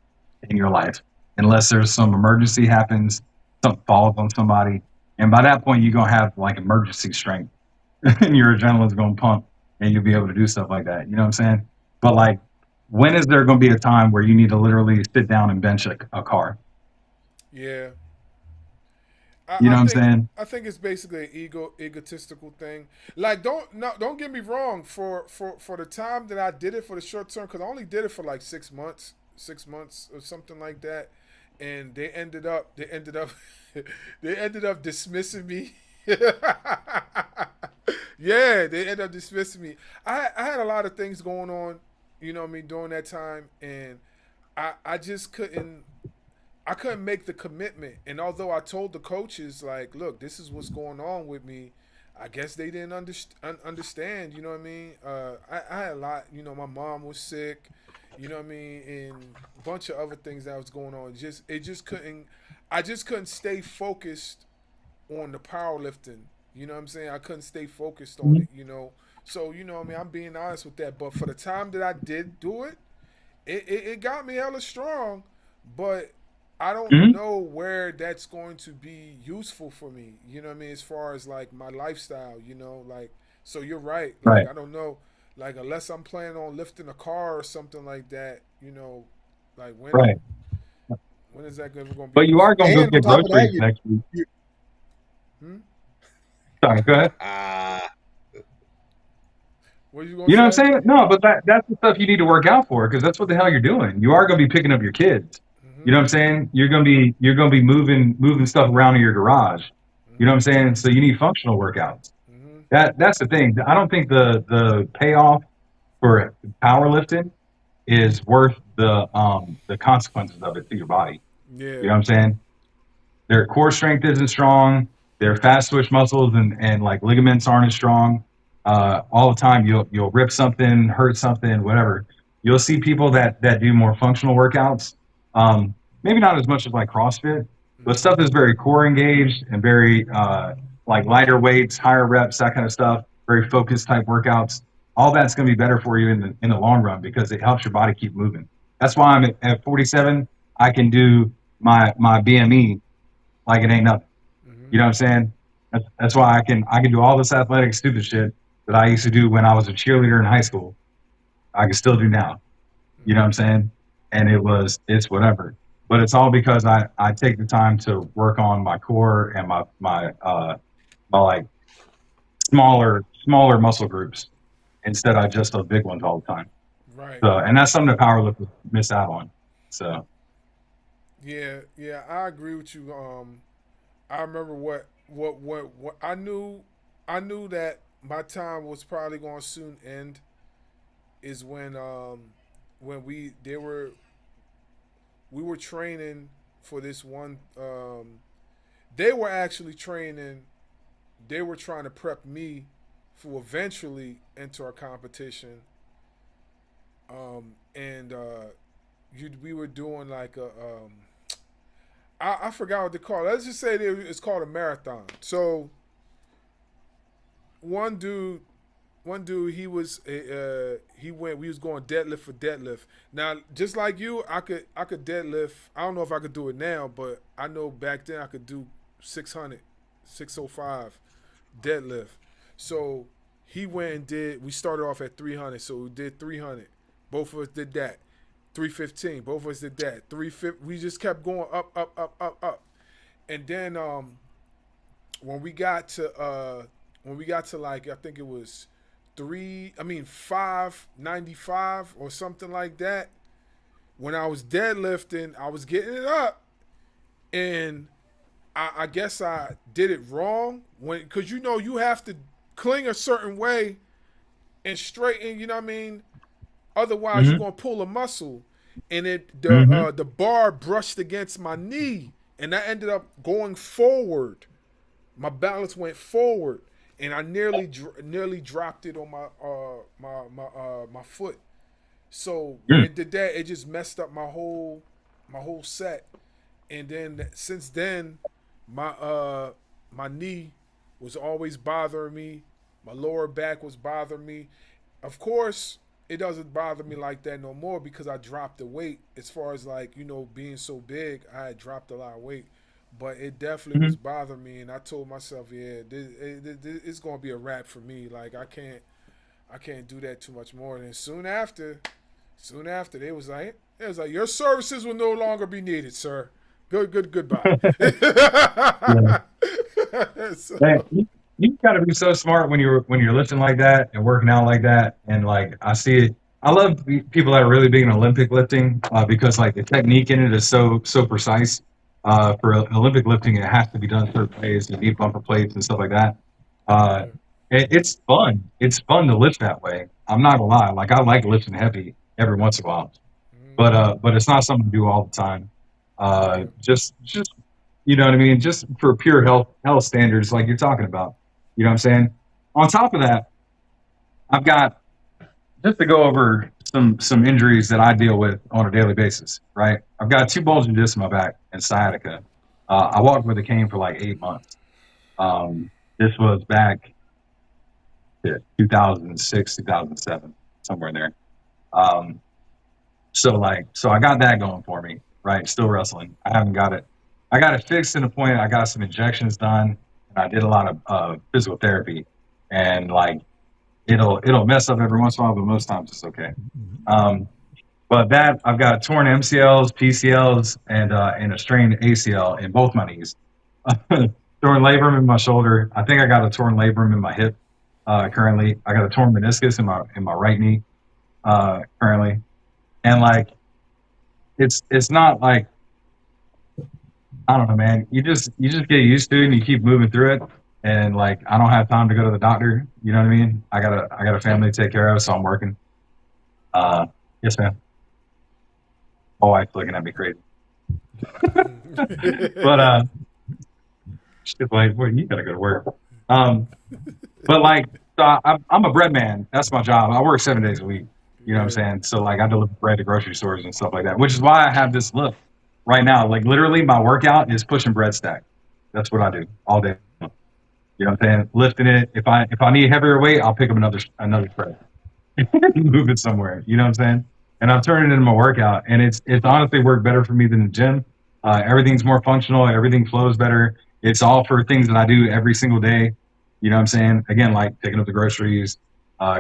in your life, unless there's some emergency happens, something falls on somebody, and by that point you're gonna have like emergency strength, and your adrenaline's gonna pump, and you'll be able to do stuff like that. You know what I'm saying? But like, when is there gonna be a time where you need to literally sit down and bench a car? Yeah. You know what I'm saying? I think it's basically an egotistical thing. Like, don't get me wrong. For the time that I did it for the short term, because I only did it for like 6 months or something like that, and they ended up dismissing me. Yeah, they ended up dismissing me. I had a lot of things going on, you know what I mean, during that time, and I just couldn't. I couldn't make the commitment. And although I told the coaches, like, look, this is what's going on with me, I guess they didn't understand, you know what I mean? I had a lot, you know, my mom was sick, you know what I mean, and a bunch of other things that was going on. I just couldn't stay focused on the powerlifting, you know what I'm saying? I couldn't stay focused on it, you know? So, you know what I mean, I'm being honest with that. But for the time that I did do it, it got me hella strong, but I don't know where that's going to be useful for me, you know what I mean, as far as like my lifestyle, you know, like, so you're right. Like, I don't know, like, unless I'm planning on lifting a car or something like that, you know, like when is that going to be? But you are going to go get groceries next week. Sorry, go ahead. What you know what I'm saying? No, but that's the stuff you need to work out for, because that's what the hell you're doing. You are going to be picking up your kids. You know what I'm saying? You're gonna be moving stuff around in your garage. You know what I'm saying? So you need functional workouts. That's the thing. I don't think the payoff for powerlifting is worth the consequences of it to your body. Yeah. You know what I'm saying? Their core strength isn't strong. Their fast twitch muscles and like ligaments aren't as strong. All the time you'll rip something, hurt something, whatever. You'll see people that do more functional workouts. Maybe not as much as like CrossFit, but stuff that's very core engaged and very like lighter weights, higher reps, that kind of stuff, very focused type workouts. All that's going to be better for you in the long run, because it helps your body keep moving. That's why I'm at 47. I can do my BME like it ain't nothing. You know what I'm saying? That's why I can do all this athletic stupid shit that I used to do when I was a cheerleader in high school. I can still do now. You know what I'm saying? And it's whatever. But it's all because I take the time to work on my core and my like smaller muscle groups instead of just those big ones all the time. Right. So, and that's something that powerlifters miss out on. So. Yeah, I agree with you. I remember what what I knew that my time was probably going to soon end is when we were training for this one. They were actually training. They were trying to prep me for eventually enter a competition. We were doing like I forgot what they call it. Let's just say it's called a marathon. So one dude, he was we was going deadlift for deadlift. Now, just like you, I could deadlift. I don't know if I could do it now, but I know back then I could do 600, 605 deadlift. So he went and did. We started off at 300, so we did 300. Both of us did that. 315. Both of us did that. 350. We just kept going up. And then when we got to like, I think it was 595 or something like that. When I was deadlifting, I was getting it up, and I guess I did it wrong because you have to cling a certain way and straighten. You know what I mean? Otherwise, you're gonna pull a muscle, and the bar brushed against my knee, and I ended up going forward. My balance went forward, and I nearly dropped it on my foot. So when it did that, it just messed up my whole set. And then since then, my knee was always bothering me. My lower back was bothering me. Of course, it doesn't bother me like that no more because I dropped the weight. As far as like, being so big, I had dropped a lot of weight. But it definitely was bothering me, and I told myself, it's gonna be a wrap for me. Like I can't do that too much more. And soon after, they was like, your services will no longer be needed, sir. Goodbye. So, hey, you gotta be so smart when you're lifting like that and working out like that. And like I see it, I love people that are really big in Olympic lifting because like the technique in it is so precise. For Olympic lifting, it has to be done certain ways. You need bumper plates and stuff like that. It's fun. It's fun to lift that way. I'm not gonna lie. Like I like lifting heavy every once in a while, but it's not something to do all the time. Just you know what I mean. Just for pure health standards, like you're talking about. You know what I'm saying? On top of that, I've got, just to go over some injuries that I deal with on a daily basis, right? I've got 2 bulging discs in my back and sciatica. I walked with a cane for like 8 months. This was back to 2006, 2007, somewhere in there. So I got that going for me, right? Still wrestling. I haven't got it. I got it fixed to the point I got some injections done, and I did a lot of physical therapy, and like it'll mess up every once in a while, but most times it's okay. But that I've got torn MCLs, PCLs, and a strained ACL in both my knees. Torn labrum in my shoulder. I think I got a torn labrum in my hip currently. I got a torn meniscus in my right knee currently, and like it's not like, I don't know, man. You just get used to it and you keep moving through it. And like I don't have time to go to the doctor. You know what I mean? I got a family to take care of, so I'm working. Yes, man. My wife's looking at me crazy. But she's like, "Well, you gotta go to work." But like, so I'm a bread man. That's my job. I work 7 days a week. You know what I'm saying? So like, I deliver bread to grocery stores and stuff like that, which is why I have this look right now. Like literally, my workout is pushing bread stack. That's what I do all day. You know what I'm saying? Lifting it. If I need heavier weight, I'll pick up another spread, move it somewhere. You know what I'm saying? And I'm turning it into my workout, and it's honestly worked better for me than the gym. Everything's more functional. Everything flows better. It's all for things that I do every single day. You know what I'm saying? Again, like picking up the groceries,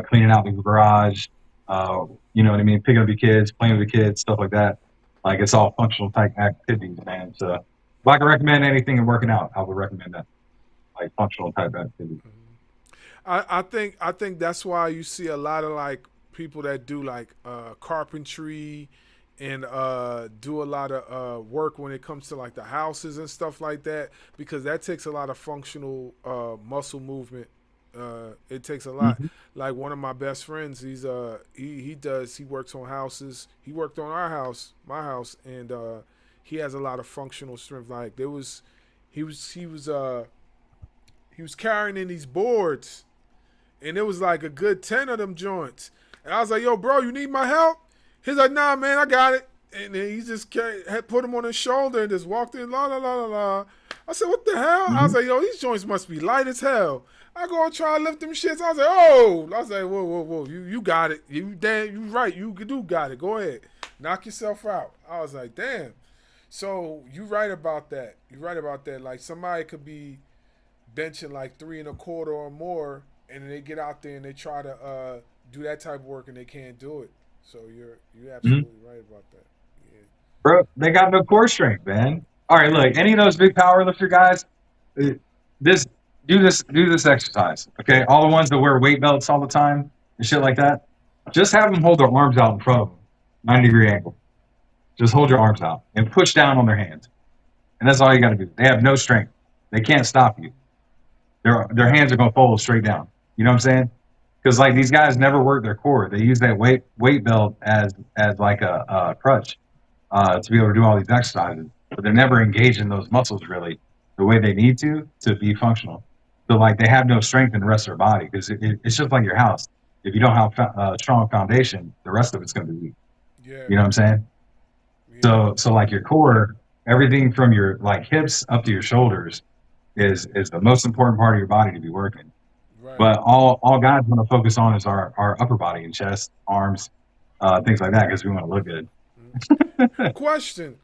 cleaning out the garage. You know what I mean? Picking up your kids, playing with the kids, stuff like that. Like it's all functional type activities, man. So if I can recommend anything in working out, I would recommend that. Like functional type activity. I think that's why you see a lot of like people that do like carpentry and do a lot of work when it comes to like the houses and stuff like that, because that takes a lot of functional muscle movement. It takes a lot. Like one of my best friends, he works on houses. He worked on my house, and he has a lot of functional strength. Like he was carrying in these boards, and it was like a good 10 of them joints. And I was like, yo, bro, you need my help? He's like, nah, man, I got it. And then he just put him on his shoulder and just walked in, la, la, la, la, la. I said, what the hell? I was like, yo, these joints must be light as hell. I go and try to lift them shits. I was like, oh. I was like, whoa. You got it. You right. You do got it. Go ahead. Knock yourself out. I was like, damn. So you right about that. Like somebody could be benching like 3 1/4 or more, and then they get out there and they try to do that type of work and they can't do it. So you're absolutely right about that. Yeah. Bro, they got no core strength, man. All right, look, any of those big power lifter guys, do this exercise, okay? All the ones that wear weight belts all the time and shit like that, just have them hold their arms out in front of them, 90-degree angle. Just hold your arms out and push down on their hands. And that's all you got to do. They have no strength. They can't stop you. Their hands are going to fold straight down. You know what I'm saying? Because like these guys never work their core. They use that weight belt as like a crutch to be able to do all these exercises. But they're never engaged in those muscles really the way they need to be functional. So like they have no strength in the rest of their body, because it's just like your house. If you don't have a strong foundation, the rest of it's going to be weak. Yeah. You know what I'm saying? Yeah. So like your core, everything from your like hips up to your shoulders is the most important part of your body to be working. Right. But all guys want to focus on is our upper body and chest, arms, things like that, because we want to look good. Question.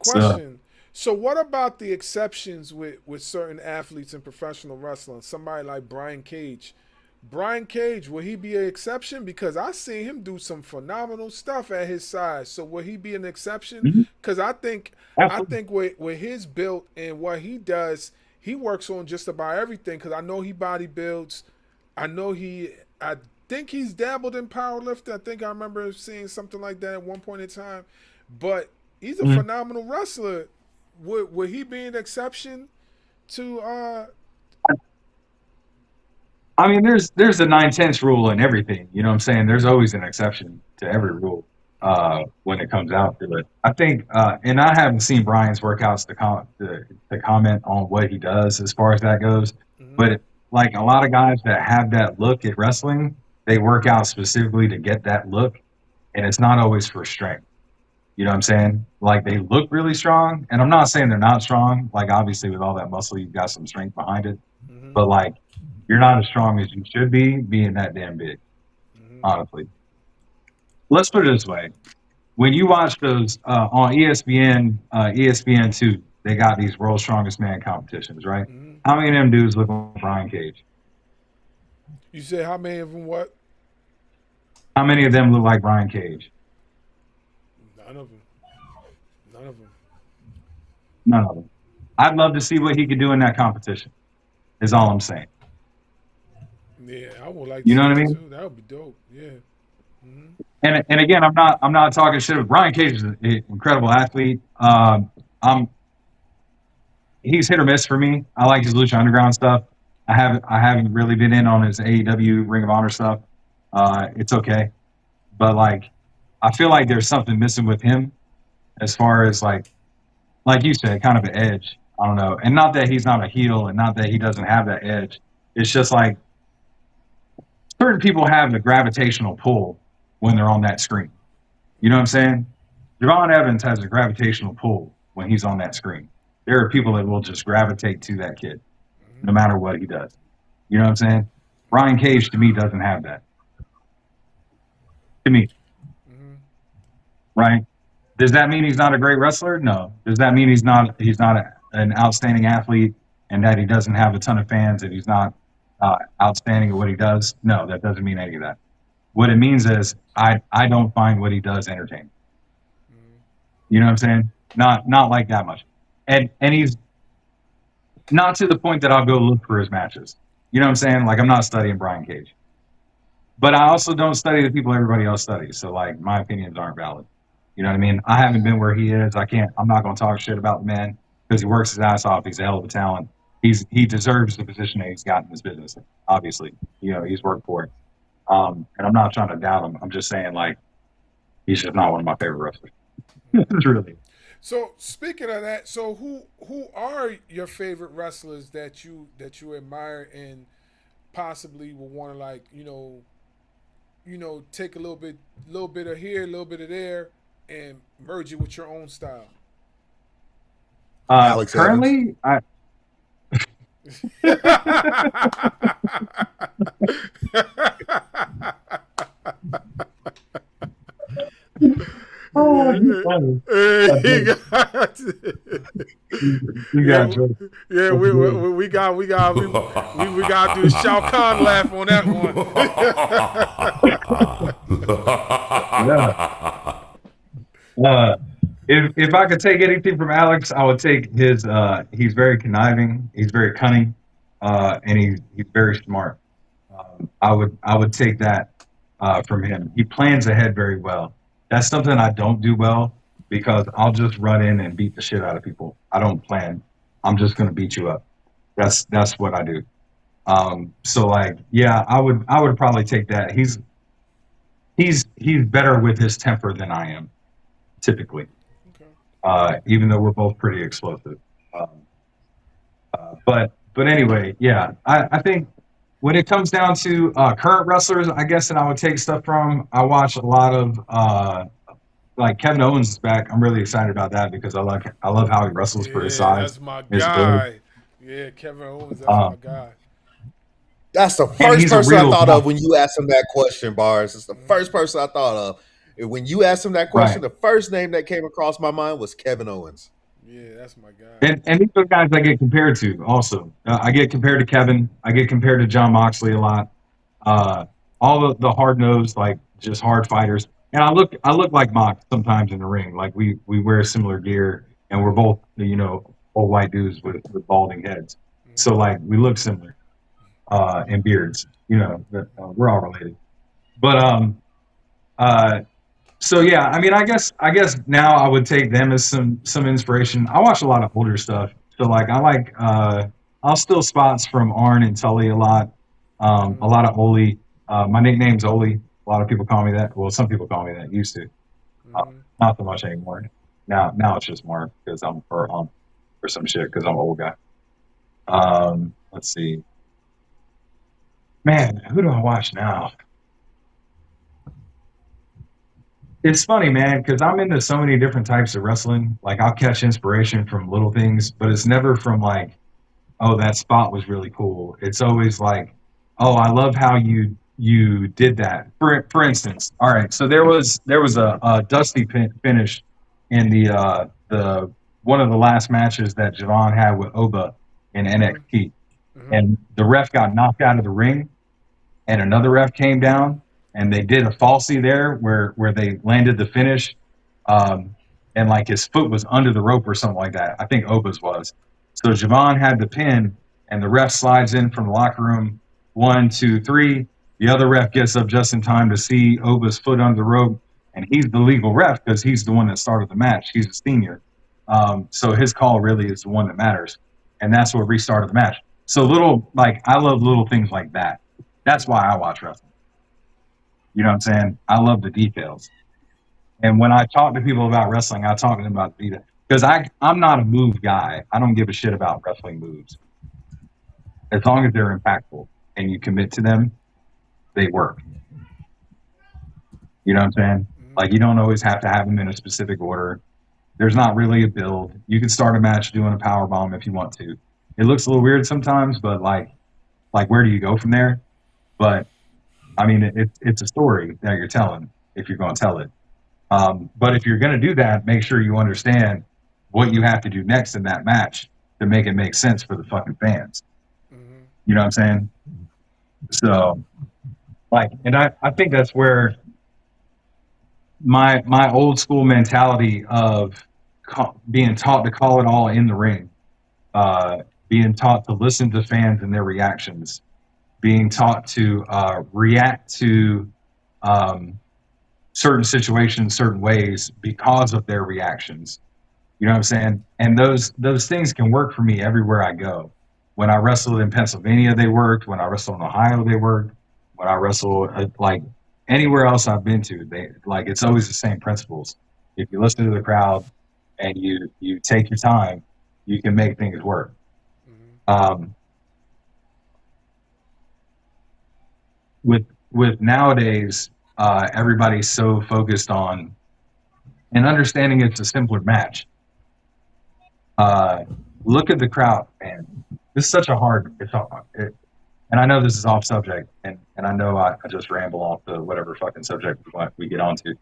So what about the exceptions with certain athletes in professional wrestling? Somebody like Brian Cage. Brian Cage, will he be an exception? Because I seen him do some phenomenal stuff at his size. So will he be an exception? Because I think with his build and what he does, he works on just about everything. Because I know he bodybuilds. I think he's dabbled in powerlifting. I think I remember seeing something like that at one point in time. But he's a phenomenal wrestler. Would he be an exception to? I mean, there's a 9/10 rule in everything. You know what I'm saying? There's always an exception to every rule when it comes out to it. I think, and I haven't seen Brian's workouts to comment on what he does as far as that goes. But like a lot of guys that have that look at wrestling, they work out specifically to get that look, and it's not always for strength. You know what I'm saying? Like they look really strong, and I'm not saying they're not strong. Like obviously with all that muscle, you've got some strength behind it. But like you're not as strong as you should be being that damn big, honestly. Let's put it this way. When you watch those on ESPN, ESPN2, they got these World's Strongest Man competitions, right? How many of them dudes look like Brian Cage? You say how many of them what? How many of them look like Brian Cage? None of them. I'd love to see what he could do in that competition, is all I'm saying. Yeah, I would like to. You know what I mean? Too. That would be dope. Yeah. And again, I'm not talking shit. But Brian Cage is an incredible athlete. He's hit or miss for me. I like his Lucha Underground stuff. I haven't really been in on his AEW Ring of Honor stuff. It's okay, but like I feel like there's something missing with him as far as like you said, kind of an edge. I don't know, and not that he's not a heel, and not that he doesn't have that edge. It's just like certain people have the gravitational pull when they're on that screen. You know what I'm saying? Javon Evans has a gravitational pull when he's on that screen. There are people that will just gravitate to that kid no matter what he does. You know what I'm saying? Brian Cage, to me, doesn't have that. To me. Right? Does that mean he's not a great wrestler? No. Does that mean he's not an outstanding athlete and that he doesn't have a ton of fans and he's not outstanding at what he does? No, that doesn't mean any of that. What it means is I don't find what he does entertaining. You know what I'm saying? Not like that much. And he's not to the point that I'll go look for his matches. You know what I'm saying? Like I'm not studying Brian Cage. But I also don't study the people everybody else studies. So like my opinions aren't valid. You know what I mean? I haven't been where he is. I'm not going to talk shit about the man because he works his ass off. He's a hell of a talent. He deserves the position that he's got in this business. Obviously, he's worked for it. And I'm not trying to doubt him. I'm just saying, like, he's just not one of my favorite wrestlers. Really. So speaking of that, so who are your favorite wrestlers that you admire and possibly will want to, like, take a little bit of here, a little bit of there, and merge it with your own style? Alex Currently, Oh, you funny. You got jokes. Yeah, we got to do the Shao Kahn laugh on that one. Yeah. If I could take anything from Alex, I would take his. He's very conniving. He's very cunning, and he's very smart. I would take that from him. He plans ahead very well. That's something I don't do well because I'll just run in and beat the shit out of people. I don't plan. I'm just gonna beat you up. That's what I do. So like, yeah, I would probably take that. He's better with his temper than I am, typically. Okay. Even though we're both pretty explosive. But anyway, yeah, I think when it comes down to current wrestlers, I guess that I would take stuff from. I watch a lot of like Kevin Owens is back. I'm really excited about that because I love how he wrestles for his size. That's my guy. Yeah, Kevin Owens, that's my guy. That's the first person I thought of when you asked him that question, Bars. It's the first person I thought of. When you asked him that question, the first name that came across my mind was Kevin Owens. Yeah, that's my guy. And these are guys I get compared to also. I get compared to Kevin. I get compared to John Moxley a lot. All the hard-nosed, like, just hard fighters. And I look like Mox sometimes in the ring. Like, we wear similar gear, and we're both, old white dudes with balding heads. Mm-hmm. So, like, we look similar in beards. We're all related. But, so yeah, I mean, I guess now I would take them as some inspiration. I watch a lot of older stuff, so like I'll steal spots from Arn and Tully a lot. A lot of Oli. My nickname's Oli. A lot of people call me that. Well, some people call me that. Used to, not so much anymore. Now it's just Mark because I'm or some shit because I'm an old guy. Let's see. Man, who do I watch now? It's funny, man, because I'm into so many different types of wrestling. Like, I'll catch inspiration from little things, but it's never from like, oh, that spot was really cool. It's always like, oh, I love how you did that. For instance, all right, so there was a dusty finish in the one of the last matches that Javon had with Oba in NXT, and the ref got knocked out of the ring, and another ref came down. And they did a falsie there where they landed the finish, and like his foot was under the rope or something like that. I think Oba's was. So Javon had the pin, and the ref slides in from the locker room. 1, 2, 3. The other ref gets up just in time to see Oba's foot under the rope, and he's the legal ref because he's the one that started the match. He's a senior, so his call really is the one that matters, and that's what restarted the match. So I love little things like that. That's why I watch wrestling. You know what I'm saying? I love the details. And when I talk to people about wrestling, I talk to them about the details. Because I'm not a move guy. I don't give a shit about wrestling moves. As long as they're impactful and you commit to them, they work. You know what I'm saying? Like, you don't always have to have them in a specific order. There's not really a build. You can start a match doing a power bomb if you want to. It looks a little weird sometimes, but like where do you go from there? But I mean, it's a story that you're telling if you're going to tell it. But if you're going to do that, make sure you understand what you have to do next in that match to make it make sense for the fucking fans. Mm-hmm. You know what I'm saying? So, and I think that's where my old school mentality of being taught to call it all in the ring, being taught to listen to fans and their reactions, being taught to react to certain situations, certain ways because of their reactions. You know what I'm saying? And those things can work for me everywhere I go. When I wrestled in Pennsylvania, they worked. When I wrestled in Ohio, they worked. When I wrestle like anywhere else I've been to, they like it's always the same principles. If you listen to the crowd and you take your time, you can make things work. With nowadays, everybody's so focused on and understanding it's a simpler match. Look at the crowd, man. This is such a hard. And I know this is off subject, and I know I just ramble off the whatever fucking subject we get onto.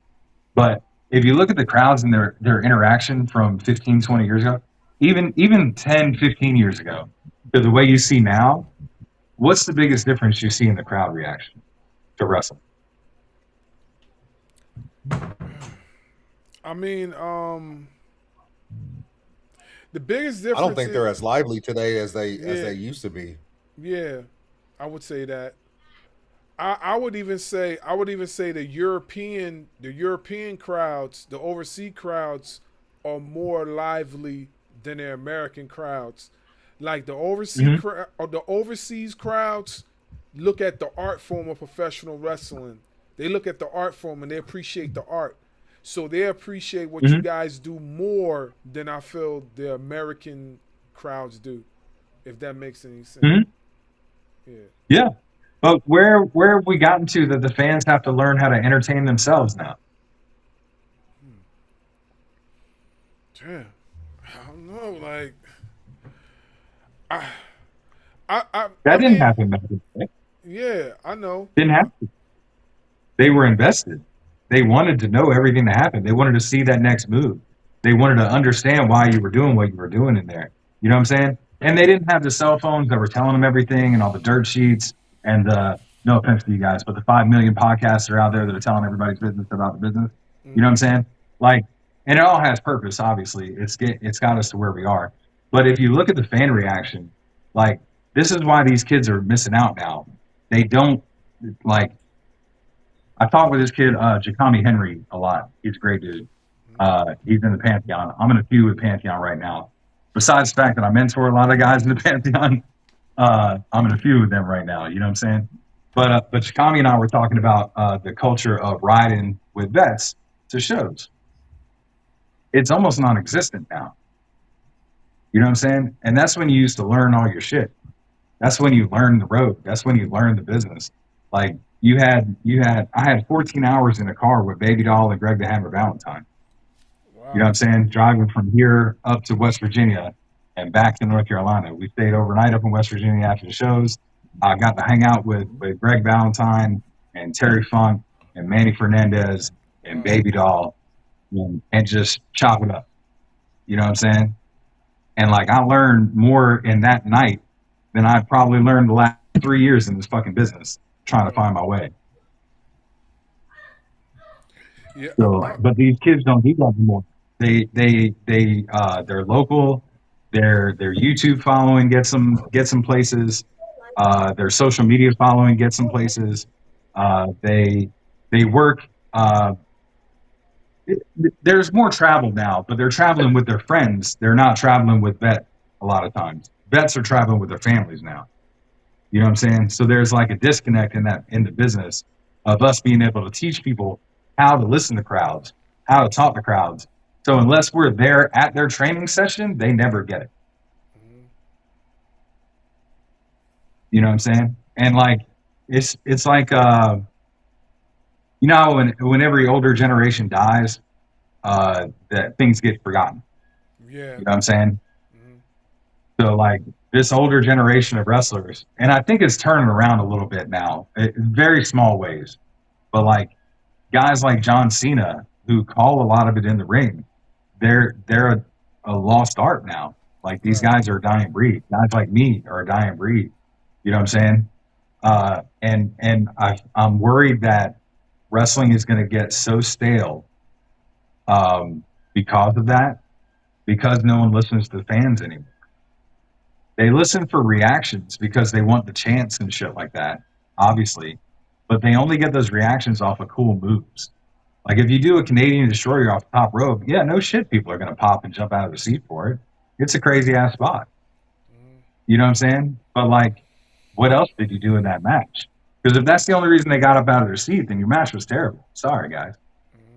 But if you look at the crowds and their interaction from 15, 20 years ago, even 10, 15 years ago, to the way you see now, what's the biggest difference you see in the crowd reaction to wrestling? I mean, the biggest difference. I don't think they're as lively today as they used to be. Yeah, I would say that. I would even say the European crowds, the overseas crowds, are more lively than the American crowds. Like the overseas crowds look at the art form of professional wrestling. They look at the art form and they appreciate the art. So they appreciate what you guys do more than I feel the American crowds do, if that makes any sense. Yeah. But where have we gotten to that the fans have to learn how to entertain themselves now? Damn. I don't know. Like, that didn't happen back in the day. Yeah, I know. Didn't happen. They were invested. They wanted to know everything that happened. They wanted to see that next move. They wanted to understand why you were doing what you were doing in there. You know what I'm saying? And they didn't have the cell phones that were telling them everything and all the dirt sheets and no offense to you guys, but the 5 million podcasts are out there that are telling everybody's business about the business. You know what I'm saying? Like, and it all has purpose, obviously. It's got us to where we are. But if you look at the fan reaction, like, this is why these kids are missing out now. They don't, like, I talk with this kid, Jakami Henry, a lot. He's a great dude. He's in the Pantheon. I'm in a feud with Pantheon right now. Besides the fact that I mentor a lot of guys in the Pantheon, I'm in a feud with them right now. You know what I'm saying? But Jakami and I were talking about the culture of riding with vets to shows. It's almost non-existent now. You know what I'm saying? And that's when you used to learn all your shit. That's when you learn the road. That's when you learn the business. Like, I had 14 hours in a car with Baby Doll and Greg the Hammer Valentine. Wow. You know what I'm saying? Driving from here up to West Virginia and back to North Carolina. We stayed overnight up in West Virginia after the shows. I got to hang out with Greg Valentine and Terry Funk and Manny Fernandez and Baby Doll and just chop it up. You know what I'm saying? And, like, I learned more in that night than I probably learned the last 3 years in this fucking business, trying to find my way. Yeah. So, but these kids don't do that anymore. They're local. Their YouTube following gets them places. Their social media following gets them places. They work. There's more travel now, but they're traveling with their friends. They're not traveling with vet a lot of times. Vets are traveling with their families now. You know what I'm saying? So there's like a disconnect in the business of us being able to teach people how to listen to crowds, how to talk to crowds. So unless we're there at their training session, they never get it. You know what I'm saying? And, like, it's like, you know, when every older generation dies, that things get forgotten. Yeah. You know what I'm saying? So, like, this older generation of wrestlers, and I think it's turning around a little bit now, in very small ways. But, like, guys like John Cena, who call a lot of it in the ring, they're a lost art now. Like, these guys are a dying breed. Guys like me are a dying breed. You know what I'm saying? And I'm worried that wrestling is going to get so stale because of that, because no one listens to the fans anymore. They listen for reactions because they want the chants and shit like that, obviously. But they only get those reactions off of cool moves. Like if you do a Canadian Destroyer off the top rope, yeah, no shit, people are going to pop and jump out of their seat for it. It's a crazy ass spot. You know what I'm saying? But like, what else did you do in that match? Because if that's the only reason they got up out of their seat, then your match was terrible. Sorry, guys.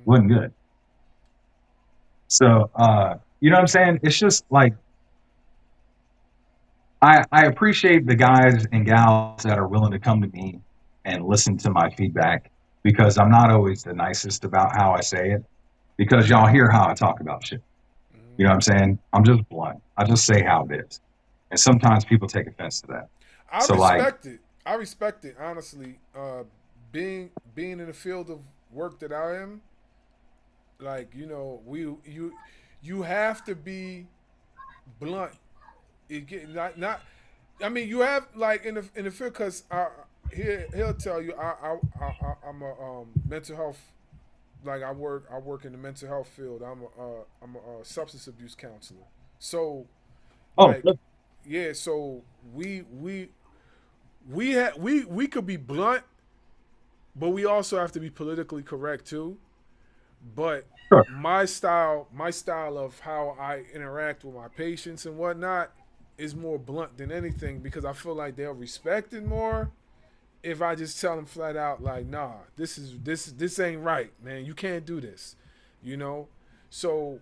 Wasn't good. So, you know what I'm saying? It's just like, I appreciate the guys and gals that are willing to come to me and listen to my feedback, because I'm not always the nicest about how I say it, because y'all hear how I talk about shit. You know what I'm saying? I'm just blunt. I just say how it is. And sometimes people take offense to that. I respect it, honestly. Being in the field of work that I am, like, you know, you have to be blunt. It get not. I mean, you have like in the field, because he'll tell you I'm a mental health. Like I work in the mental health field. I'm a substance abuse counselor. So, yeah. So we could be blunt, but we also have to be politically correct too. But my style of how I interact with my patients and whatnot is more blunt than anything, because I feel like they'll respect it more if I just tell them flat out, like, nah, this ain't right, man. You can't do this, you know? So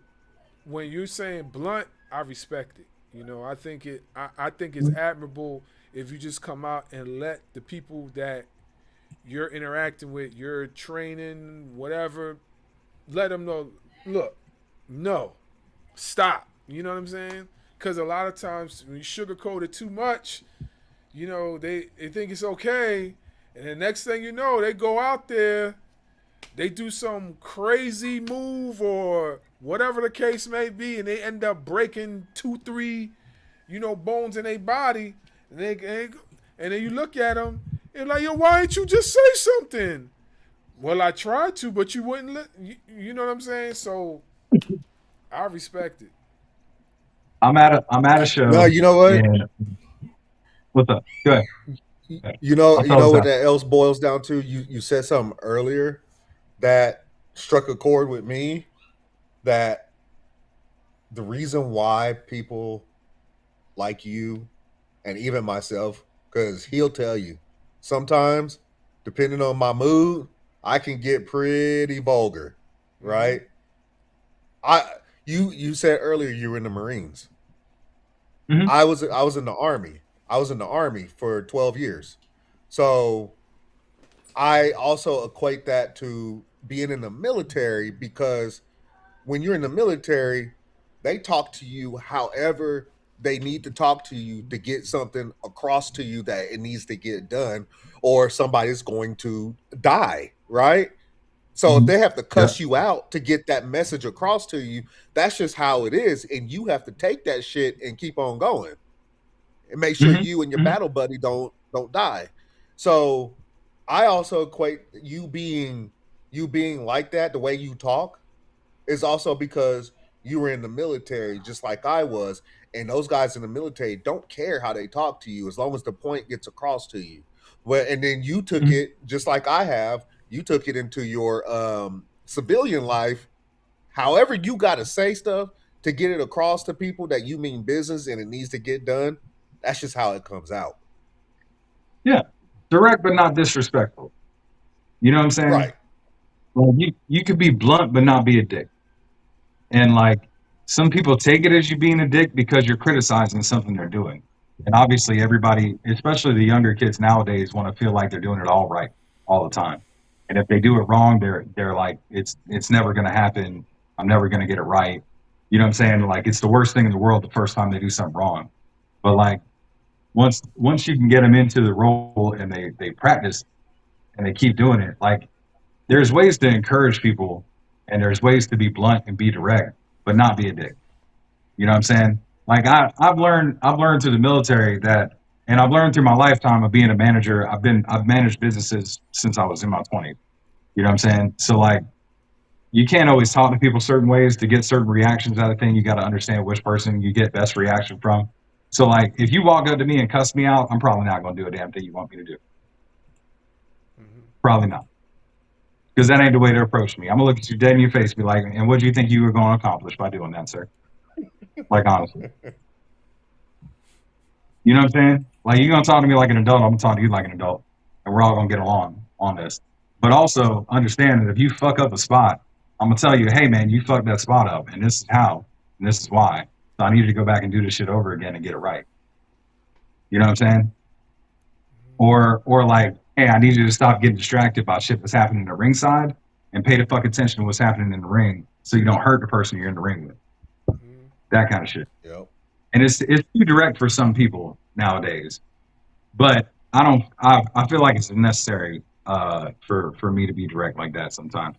when you're saying blunt, I respect it. You know, I think it's admirable if you just come out and let the people that you're interacting with, you're training, whatever, let them know, look, no, stop. You know what I'm saying? Because a lot of times when you sugarcoat it too much, you know, they think it's okay. And the next thing you know, they go out there, they do some crazy move or whatever the case may be, and they end up breaking 2-3, you know, bones in their body. And then you look at them and like, yo, why didn't you just say something? Well, I tried to, but you wouldn't you know what I'm saying? So I respect it. I'm at a show. No, you know what? What's up? Go ahead. You know what that else boils down to? You said something earlier that struck a chord with me, that the reason why people like you and even myself, because he'll tell you, sometimes, depending on my mood, I can get pretty vulgar, right? You said earlier you were in the Marines. Mm-hmm. I was in the Army. I was in the Army for 12 years. So I also equate that to being in the military, because when you're in the military, they talk to you however they need to talk to you to get something across to you that it needs to get done, or somebody's going to die, right? So if they have to cuss you out to get that message across to you, that's just how it is. And you have to take that shit and keep on going and make sure you and your battle buddy don't die. So I also equate you being like that, the way you talk, is also because you were in the military just like I was. And those guys in the military don't care how they talk to you as long as the point gets across to you. Well, and then you took it just like I have. You took it into your civilian life. However, you got to say stuff to get it across to people that you mean business and it needs to get done. That's just how it comes out. Yeah. Direct, but not disrespectful. You know what I'm saying? Right. Well, you could be blunt, but not be a dick. And like, some people take it as you being a dick because you're criticizing something they're doing. And obviously everybody, especially the younger kids nowadays, want to feel like they're doing it all right all the time. And if they do it wrong, they're like, it's never going to happen. I'm never going to get it right. You know what I'm saying? Like, it's the worst thing in the world the first time they do something wrong. But like, once you can get them into the role and they practice and they keep doing it, like, there's ways to encourage people and there's ways to be blunt and be direct, but not be a dick. You know what I'm saying? Like, I've learned through the military that, and I've learned through my lifetime of being a manager. I've managed businesses since I was in my 20s. You know what I'm saying? So like, you can't always talk to people certain ways to get certain reactions out of things. You got to understand which person you get best reaction from. So like, if you walk up to me and cuss me out, I'm probably not going to do a damn thing you want me to do. Probably not. Because that ain't the way to approach me. I'm gonna look at you dead in your face and be like, and what do you think you were going to accomplish by doing that, sir? Like, honestly. You know what I'm saying? Like, you're gonna talk to me like an adult, I'm gonna talk to you like an adult. And we're all gonna get along on this. But also understand that if you fuck up a spot, I'm gonna tell you, hey man, you fucked that spot up, and this is how, and this is why. So I need you to go back and do this shit over again and get it right. You know what I'm saying? Or like, hey, I need you to stop getting distracted by shit that's happening in the ringside and pay the fuck attention to what's happening in the ring so you don't hurt the person you're in the ring with. That kind of shit. Yep. And it's too direct for some people nowadays. But I feel like it's necessary for me to be direct like that sometimes.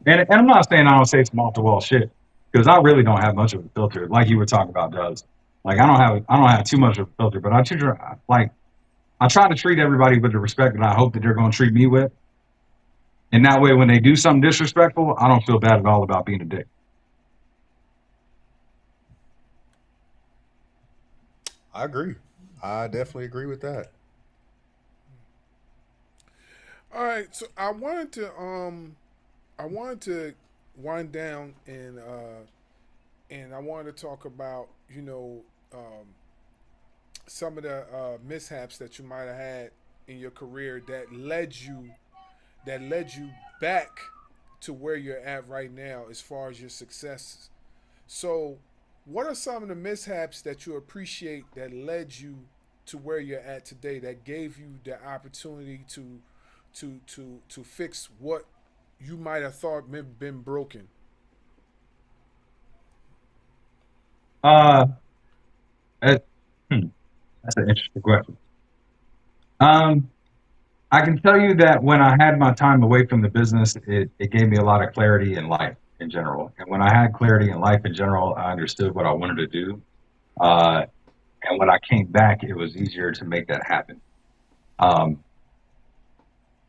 And I'm not saying I don't say some off the wall shit, because I really don't have much of a filter, like you were talking about, Does. Like I don't have too much of a filter, but I try to treat everybody with the respect that I hope that they're going to treat me with. And that way, when they do something disrespectful, I don't feel bad at all about being a dick. I agree. I definitely agree with that. All right, so I wanted to wind down and I wanted to talk about, you know, some of the mishaps that you might have had in your career that led you back to where you're at right now as far as your successes. So, what are some of the mishaps that you appreciate that led you to where you're at today, that gave you the opportunity to fix what you might have thought been broken? That's an interesting question. I can tell you that when I had my time away from the business, it gave me a lot of clarity in life in general. And when I had clarity in life in general, I understood what I wanted to do. And when I came back, it was easier to make that happen.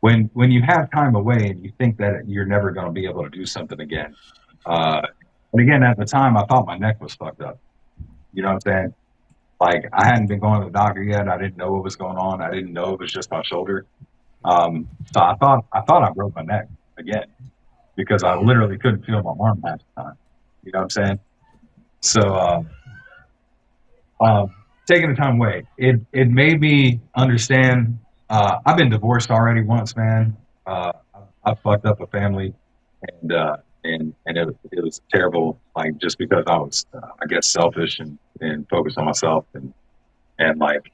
When you have time away and you think that you're never going to be able to do something again. And again, at the time, I thought my neck was fucked up. You know what I'm saying? Like, I hadn't been going to the doctor yet. I didn't know what was going on. I didn't know it was just my shoulder. So I thought I broke my neck again because I literally couldn't feel my arm half the time. You know what I'm saying? So taking the time away, it made me understand. I've been divorced already once, man. I fucked up a family, and it was terrible. Like, just because I was, I guess, selfish and focused on myself, and like,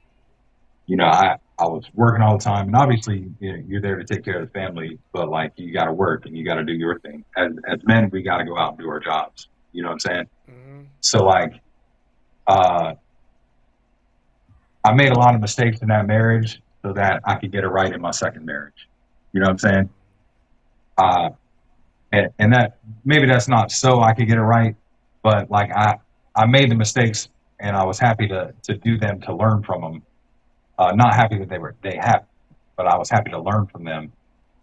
you know, I was working all the time, and obviously, you know, you're there to take care of the family, but like, you got to work and you got to do your thing. As men, we got to go out and do our jobs. You know what I'm saying? Mm-hmm. So like, I made a lot of mistakes in that marriage so that I could get it right in my second marriage. You know what I'm saying? And that, maybe that's not so I could get it right, but like, I made the mistakes and I was happy to do them, to learn from them. Not happy that they happened, but I was happy to learn from them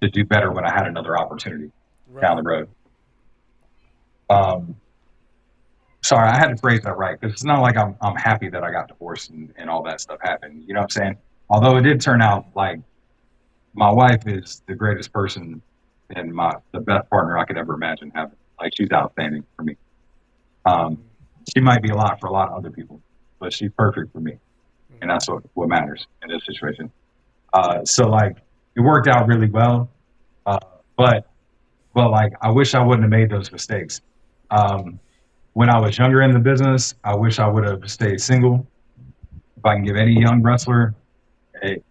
to do better when I had another opportunity down the road. Sorry, I had to phrase that right, because it's not like I'm happy that I got divorced and all that stuff happened. You know what I'm saying? Although it did turn out like my wife is the greatest person and the best partner I could ever imagine having. Like, she's outstanding for me. She might be a lot for a lot of other people, but she's perfect for me. And that's what matters in this situation. So like, it worked out really well. But like, I wish I wouldn't have made those mistakes. When I was younger in the business, I wish I would have stayed single. If I can give any young wrestler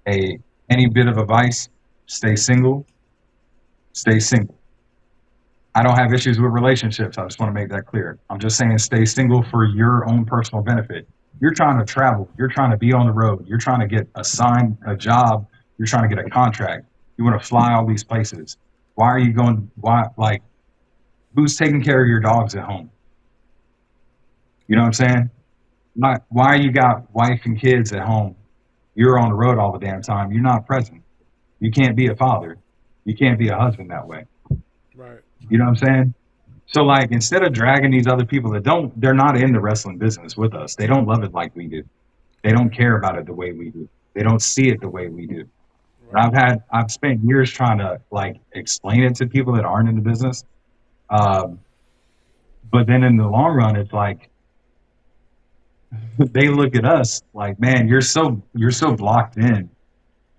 any bit of advice, stay single. Stay single. I don't have issues with relationships. I just want to make that clear. I'm just saying, stay single for your own personal benefit. You're trying to travel. You're trying to be on the road. You're trying to get assigned a job. You're trying to get a contract. You want to fly all these places. Why are you going? Why, like, who's taking care of your dogs at home? You know what I'm saying? Why you got wife and kids at home? You're on the road all the damn time. You're not present. You can't be a father. You can't be a husband that way. Right. You know what I'm saying? So like, instead of dragging these other people they're not in the wrestling business with us. They don't love it like we do. They don't care about it the way we do. They don't see it the way we do. And I've spent years trying to like explain it to people that aren't in the business. But then in the long run, it's like they look at us like, man, you're so blocked in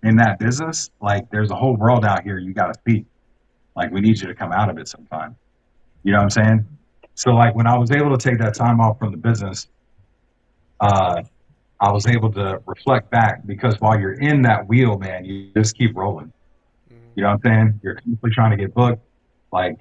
that business. Like there's a whole world out here you got to see. Like we need you to come out of it sometime. You know what I'm saying? So like when I was able to take that time off from the business, I was able to reflect back, because while you're in that wheel, man, you just keep rolling. You know what I'm saying? You're constantly trying to get booked. Like,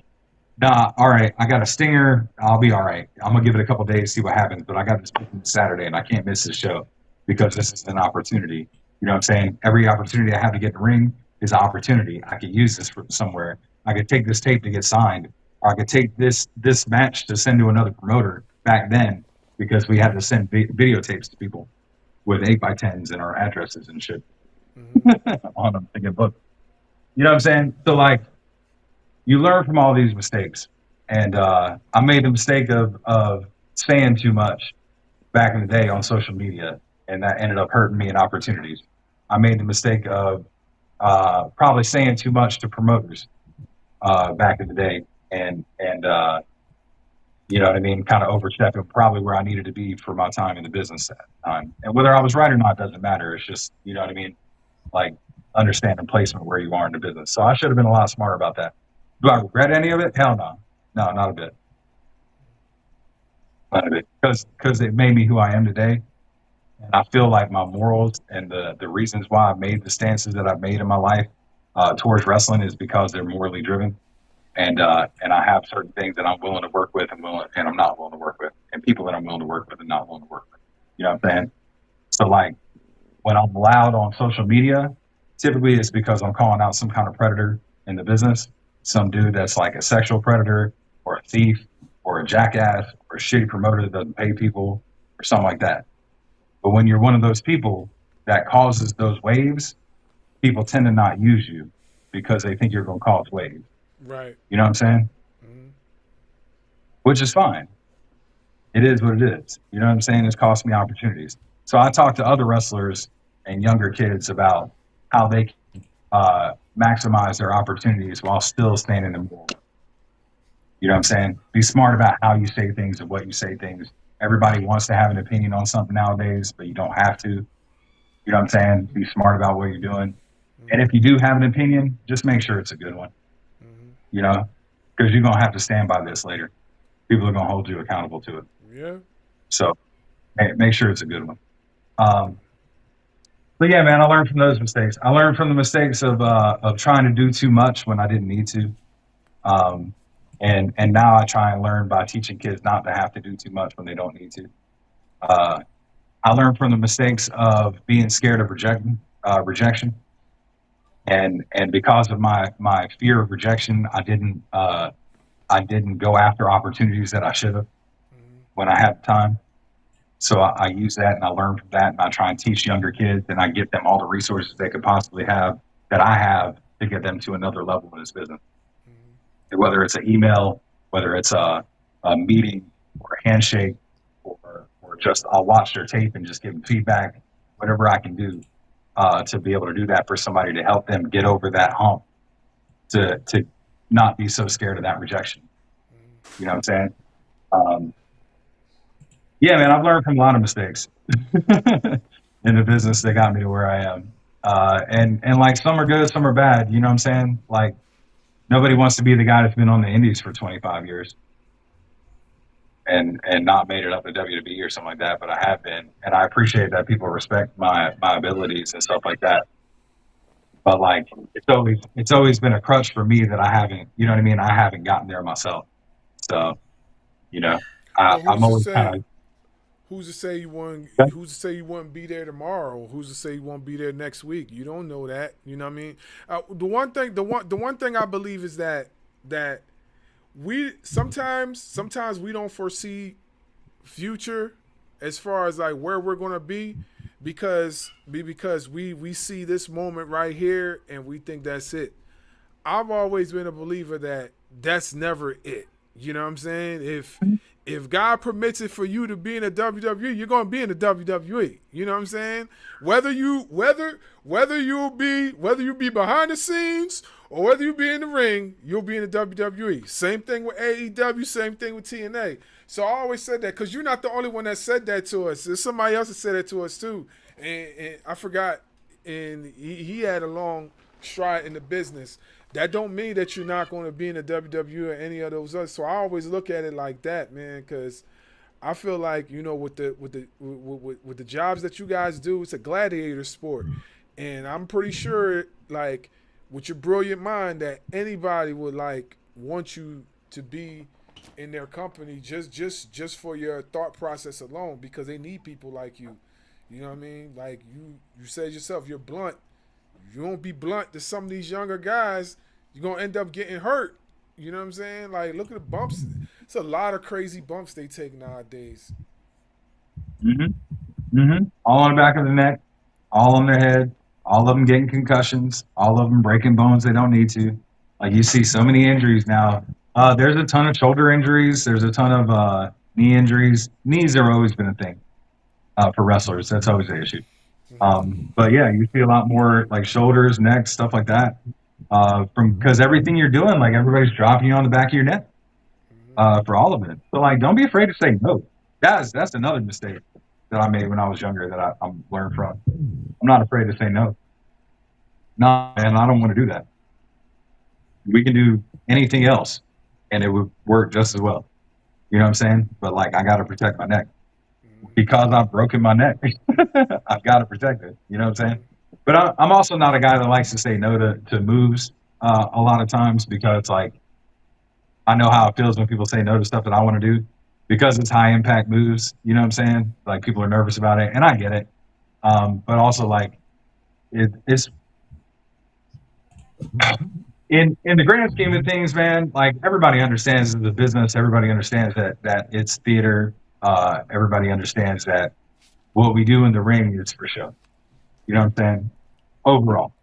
nah, all right, I got a stinger. I'll be all right. I'm going to give it a couple days, see what happens. But I got this Saturday, and I can't miss this show because this is an opportunity. You know what I'm saying? Every opportunity I have to get in the ring is an opportunity. I could use this for somewhere. I could take this tape to get signed. Or I could take this match to send to another promoter back then, because we had to send videotapes to people with 8x10s and our addresses and shit on them to get booked. You know what I'm saying? So like, you learn from all these mistakes. And I made the mistake of saying too much back in the day on social media, and that ended up hurting me in opportunities. I made the mistake of probably saying too much to promoters back in the day, and you know what I mean, kind of overstepping probably where I needed to be for my time in the business at the time. And whether I was right or not doesn't matter. It's just, you know what I mean, like understanding placement where you are in the business. So I should have been a lot smarter about that. Do I regret any of it? Hell no. No, not a bit. Not a bit. Because it made me who I am today. And I feel like my morals and the reasons why I made the stances that I've made in my life towards wrestling is because they're morally driven. And I have certain things that I'm willing to work with and I'm not willing to work with, and people that I'm willing to work with and not willing to work with. You know what I'm saying? So like when I'm loud on social media, typically it's because I'm calling out some kind of predator in the business, some dude that's like a sexual predator or a thief or a jackass or a shitty promoter that doesn't pay people or something like that. But when you're one of those people that causes those waves, people tend to not use you because they think you're going to cause waves. Right. You know what I'm saying? Mm-hmm. Which is fine. It is what it is. You know what I'm saying? It's cost me opportunities. So I talk to other wrestlers and younger kids about how they can maximize their opportunities while still staying in the middle. You know what I'm saying? Be smart about how you say things and what you say things. Everybody wants to have an opinion on something nowadays, but you don't have to. You know what I'm saying? Be smart about what you're doing. Mm-hmm. And if you do have an opinion, just make sure it's a good one. You know, because you're going to have to stand by this later. People are going to hold you accountable to it. Yeah. So make sure it's a good one. But yeah, man, I learned from those mistakes. I learned from the mistakes of trying to do too much when I didn't need to. And now I try and learn by teaching kids not to have to do too much when they don't need to. I learned from the mistakes of being scared of rejection. And because of my fear of rejection, I didn't go after opportunities that I should have when I had time. So I use that and I learn from that, and I try and teach younger kids, and I give them all the resources they could possibly have that I have to get them to another level in this business. Whether it's an email, whether it's a meeting or a handshake, or just I'll watch their tape and just give them feedback, whatever I can do. To be able to do that for somebody to help them get over that hump, to not be so scared of that rejection. You know what I'm saying? Yeah, man, I've learned from a lot of mistakes in the business that got me to where I am. And like some are good, some are bad. You know what I'm saying? Like nobody wants to be the guy that's been on the indies for 25 years and not made it up to WWE or something like that, but I have been, and I appreciate that people respect my abilities and stuff like that. But like, it's always been a crutch for me that I haven't, you know what I mean? I haven't gotten there myself. So, you know, I'm always kind of. Who's to say you won't? Who's to say you won't be there tomorrow? Who's to say you won't be there next week? You don't know that. You know what I mean? The one thing I believe is that we sometimes we don't foresee future as far as like where we're gonna be because we see this moment right here and we think that's it. I've always been a believer that that's never it. You know what I'm saying? if God permits it for you to be in the WWE, you're gonna be in the WWE. You know what I'm saying? Whether you be behind the scenes or whether you be in the ring, you'll be in the WWE. Same thing with AEW, same thing with TNA. So I always said that because you're not the only one that said that to us. There's somebody else that said it to us too. And I forgot, and he had a long stride in the business. That don't mean that you're not going to be in the WWE or any of those others. So I always look at it like that, man, because I feel like, you know, with the jobs that you guys do, it's a gladiator sport, and I'm pretty sure, like, with your brilliant mind, that anybody would like want you to be in their company just for your thought process alone, because they need people like you. You know what I mean? Like you said yourself, you're blunt. You won't be blunt to some of these younger guys, you're going to end up getting hurt. You know what I'm saying? Like, look at the bumps. It's a lot of crazy bumps they take nowadays. All on the back of the neck, all on their head, all of them getting concussions, all of them breaking bones they don't need to. Like, you see so many injuries now. There's a ton of shoulder injuries. There's a ton of knee injuries. Knees have always been a thing for wrestlers. That's always an issue. But yeah, you see a lot more like shoulders, necks, stuff like that. Because everything you're doing, like, everybody's dropping you on the back of your neck for all of it. So, like, don't be afraid to say no. That's another mistake that I made when I was younger that I'm learned from. I'm not afraid to say no. No, man, I don't want to do that. We can do anything else, and it would work just as well. You know what I'm saying? But, like, I got to protect my neck. Because I've broken my neck, I've got to protect it. You know what I'm saying? But I'm also not a guy that likes to say no to moves a lot of times, because, like, I know how it feels when people say no to stuff that I want to do, because it's high impact moves. You know what I'm saying? Like, people are nervous about it, and I get it. But also, like, it's in the grand scheme of things, man. Like, everybody understands the business. Everybody understands that it's theater. Everybody understands that what we do in the ring is for show. You know what I'm saying? Overall.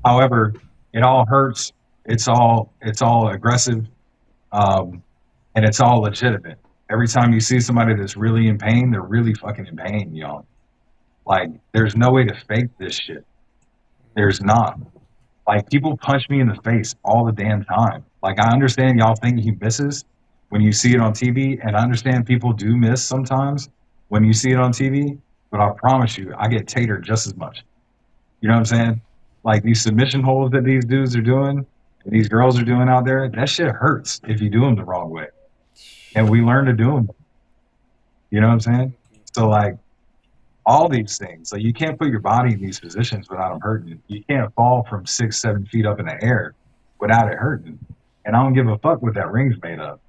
However, it all hurts. It's all aggressive, and it's all legitimate. Every time you see somebody that's really in pain, they're really fucking in pain, y'all. Like, there's no way to fake this shit. There's not. Like, people punch me in the face all the damn time. Like, I understand y'all think he misses when you see it on TV, and I understand people do miss sometimes when you see it on TV, but I promise you, I get tatered just as much. You know what I'm saying? Like, these submission holds that these dudes are doing, and these girls are doing out there, that shit hurts if you do them the wrong way. And we learn to do them. You know what I'm saying? So, like, all these things, like, you can't put your body in these positions without them hurting you. You can't fall from 6-7 feet up in the air without it hurting. And I don't give a fuck what that ring's made of.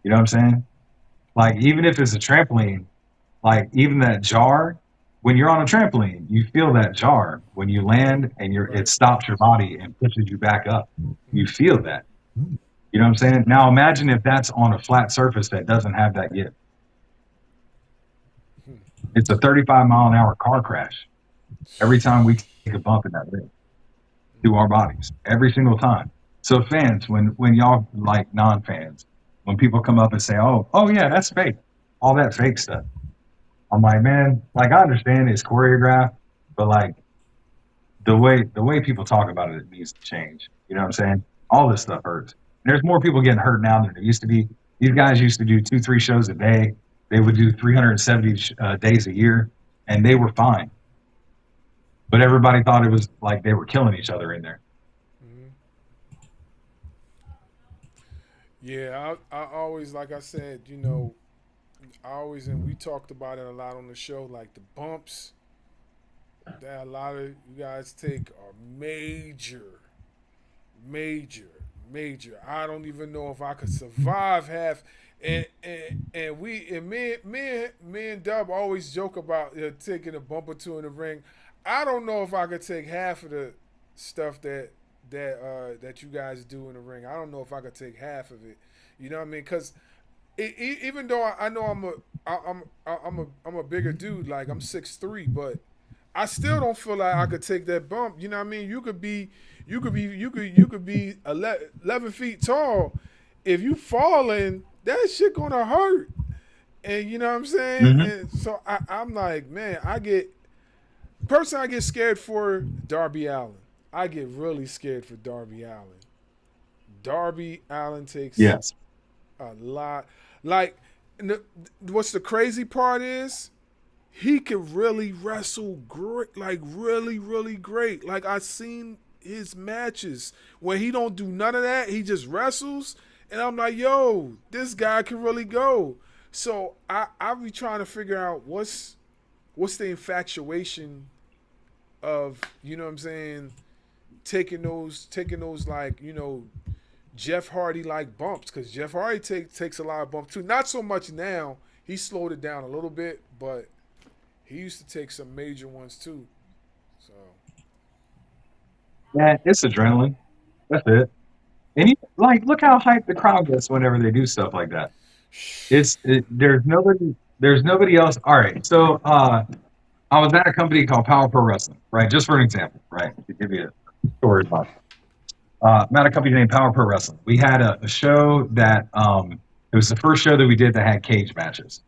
You know what I'm saying? Like, even if it's a trampoline, like, even that jar, when you're on a trampoline, you feel that jar. When you land and it stops your body and pushes you back up, you feel that. You know what I'm saying? Now imagine if that's on a flat surface that doesn't have that yet. It's a 35-mile-an-hour car crash every time we take a bump in that ring through our bodies, every single time. So fans, when y'all, like, non-fans, when people come up and say, oh yeah, that's fake, all that fake stuff, I'm like, man, like, I understand it's choreographed, but, like, the way people talk about it, it needs to change. You know what I'm saying? All this stuff hurts. There's more people getting hurt now than there used to be. These guys used to do 2-3 shows a day. They would do 370 days a year, and they were fine. But everybody thought it was like they were killing each other in there. Yeah, I always, like I said, you know, and we talked about it a lot on the show, like, the bumps that a lot of you guys take are major. I don't even know if I could survive half. And me and Dub always joke about taking a bump or two in the ring. I don't know if I could take half of the stuff that you guys do in the ring. I don't know if I could take half of it. You know what I mean? Because even though I know I'm a bigger dude, like, I'm 6'3", but I still don't feel like I could take that bump. You know what I mean? You could be 11 feet tall, if you falling, that shit gonna hurt. And you know what I'm saying? Mm-hmm. And so I'm like, man, I get scared for Darby Allin. I get really scared for Darby Allin. Darby Allin takes Yes. a lot. Like, what's the crazy part is, he can really wrestle great, like really, really great. Like, I've seen his matches where he don't do none of that. He just wrestles, and I'm like, yo, this guy can really go. So I be trying to figure out what's the infatuation of, you know what I'm saying, taking those like, you know, Jeff Hardy like bumps, because Jeff Hardy takes a lot of bumps too. Not so much now. He slowed it down a little bit, but he used to take some major ones too. So Yeah, it's adrenaline. That's it. And look how hyped the crowd gets whenever they do stuff like that. There's nobody else. All right, so I was at a company called Power Pro Wrestling, right? Just for an example, right? To give you a story about it. I'm at a company named Power Pro Wrestling. We had a show that it was the first show that we did that had cage matches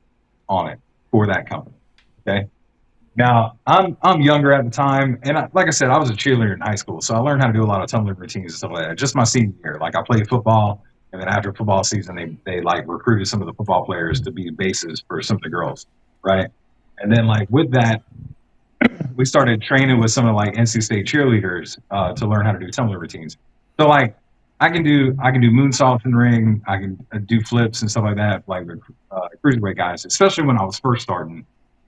on it for that company. Okay. Now I'm younger at the time, and like I said, I was a cheerleader in high school, so I learned how to do a lot of tumbling routines and stuff like that. Just my senior year, like I played football, and then after football season, they like recruited some of the football players to be bases for some of the girls, right? And then like with that, we started training with some of like NC State cheerleaders to learn how to do tumbling routines. So like I can do moonsaults in the ring, I can do flips and stuff like that, like the cruiserweight guys, especially when I was first starting.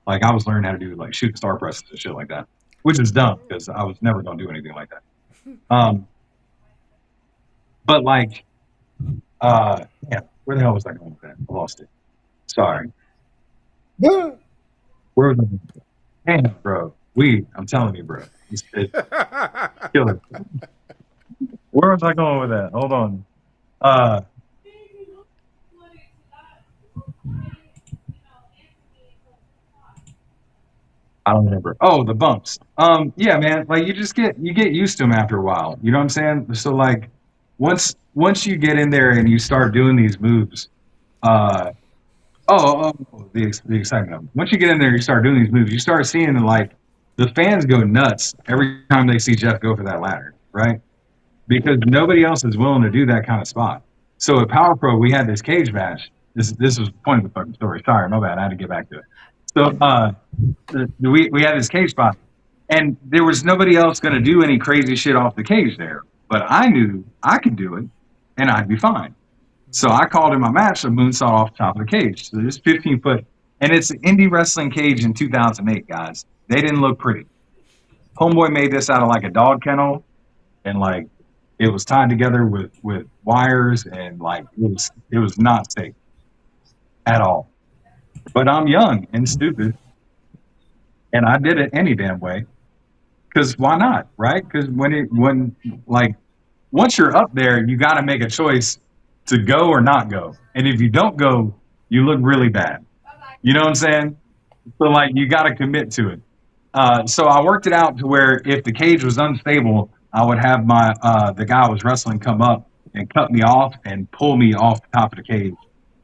Like I was learning how to do like shooting star presses and shit like that, which is dumb because I was never going to do anything like that. But like, yeah, where the hell was I going with that? I lost it. Sorry. Where was I? Damn, bro. I'm telling you, bro. It's killer. Where was I going with that? Hold on. I don't remember. Oh, the bumps. Yeah, man. Like you get used to them after a while. You know what I'm saying? So like, once you get in there and you start doing these moves, the excitement. Once you get in there, and you start doing these moves. You start seeing like the fans go nuts every time they see Jeff go for that ladder, right? Because nobody else is willing to do that kind of spot. So at Power Pro, we had this cage match. This was the point of the fucking story. Sorry, my bad. I had to get back to it. So we had this cage spot, and there was nobody else going to do any crazy shit off the cage there. But I knew I could do it, and I'd be fine. So I called in my match a moonsault off the top of the cage. So this 15-foot, and it's an indie wrestling cage in 2008, guys. They didn't look pretty. Homeboy made this out of like a dog kennel, and like it was tied together with wires, and like it was not safe at all. But I'm young and stupid, and I did it any damn way. Because why not, right? Because once you're up there, you got to make a choice to go or not go. And if you don't go, you look really bad. You know what I'm saying? So like you got to commit to it. So I worked it out to where if the cage was unstable, I would have the guy I was wrestling come up and cut me off and pull me off the top of the cage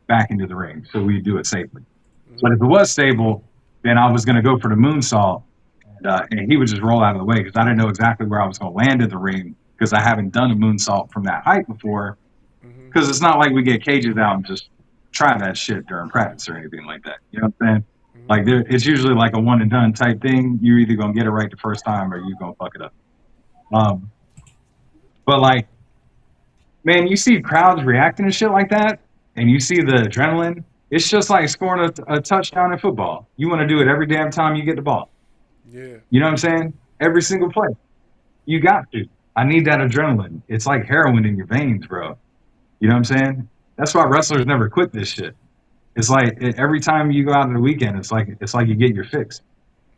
back into the ring, so we do it safely. But if it was stable, then I was going to go for the moonsault, and he would just roll out of the way because I didn't know exactly where I was going to land in the ring because I haven't done a moonsault from that height before. Because it's not like we get cages out and just try that shit during practice or anything like that. You know what I'm saying? Like it's usually like a one and done type thing. You're either going to get it right the first time or you're going to fuck it up. But like, man, you see crowds reacting to shit like that, and you see the adrenaline. It's just like scoring a touchdown in football. You want to do it every damn time you get the ball. yeah, You know what I'm saying? Every single play. You got to. I need that adrenaline. It's like heroin in your veins, bro. You know what I'm saying? That's why wrestlers never quit this shit. It's like every time you go out on the weekend, it's like you get your fix.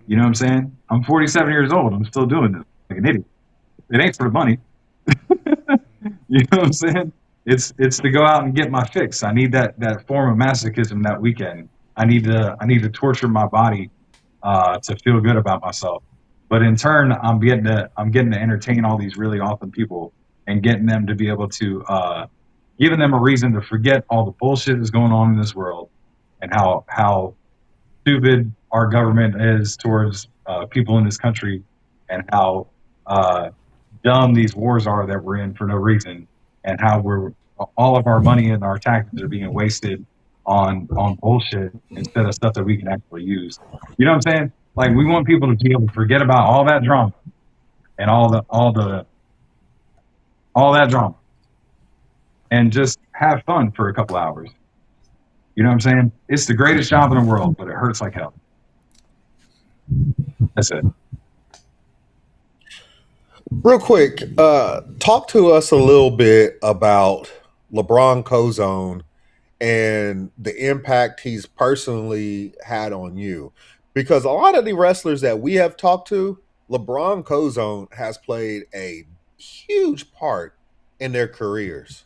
You know what I'm saying? I'm 47 years old. I'm still doing this like an idiot. It ain't for the money. You know what I'm saying? It's to go out and get my fix. I need that form of masochism that weekend. I need to torture my body to feel good about myself. But in turn, I'm getting to entertain all these really awesome people and getting them to be able to giving them a reason to forget all the bullshit that's going on in this world and how stupid our government is towards people in this country and how dumb these wars are that we're in for no reason, and how all of our money and our taxes are being wasted on bullshit instead of stuff that we can actually use. You know what I'm saying? Like, we want people to be able to forget about all that drama and all that drama and just have fun for a couple hours. You know what I'm saying? It's the greatest job in the world, but it hurts like hell. That's it. Real quick, talk to us a little bit about LeBron Cozone and the impact he's personally had on you. Because a lot of the wrestlers that we have talked to, LeBron Cozone has played a huge part in their careers.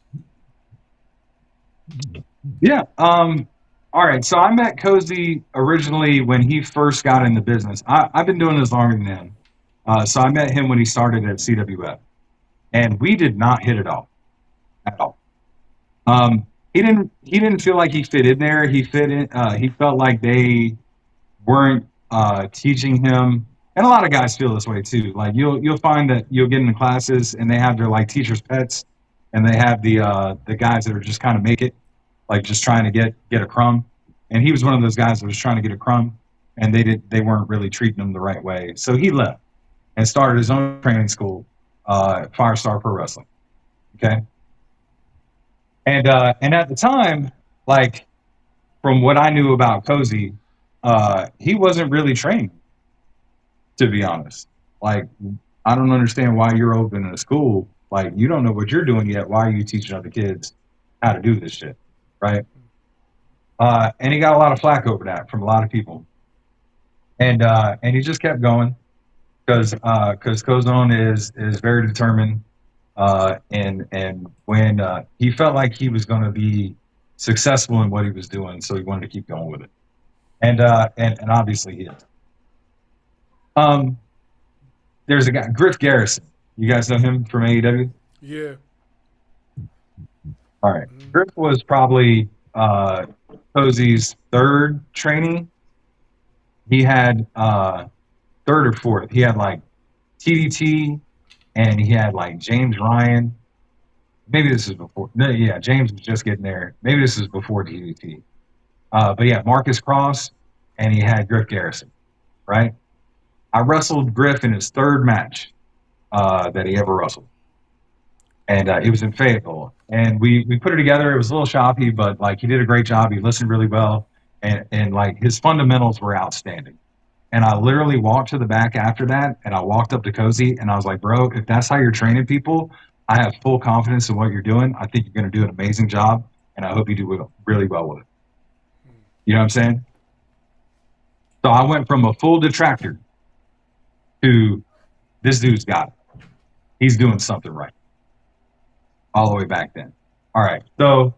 Yeah. All right. So I met Cozy originally when he first got in the business. I've been doing this longer than him. So I met him when he started at CWF, and we did not hit it off at all. He didn't feel like he fit in there. He fit in. He felt like they weren't teaching him. And a lot of guys feel this way too. Like you'll find that you'll get into classes and they have their like teachers' pets, and they have the guys that are just kind of make it, like just trying to get a crumb. And he was one of those guys that was trying to get a crumb, and they weren't really treating him the right way. So he left and started his own training school, Firestar Pro Wrestling. Okay. And at the time, like from what I knew about Cozy, he wasn't really trained, to be honest. Like, I don't understand why you're opening a school. Like, you don't know what you're doing yet. Why are you teaching other kids how to do this shit? Right. And he got a lot of flack over that from a lot of people. And he just kept going because Cozone is very determined. And when he felt like he was going to be successful in what he was doing, so he wanted to keep going with it. And obviously he is. There's a guy, Griff Garrison. You guys know him from AEW? Yeah. All right. Griff was probably Cozy's third trainee. He had third or fourth. He had like TDT, and he had like James Ryan. Maybe this is before. No, yeah, James was just getting there. Maybe this is before TDT. But yeah, Marcus Cross, and he had Griff Garrison, right? I wrestled Griff in his third match that he ever wrestled. And it was in Fayetteville. And we put it together. It was a little choppy, but like he did a great job. He listened really well. And like his fundamentals were outstanding. And I literally walked to the back after that, and I walked up to Cozy, and I was like, bro, if that's how you're training people, I have full confidence in what you're doing. I think you're going to do an amazing job, and I hope you do really well with it. You know what I'm saying? So I went from a full detractor to this dude's got it. He's doing something right. All the way back then. All right. So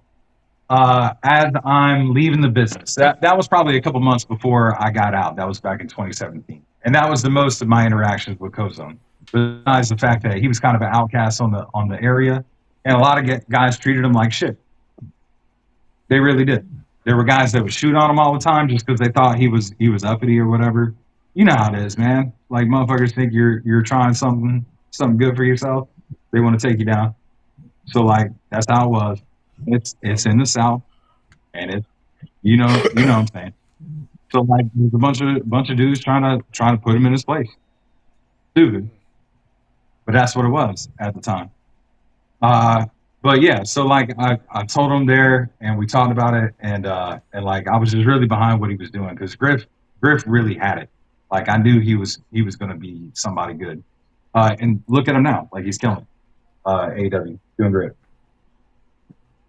as I'm leaving the business, that was probably a couple months before I got out. That was back in 2017. And that was the most of my interactions with Cozone. Besides the fact that he was kind of an outcast on the area, and a lot of guys treated him like shit. They really did. There were guys that would shoot on him all the time just because they thought he was uppity or whatever. You know how it is, man. Like motherfuckers think you're trying something good for yourself. They want to take you down. So like that's how it was. It's in the South, and it's you know what I'm saying. So like there's a bunch of dudes trying to put him in his place. Stupid. But that's what it was at the time. But yeah, so like I told him there, and we talked about it, and like I was just really behind what he was doing because Griff really had it. Like I knew he was going to be somebody good. And look at him now, like he's killing it. AEW, doing great.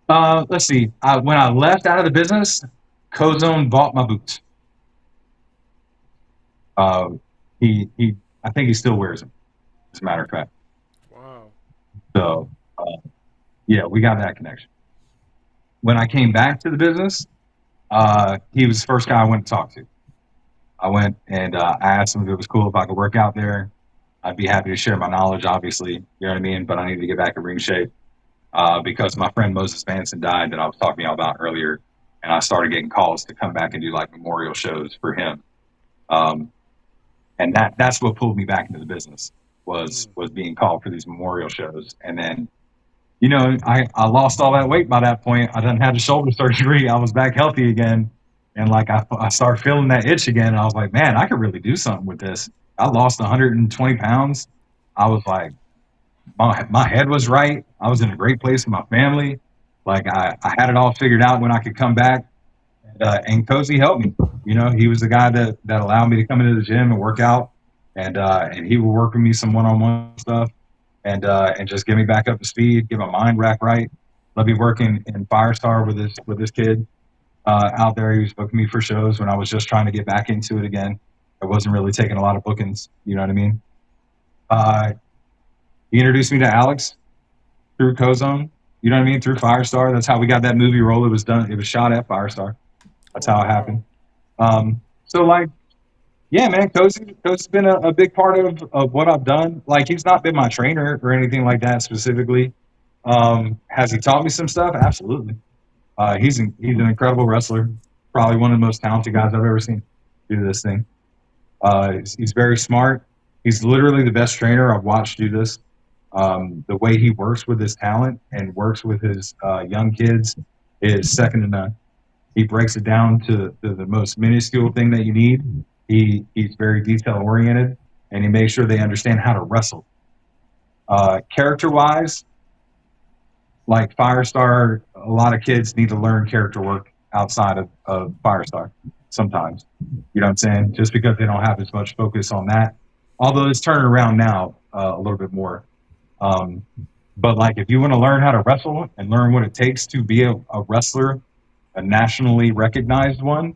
Let's see. When I left out of the business, Cozone bought my boots. He I think he still wears them, as a matter of fact. Wow. So, yeah, we got that connection. When I came back to the business, he was the first guy I went to talk to. I went and I asked him if it was cool if I could work out there. I'd be happy to share my knowledge, obviously, you know what I mean? But I needed to get back in ring shape. because my friend Moses Manson died that I was talking to y'all about earlier, and I started getting calls to come back and do like memorial shows for him. And that's what pulled me back into the business was being called for these memorial shows. And then, I lost all that weight by that point. I done had the shoulder surgery. I was back healthy again. And like, I started feeling that itch again. And I was like, man, I could really do something with this. I lost 120 pounds. I was like, my head was right. I was in a great place with my family. Like I had it all figured out when I could come back. And Cozy helped me. He was the guy that allowed me to come into the gym and work out. And he would work with me some one-on-one stuff and just get me back up to speed, get my mind back right. Let me work in Firestar with this kid out there. He was booking me for shows when I was just trying to get back into it again. I wasn't really taking a lot of bookings. You know what I mean? He introduced me to Alex through Cozone. You know what I mean? Through Firestar. That's how we got that movie role. It was done. It was shot at Firestar. That's how it happened. So like, yeah, man, Cozy's been a big part of what I've done. Like, he's not been my trainer or anything like that specifically. Has he taught me some stuff? Absolutely. He's an incredible wrestler. Probably one of the most talented guys I've ever seen do this thing. He's very smart. He's literally the best trainer I've watched do this. The way he works with his talent and works with his young kids is second to none. He breaks it down to the most minuscule thing that you need. He's very detail oriented, and he makes sure they understand how to wrestle. Character-wise, like Firestar, a lot of kids need to learn character work outside of Firestar sometimes. You know what I'm saying? Just because they don't have as much focus on that. Although it's turning around now a little bit more. But like, if you want to learn how to wrestle and learn what it takes to be a wrestler, a nationally recognized one,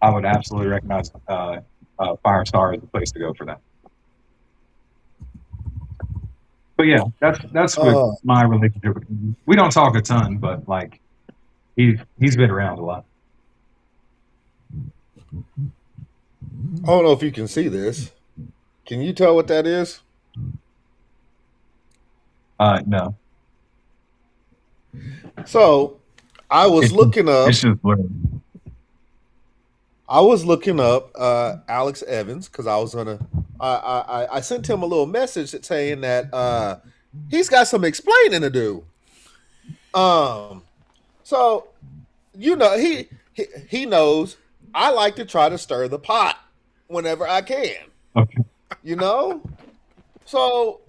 I would absolutely recognize Firestar as the place to go for that. But yeah, that's with my relationship with him. We don't talk a ton, but like he's been around a lot. I don't know if you can see this. Can you tell what that is? No. So I was looking up. It's just blurry. I was looking up Alex Evans because I was gonna. I sent him a little message saying that he's got some explaining to do. So he knows I like to try to stir the pot whenever I can. Okay. So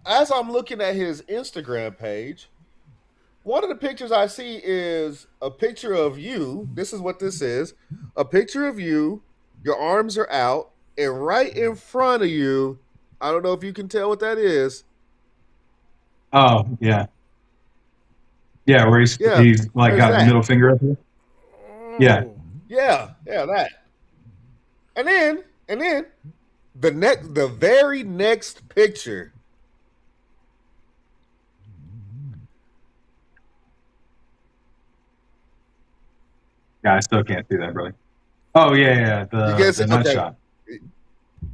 as I'm looking at his Instagram page, one of the pictures I see is a picture of you. This is what this is. A picture of you. Your arms are out. And right in front of you, I don't know if you can tell what that is. Oh, yeah. Yeah, where he's like got the middle finger up here. Yeah. Yeah, that. And then the very next picture. Yeah, I still can't see that, really. Oh yeah, the nut shot.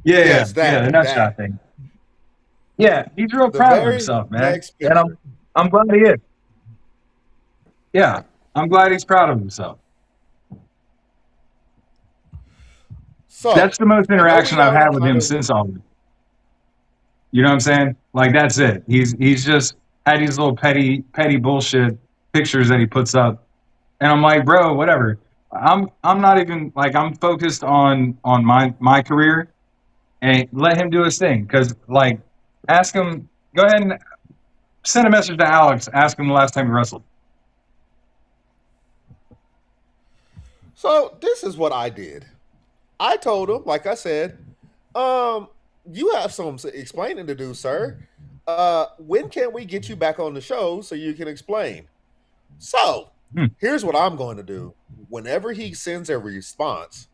Yeah, the nut shot thing. Yeah, he's real proud of himself, man. And I'm glad he is. Yeah, I'm glad he's proud of himself. So that's the most interaction I've had with him since all this. You know what I'm saying? Like, that's it. He's just had these little petty bullshit pictures that he puts up. And I'm like, bro, whatever. I'm not even like, I'm focused on my career, and let him do his thing. Cause like, ask him, go ahead and send a message to Alex. Ask him the last time he wrestled. So this is what I did. I told him, like I said, you have some explaining to do, sir. When can we get you back on the show so you can explain? So here's what I'm going to do. Whenever he sends a response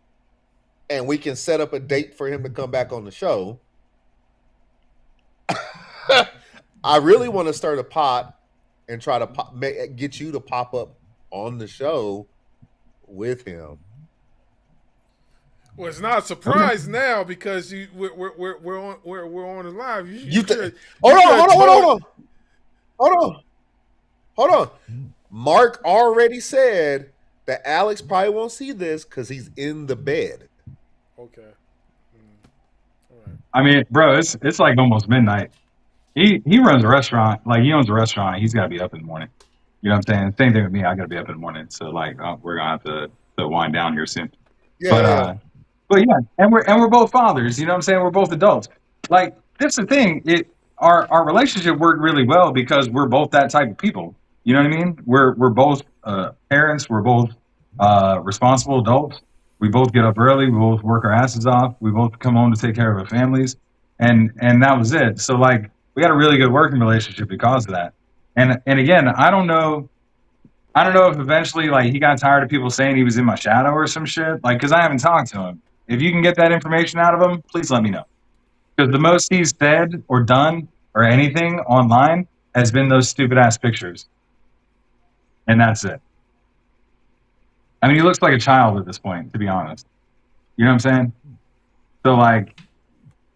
and we can set up a date for him to come back on the show, I really want to stir the pot and try to get you to pop up on the show with him. Well, it's not a surprise now because we're on the live. Hold on. hold on. Mark already said that Alex probably won't see this because he's in the bed. Okay. All right. I mean, bro, it's like almost midnight. He runs a restaurant. Like, he owns a restaurant. He's got to be up in the morning. You know what I'm saying? Same thing with me. I got to be up in the morning. So like, we're gonna have to wind down here soon. Yeah. But yeah, and we're both fathers. You know what I'm saying? We're both adults. Like, that's the thing. Our relationship worked really well because we're both that type of people. You know what I mean? We're both parents. We're both responsible adults. We both get up early. We both work our asses off. We both come home to take care of our families, and that was it. So like, we got a really good working relationship because of that. And again, I don't know if eventually, like, he got tired of people saying he was in my shadow or some shit. Like, because I haven't talked to him. If you can get that information out of him, please let me know. Because the most he's said or done or anything online has been those stupid ass pictures. And that's it. I mean, he looks like a child at this point, to be honest. You know what I'm saying? So, like,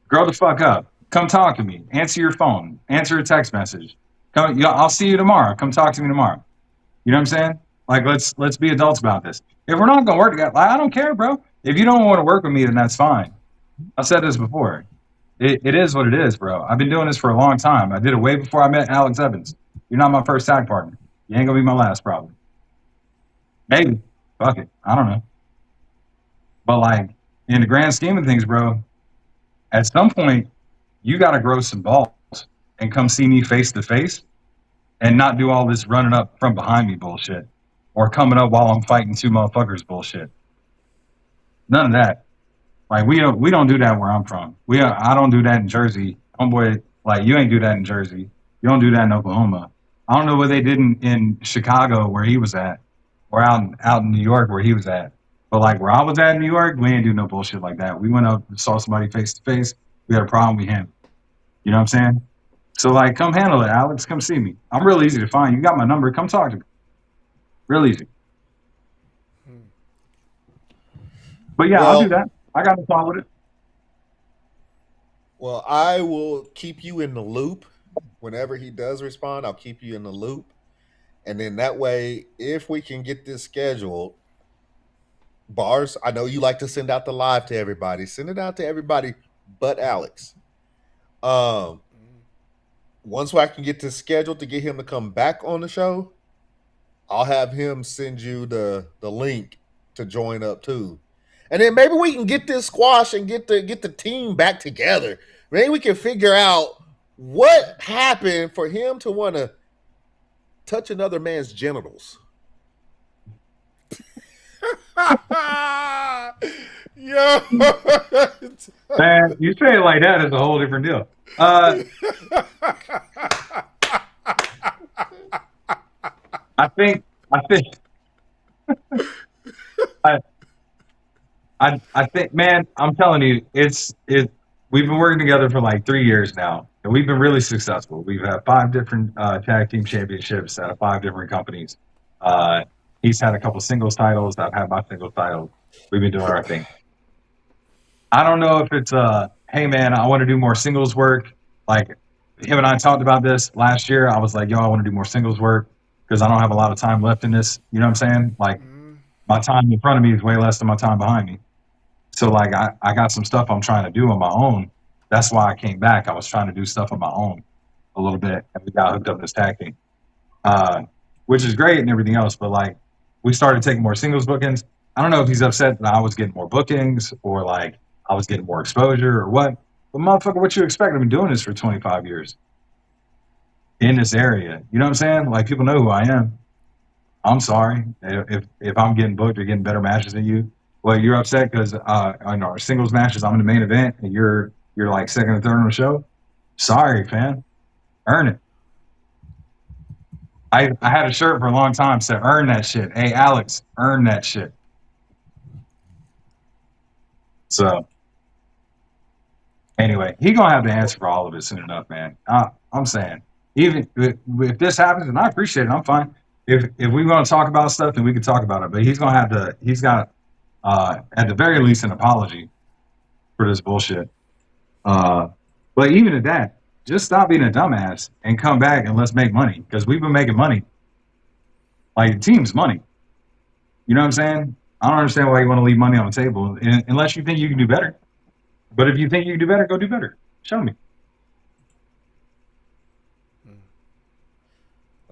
grow the fuck up. Come talk to me. Answer your phone. Answer a text message. I'll see you tomorrow. Come talk to me tomorrow. You know what I'm saying? Like, let's be adults about this. If we're not gonna work together, I don't care, bro. If you don't want to work with me, then that's fine. I've said this before. It is what it is, bro. I've been doing this for a long time. I did it way before I met Alex Evans. You're not my first tag partner. You ain't gonna be my last, probably. Maybe. Fuck it. I don't know. But like, in the grand scheme of things, bro, at some point, you gotta grow some balls and come see me face to face and not do all this running up from behind me bullshit or coming up while I'm fighting two motherfuckers bullshit. None of that. Like, we don't do that where I'm from. I don't do that in Jersey. Homeboy, like, you ain't do that in Jersey. You don't do that in Oklahoma. I don't know what they did in Chicago where he was at, or out in New York where he was at. But like, where I was at in New York, we ain't do no bullshit like that. We went up and saw somebody face to face. We had a problem with him. You know what I'm saying? So like, come handle it, Alex. Come see me. I'm real easy to find. You got my number. Come talk to me. Real easy. But yeah, I'll do that. I got no problem with it. Well, I will keep you in the loop. Whenever he does respond, I'll keep you in the loop. And then that way, if we can get this scheduled, Bars, I know you like to send out the live to everybody. Send it out to everybody but Alex. Once I can get this scheduled to get him to come back on the show, I'll have him send you the link to join up too. And then maybe we can get this squash and get the team back together. Maybe we can figure out what happened for him to want to touch another man's genitals. Yo. Man, you say it like that, it's a whole different deal. I think I think, man, I'm telling you, we've been working together for like 3 years now, and we've been really successful. We've had 5 different tag team championships out of 5 different companies. He's had a couple singles titles. I've had my singles titles. We've been doing our thing. I don't know if it's hey man, I want to do more singles work. Like, him and I talked about this last year. I was like, yo, I want to do more singles work because I don't have a lot of time left in this. You know what I'm saying? Like, my time in front of me is way less than my time behind me. So like, I got some stuff I'm trying to do on my own. That's why I came back. I was trying to do stuff on my own a little bit, and we got hooked up this tag team, which is great and everything else. But like, we started taking more singles bookings. I don't know if he's upset that I was getting more bookings or like I was getting more exposure or what. But motherfucker, what you expect? I've been doing this for 25 years in this area. You know what I'm saying? Like, people know who I am. I'm sorry if I'm getting booked or getting better matches than you. Well, you're upset because on our singles matches, I'm in the main event and you're like second or third on the show. Sorry, fan. Earn it. I had a shirt for a long time said, earn that shit. Hey, Alex, earn that shit. So, anyway, he going to have to answer for all of it soon enough, man. I'm saying, even if this happens, and I appreciate it, I'm fine. If we want to talk about stuff, then we can talk about it. But he's going to have to, he's got, at the very least, an apology for this bullshit. But even at that, just stop being a dumbass and come back and let's make money. Because we've been making money. Like, the team's money. You know what I'm saying? I don't understand why you want to leave money on the table unless you think you can do better. But if you think you can do better, go do better. Show me.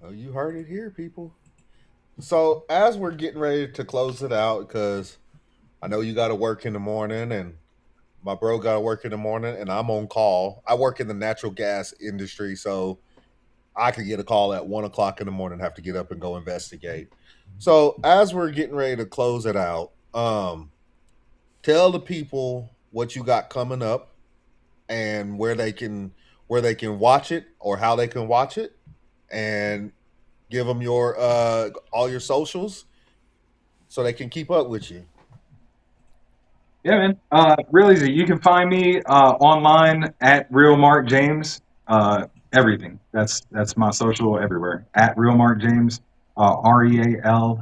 Oh, you heard it here, people. So as we're getting ready to close it out, because I know you got to work in the morning, and my bro got to work in the morning, and I'm on call. I work in the natural gas industry, so I could get a call at 1 o'clock in the morning, have to get up and go investigate. So as we're getting ready to close it out, tell the people what you got coming up and where they can watch it or how they can watch it, and give them your all your socials so they can keep up with you. Yeah, man. Real easy. You can find me online at Real Mark James. Everything. That's my social everywhere. At Real Mark James. RealMarkJames.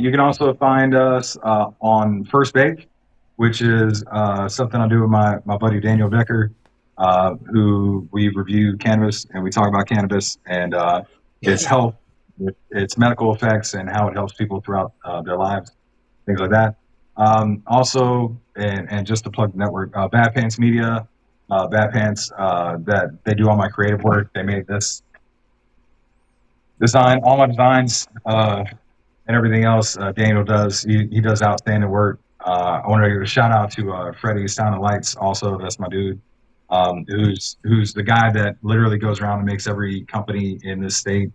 You can also find us on First Bake, which is something I do with my buddy Daniel Becker, who we review cannabis and we talk about cannabis and its health, its medical effects, and how it helps people throughout their lives, things like that. Also, and just to plug the network, Bad Pants Media, Bad Pants, that they do all my creative work. They made this design, all my designs, and everything else. Daniel does. He does outstanding work. I want to give a shout out to Freddie Sound and Lights. Also, that's my dude. Who's the guy that literally goes around and makes every company in this state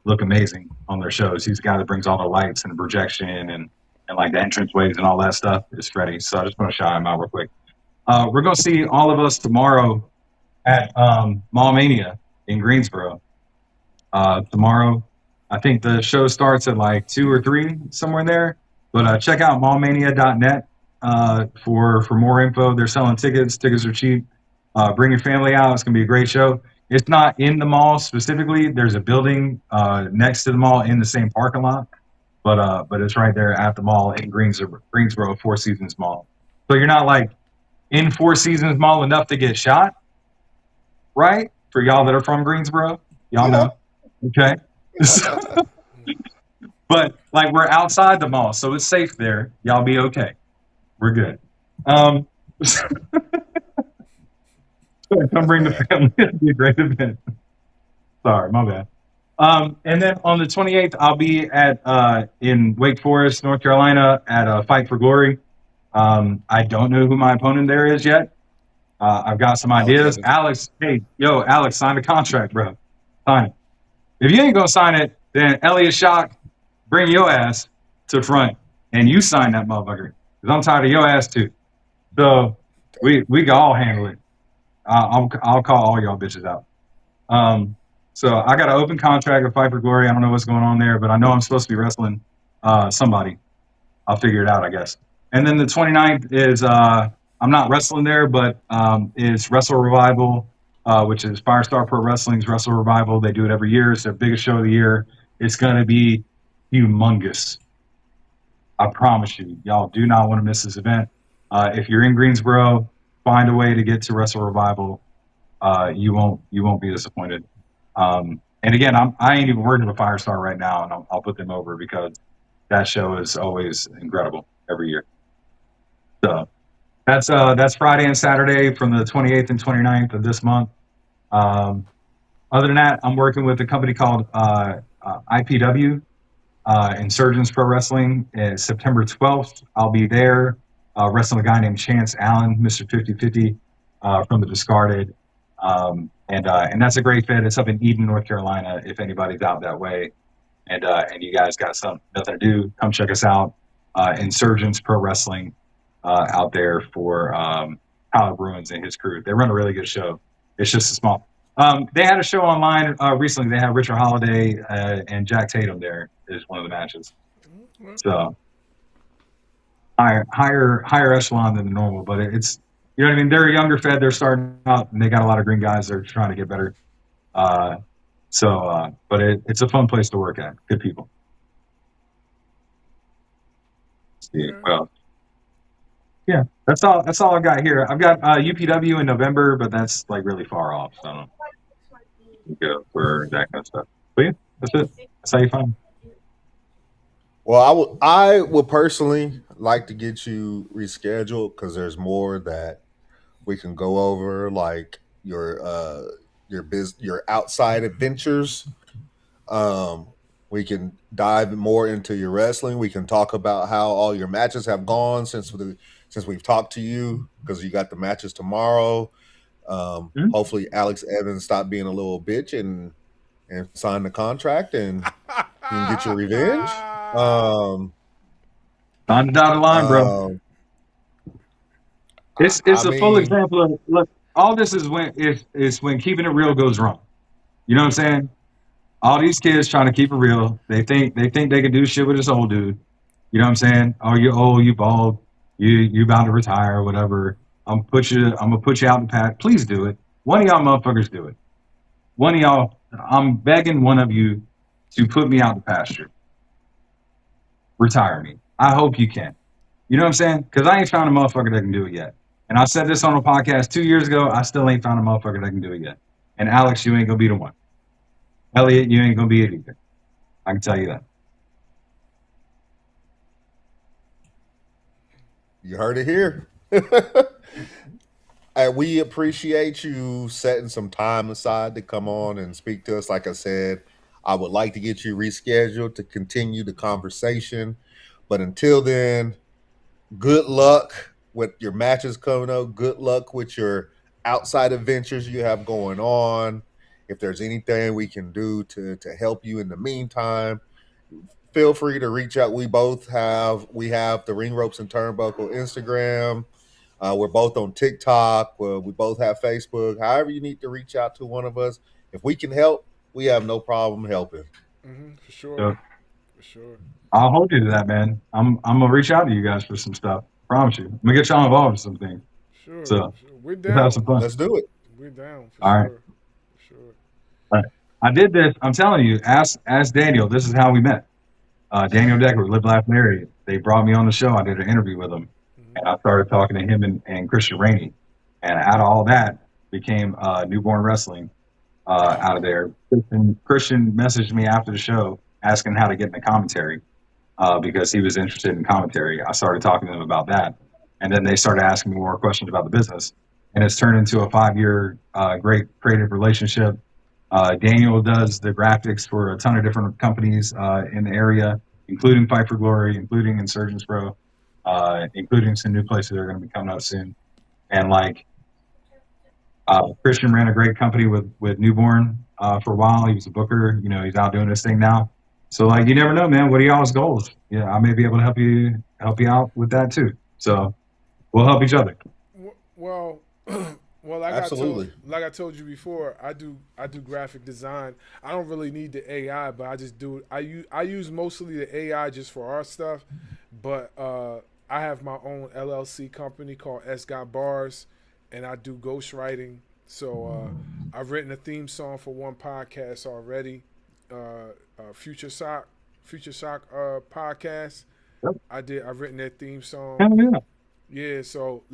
look amazing on their shows. He's the guy that brings all the lights and the projection and like the entrance ways and all that stuff is Freddie. So I just want to shout him out real quick. We're going to see all of us tomorrow at Mall Mania in Greensboro. Tomorrow, I think the show starts at like 2 or 3, somewhere in there. But check out mallmania.net for more info. They're selling tickets. Tickets are cheap. Bring your family out. It's going to be a great show. It's not in the mall specifically. There's a building next to the mall in the same parking lot. But it's right there at the mall in Greensboro, Four Seasons Mall. So you're not like in Four Seasons Mall enough to get shot, right? For y'all that are from Greensboro, y'all know. Okay. But like we're outside the mall, so it's safe there. Y'all be okay. We're good. Come bring the family. It'll be a great event. Sorry, my bad. And then on the 28th, I'll be at in Wake Forest, North Carolina, at a Fight for Glory. I don't know who my opponent there is yet. I've got some ideas. Alex, Alex, sign the contract, bro. Sign it. If you ain't gonna sign it, then Elliot Shock, bring your ass to front and you sign that motherfucker. Because I'm tired of your ass too. So we can all handle it. I'll call all y'all bitches out. So I got an open contract with Fight for Glory. I don't know what's going on there, but I know I'm supposed to be wrestling somebody. I'll figure it out, I guess. And then the 29th is I'm not wrestling there, but it's Wrestle Revival, which is Firestar Pro Wrestling's Wrestle Revival. They do it every year. It's their biggest show of the year. It's going to be humongous. I promise you. Y'all do not want to miss this event. If you're in Greensboro, find a way to get to Wrestle Revival. You won't be disappointed. And again, I ain't even working with Firestar right now, and I'll put them over because that show is always incredible every year. So that's Friday and Saturday from the 28th and 29th of this month. Other than that, I'm working with a company called IPW, Insurgents Pro Wrestling. September 12th, I'll be there wrestling a guy named Chance Allen, Mr. 5050 from the Discarded. And that's a great fit. It's up in Eden, North Carolina, if anybody's out that way. And you guys got nothing to do, come check us out. Insurgents Pro Wrestling out there for Tyler Bruins and his crew. They run a really good show. It's just a small. They had a show online recently. They had Richard Holiday and Jack Tatum there is one of the matches. So higher echelon than the normal, but it's, you know what I mean? They're a younger fed. They're starting out, and they got a lot of green guys. They're trying to get better. But it's a fun place to work at. Good people. See, well, yeah, that's all I got here. I've got UPW in November, but that's like really far off. So I don't go for that kind of stuff. But yeah, that's it. That's how you find me. Well, I would personally like to get you rescheduled because there's more that we can go over, like your outside adventures. Um, we can dive more into your wrestling. We can talk about how all your matches have gone since we've talked to you, because you got the matches tomorrow. Mhm. Hopefully, Alex Evans stop being a little bitch and sign the contract, and you can get your revenge. On the dotted line, bro. Um, It's I a full mean, example of, look, all this is when keeping it real goes wrong. You know what I'm saying? All these kids trying to keep it real. They think they can do shit with this old dude. You know what I'm saying? Oh, you old, you bald, you about to retire or whatever. I'm gonna put you out in the pack. Please do it. One of y'all motherfuckers do it. One of y'all, I'm begging one of you to put me out the pasture. Retire me. I hope you can. You know what I'm saying? Because I ain't found a motherfucker that can do it yet. And I said this on a podcast 2 years ago. I still ain't found a motherfucker that can do it yet. And Alex, you ain't gonna be the one. Elliot, you ain't gonna be it either. I can tell you that. you heard it here. And we appreciate you setting some time aside to come on and speak to us. Like I said, I would like to get you rescheduled to continue the conversation. But until then, good luck with your matches coming up. Good luck with your outside adventures you have going on. If there's anything we can do to help you in the meantime, feel free to reach out. We have the Ring Ropes and Turnbuckle Instagram. We're both on TikTok. We both have Facebook. However you need to reach out to one of us. If we can help, we have no problem helping. For sure. So, For sure. I'll hold you to that, man. I'm gonna reach out to you guys for some stuff. Promise you. I'm gonna get y'all involved in some things. Sure. So We're let's down. have some fun. Let's do it. We're down. For All sure. right. For sure. All right. I did this. I'm telling you. Ask Daniel. This is how we met. Daniel Decker, Live Laugh Marry. They brought me on the show. I did an interview with him, and I started talking to him and Christian Rainey. And out of all that became Newborn Wrestling out of there. Christian messaged me after the show asking how to get in the commentary because he was interested in commentary. I started talking to them about that. And then they started asking me more questions about the business. And it's turned into a 5-year great creative relationship. Daniel does the graphics for a ton of different companies in the area, including Fight for Glory, including Insurgents Pro, including some new places that are going to be coming out soon. And Christian ran a great company with Newborn for a while. He was a booker. You know, he's out doing this thing now. So you never know, man. What are y'all's goals? Yeah, I may be able to help you out with that too. So we'll help each other. Well, Absolutely. like I told you before, I do graphic design. I don't really need the AI, but I just do it. I use mostly the AI just for our stuff, but I have my own LLC company called S Got Bars, and I do ghostwriting. So I've written a theme song for one podcast already, Future Sock podcast. Yep. I've written that theme song. Hell yeah. Yeah, so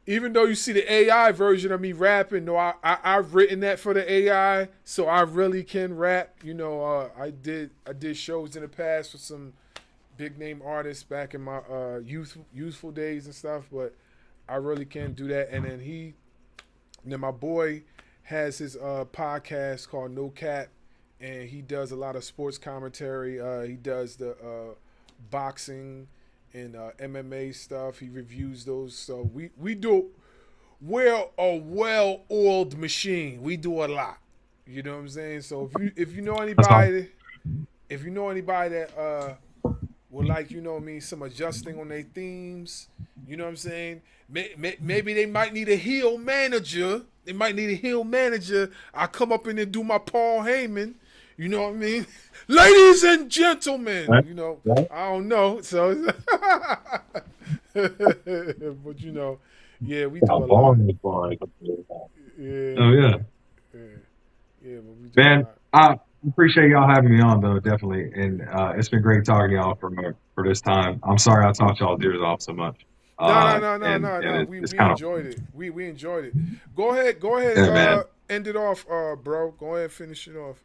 even though you see the AI version of me rapping, no, I've written that for the AI, so I really can rap. You know, I did shows in the past for some big name artists back in my youthful days and stuff, but I really can do that. And then my boy has his podcast called No Cap, and he does a lot of sports commentary. He does the boxing and MMA stuff. He reviews those. So we do. We're a well-oiled machine. We do a lot. You know what I'm saying? So if you know anybody that would some adjusting on their themes, you know what I'm saying? Maybe they might need a heel manager. I come up in and do my Paul Heyman. You know what I mean? Ladies and gentlemen, right. You know, right. I don't know. So, but yeah, we do a lot. Yeah. Oh yeah. Yeah, but we do Man, a lot. I appreciate y'all having me on though, definitely. And it's been great talking to y'all for this time. I'm sorry I talked y'all's ears off so much. No. We enjoyed it. We enjoyed it. Go ahead. Yeah, End it off, bro. Go ahead, finish it off.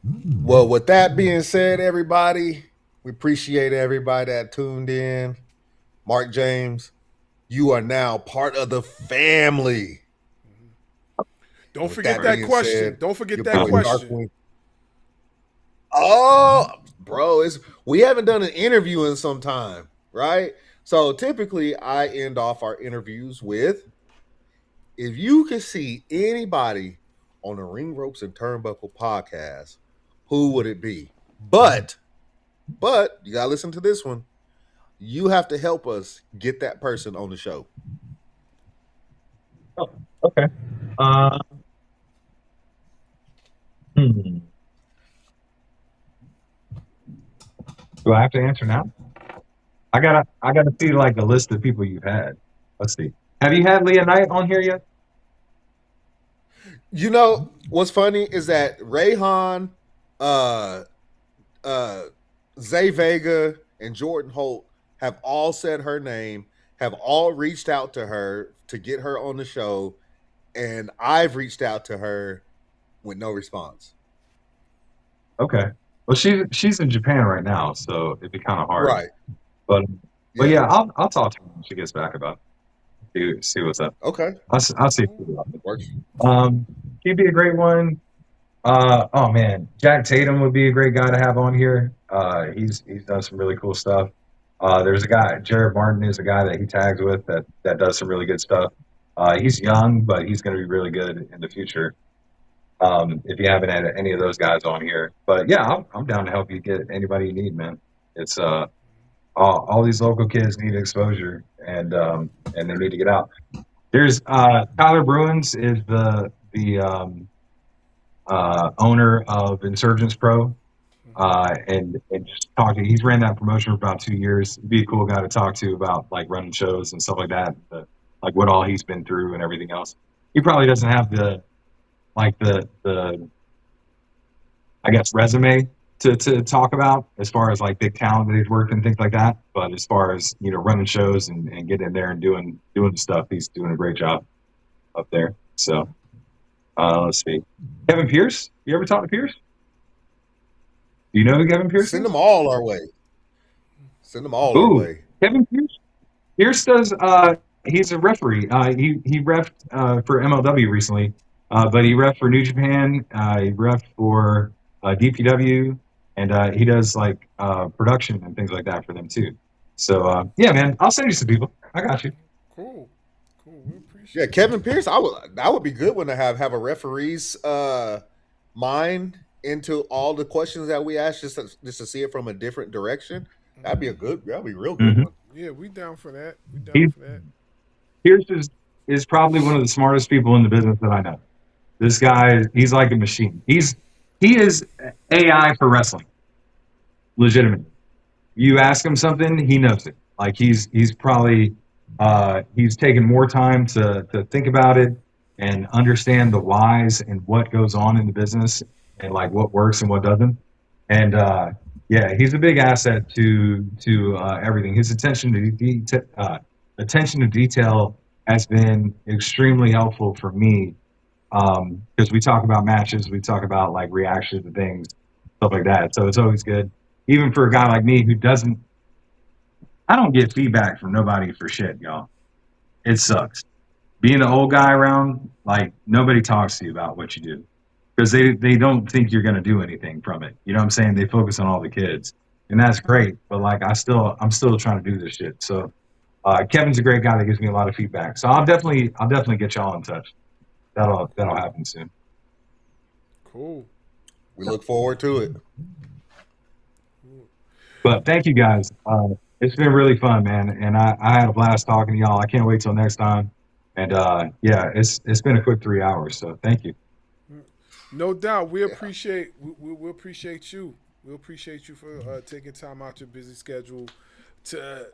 Well, with that being said, everybody, we appreciate everybody that tuned in. Mark James, you are now part of the family. Don't forget that question. Don't forget that question. Oh, bro, we haven't done an interview in some time, right? So typically I end off our interviews with, if you could see anybody on the Ring Ropes and Turnbuckle podcast, who would it be? But you gotta listen to this one. You have to help us get that person on the show. Oh, okay. Do I have to answer now? I gotta see like the list of people you've had. Let's see. Have you had Leah Knight on here yet? You know what's funny is that Rayhan, Zay Vega, and Jordan Holt have all said her name, have all reached out to her to get her on the show, and I've reached out to her with no response. Okay. Well, she's in Japan right now, so it'd be kind of hard. Right. But yeah, I'll talk to her when she gets back about it. See what's up. Okay. I'll see. Works. He'd be a great one. Oh man, Jack Tatum would be a great guy to have on here. He's done some really cool stuff. There's a guy, Jared Martin is a guy that he tags with that does some really good stuff. He's young, but he's going to be really good in the future. If you haven't had any of those guys on here, but yeah, I'm down to help you get anybody you need, man. It's all these local kids need exposure, and they need to get out. There's Tyler Bruins is the owner of Insurgents Pro, and just talking. He's ran that promotion for about 2 years. He'd be a cool guy to talk to about like running shows and stuff like that, like what all he's been through and everything else. He probably doesn't have the I guess resume to talk about as far as like big talent that he's worked and things like that. But as far as running shows and getting in there and doing stuff, he's doing a great job up there. So let's see, Kevin Pierce. You ever talk to Pierce? Do you know who Kevin Pierce is? Send them all our way. Send them all our way. Kevin Pierce. Pierce does. He's a referee. He reffed for MLW recently. But he ref for New Japan, he ref for DPW, and he does like production and things like that for them too. So yeah, man, I'll send you some people. I got you. Cool. We appreciate. Yeah, Kevin Pierce. That would be good one to have a referee's mind into all the questions that we ask, just to see it from a different direction. That'd be real good one. Yeah, we down for that. For that. Pierce is probably one of the smartest people in the business that I know. This guy, he's like a machine. He is AI for wrestling. Legitimately. You ask him something, he knows it. Like he's probably he's taken more time to think about it and understand the whys and what goes on in the business and like what works and what doesn't. And yeah, he's a big asset to everything. His attention to detail has been extremely helpful for me. Because we talk about matches, we talk about like reactions to things, stuff like that. So it's always good. Even for a guy like me who I don't get feedback from nobody for shit, y'all. It sucks. Being the old guy around, like nobody talks to you about what you do. Because they don't think you're going to do anything from it. You know what I'm saying? They focus on all the kids. And that's great. But like I'm still trying to do this shit. So Kevin's a great guy that gives me a lot of feedback. So I'll definitely get y'all in touch. That'll happen soon. Cool. We look forward to it. But thank you guys. It's been really fun, man, and I had a blast talking to y'all. I can't wait till next time. And yeah, it's been a quick 3 hours. So thank you. No doubt. We appreciate we appreciate you. We appreciate you for taking time out your busy schedule to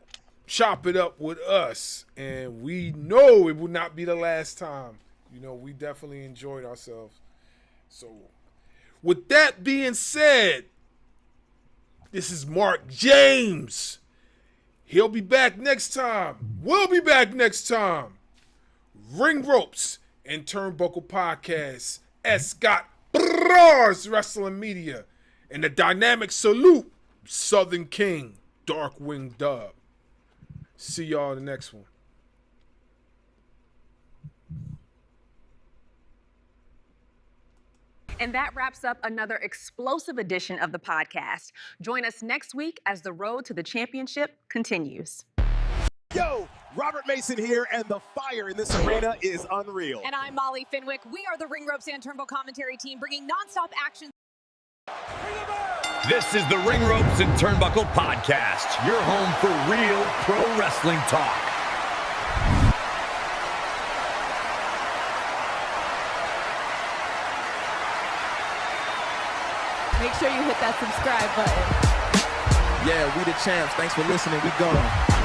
chop it up with us. And we know it will not be the last time. We definitely enjoyed ourselves. So, with that being said, this is Mark James. He'll be back next time. We'll be back next time. Ring Ropes and Turnbuckle Podcast. Scott. Roars Wrestling Media. And the dynamic salute, Southern King, Darkwing Dub. See y'all in the next one. And that wraps up another explosive edition of the podcast. Join us next week as the road to the championship continues. Yo, Robert Mason here, and the fire in this arena is unreal. And I'm Molly Finwick. We are the Ring Ropes and Turnbuckle commentary team, bringing nonstop action. This is the Ring Ropes and Turnbuckle Podcast, your home for real pro wrestling talk. Make sure you hit that subscribe button. Yeah, we the champs. Thanks for listening. We gone.